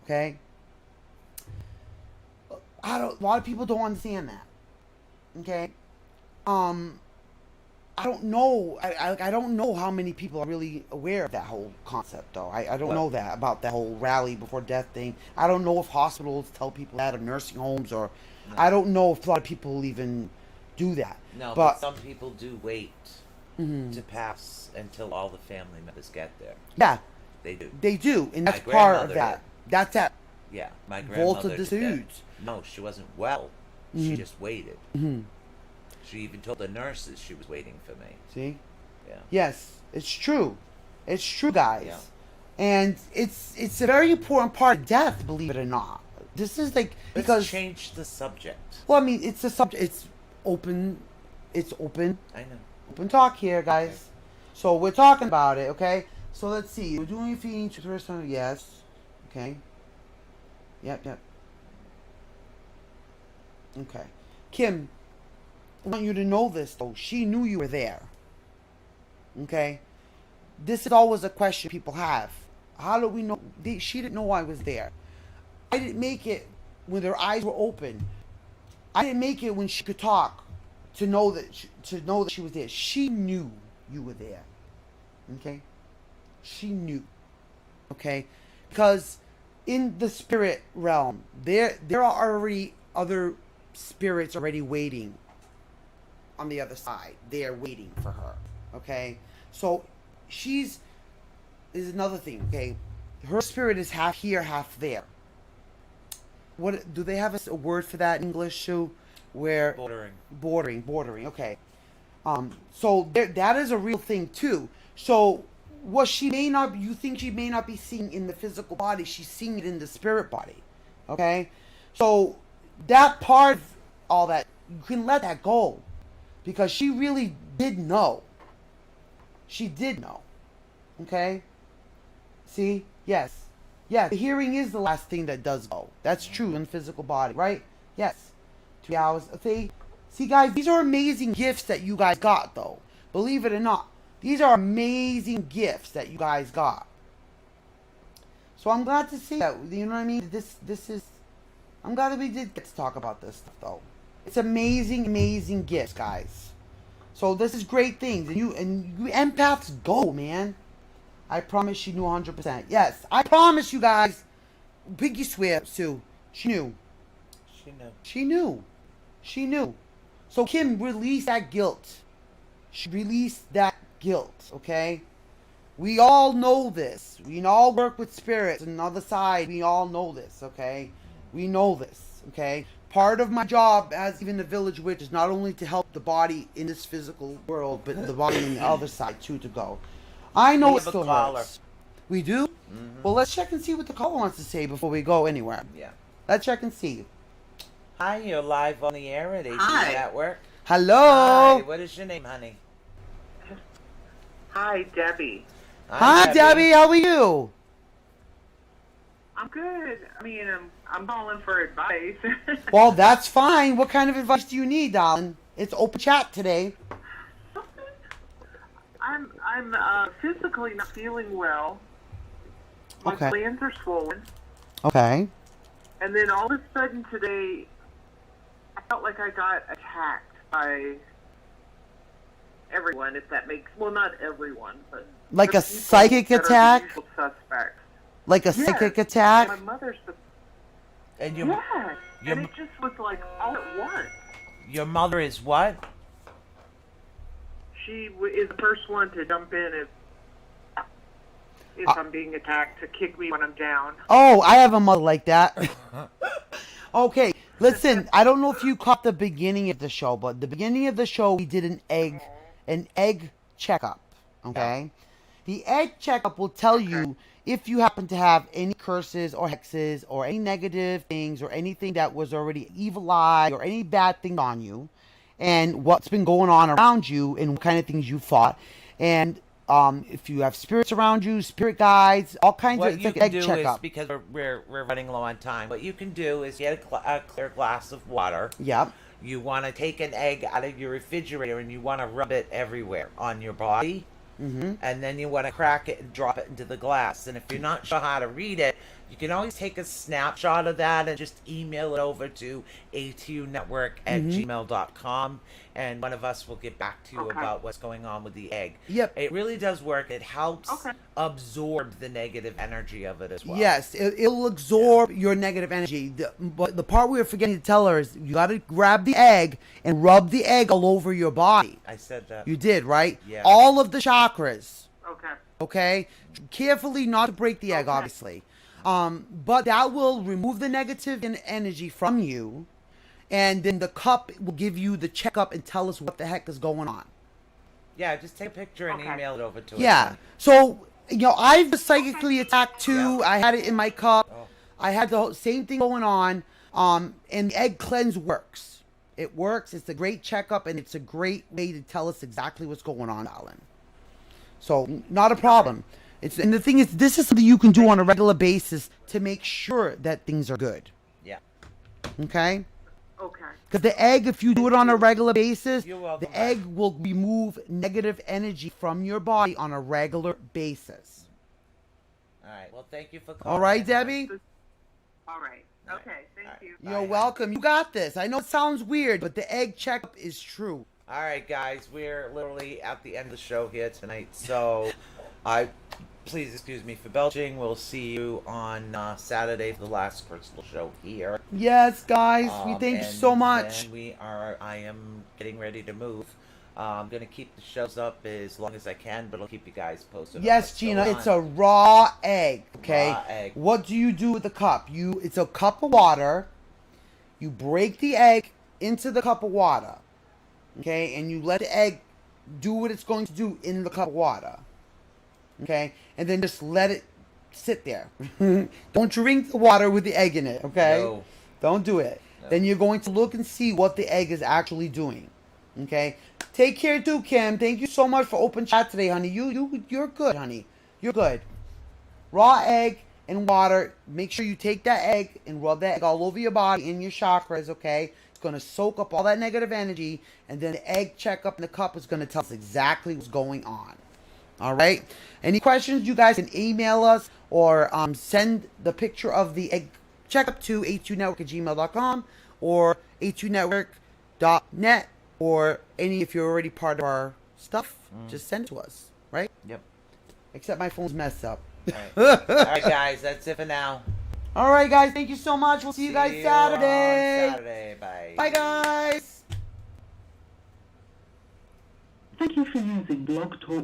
Okay? A lot of people don't understand that. Okay? I don't know. I don't know how many people are really aware of that whole concept, though. I don't know that about that whole rally before death thing. I don't know if hospitals tell people that, or nursing homes, or no. I don't know if a lot of people even do that. No, but some people do wait to pass until all the family members get there. Yeah, they do. They do, and that's part of that. That's that. Yeah, my grandmother. Volta de saúde. No, she wasn't well. She just waited. She even told the nurses she was waiting for me. See? Yeah. Yes, it's true. It's true, guys. Yeah. And it's a very important part of death, believe it or not. This is like, because let's change the subject. Well, I mean, it's a subject. It's open. It's open. I know. Open talk here, guys. Okay. So we're talking about it, okay? So let's see. We're doing feeding to the first time. Yes. Okay. Yep. Okay. Kim, I want you to know this, though. She knew you were there. Okay? This is always a question people have. How do we know? She didn't know I was there. I didn't make it when their eyes were open. I didn't make it when she could talk to know that she was there. She knew you were there. Okay? She knew. Okay? Because in the spirit realm, there are already other spirits already waiting on the other side. They are waiting for her. Okay? So is another thing. Okay? Her spirit is half here, half there. What do they have a word for that in English too? Where bordering. Okay. So that is a real thing too. So you think she may not be seeing in the physical body, she's seeing it in the spirit body. Okay? So that part of all that, you can let that go. Because she really did know. She did know. Okay? See? Yes. Yeah, the hearing is the last thing that does go. That's true in the physical body, right? Yes. 3 hours. Okay. See, guys, these are amazing gifts that you guys got, though. Believe it or not. These are amazing gifts that you guys got. So I'm glad to see that. You know what I mean? I'm glad that we did get to talk about this stuff, though. It's amazing gifts, guys. So this is great things. And you empaths go, man. I promise she knew 100%. Yes, I promise you guys. Pinky swear, Sue. She knew. She knew. So Kim, release that guilt. She released that guilt, okay? We all know this. We all work with spirits on the other side. We all know this, okay? We know this, okay? Part of my job as even the village witch is not only to help the body in this physical world, but the body on the other side too to go. I know it still hurts. We do? Mm-hmm. Well, let's check and see what the caller wants to say before we go anywhere. Yeah. Let's check and see. Hi, you're live on the air at AT Network. Hello. Hi, what is your name, honey? Hi, Debbie. Hi, Debbie. How are you? I'm good. I mean, I'm calling for advice. Well, that's fine. What kind of advice do you need, darling? It's open chat today. I'm physically not feeling well. My glands are swollen. Okay. And then all of a sudden today, I felt like I got attacked by everyone, if that makes... Well, not everyone, but... Like a psychic attack? Suspects. Like a psychic attack? My mother's... And and it just was like all at once. Your mother is what? She is the first one to jump in if I'm being attacked, to kick me when I'm down. Oh, I have a mother like that. Okay, listen, I don't know if you caught the beginning of the show, but the beginning of the show we did an egg checkup, okay? The egg checkup will tell you if you happen to have any curses or hexes or any negative things or anything that was already evil eye or any bad thing on you, and what's been going on around you and what kind of things you fought. And if you have spirits around you, spirit guides, all kinds of... It's like egg checkup. Because we're running low on time, what you can do is get a clear glass of water. Yep. You want to take an egg out of your refrigerator and you want to rub it everywhere on your body. Mm-hmm. And then you want to crack it and drop it into the glass. And if you're not sure how to read it, you can always take a snapshot of that and just email it over to atunetwork@gmail.com, and one of us will get back to you about what's going on with the egg. Yep. It really does work. It helps absorb the negative energy of it as well. Yes, it'll absorb your negative energy. But the part we were forgetting to tell her is you got to grab the egg and rub the egg all over your body. I said that. You did, right? Yeah. All of the chakras. Okay. Okay? Carefully not to break the egg, obviously. But that will remove the negative energy from you, and then the cup will give you the checkup and tell us what the heck is going on. Yeah, just take a picture and email it over to us. Yeah. So, I've been psychically attacked too. Yeah. I had it in my cup. Oh. I had the same thing going on. And the egg cleanse works. It works. It's a great checkup, and it's a great way to tell us exactly what's going on, Alan. So, not a problem. And the thing is, this is something you can do on a regular basis to make sure that things are good. Yeah. Okay? Okay. Because the egg, if you do it on a regular basis, You're welcome, the egg will remove negative energy from your body on a regular basis. All right. Well, thank you for calling. All right, Debbie? All right. Okay. Thank you. Bye. You're welcome. You got this. I know it sounds weird, but the egg checkup is true. All right, guys, we're literally at the end of the show here tonight, so please excuse me for belching. We'll see you on Saturday for the last crystal show here. Yes, guys. We thank you And so much. then I am getting ready to move. I'm gonna keep the shows up as long as I can, but I'll keep you guys posted. on Yes, what's Gina, going it's on. a raw egg, okay? Raw egg. What do you do with the cup? It's a cup of water. You break the egg into the cup of water, okay? And you let the egg do what it's going to do in the cup of water, okay? And then just let it sit there. Don't drink the water with the egg in it, okay? No. Don't do it. No. Then you're going to look and see what the egg is actually doing, okay? Take care too, Kim. Thank you so much for open chat today, honey. You're good, honey. You're good. Raw egg and water. Make sure you take that egg and rub that egg all over your body in your chakras, okay? It's going to soak up all that negative energy, and then the egg checkup in the cup is going to tell us exactly what's going on. All right? Any questions, you guys can email us or send the picture of the egg checkup to atunetwork@gmail.com or atunetwork.net, or if you're already part of our stuff, just send it to us, right? Yep. Except my phone's messed up. All right. All right, guys, that's it for now. All right, guys, thank you so much. We'll see you guys Saturday. on Saturday. Bye. Bye, guys. Thank you for using Blog Talk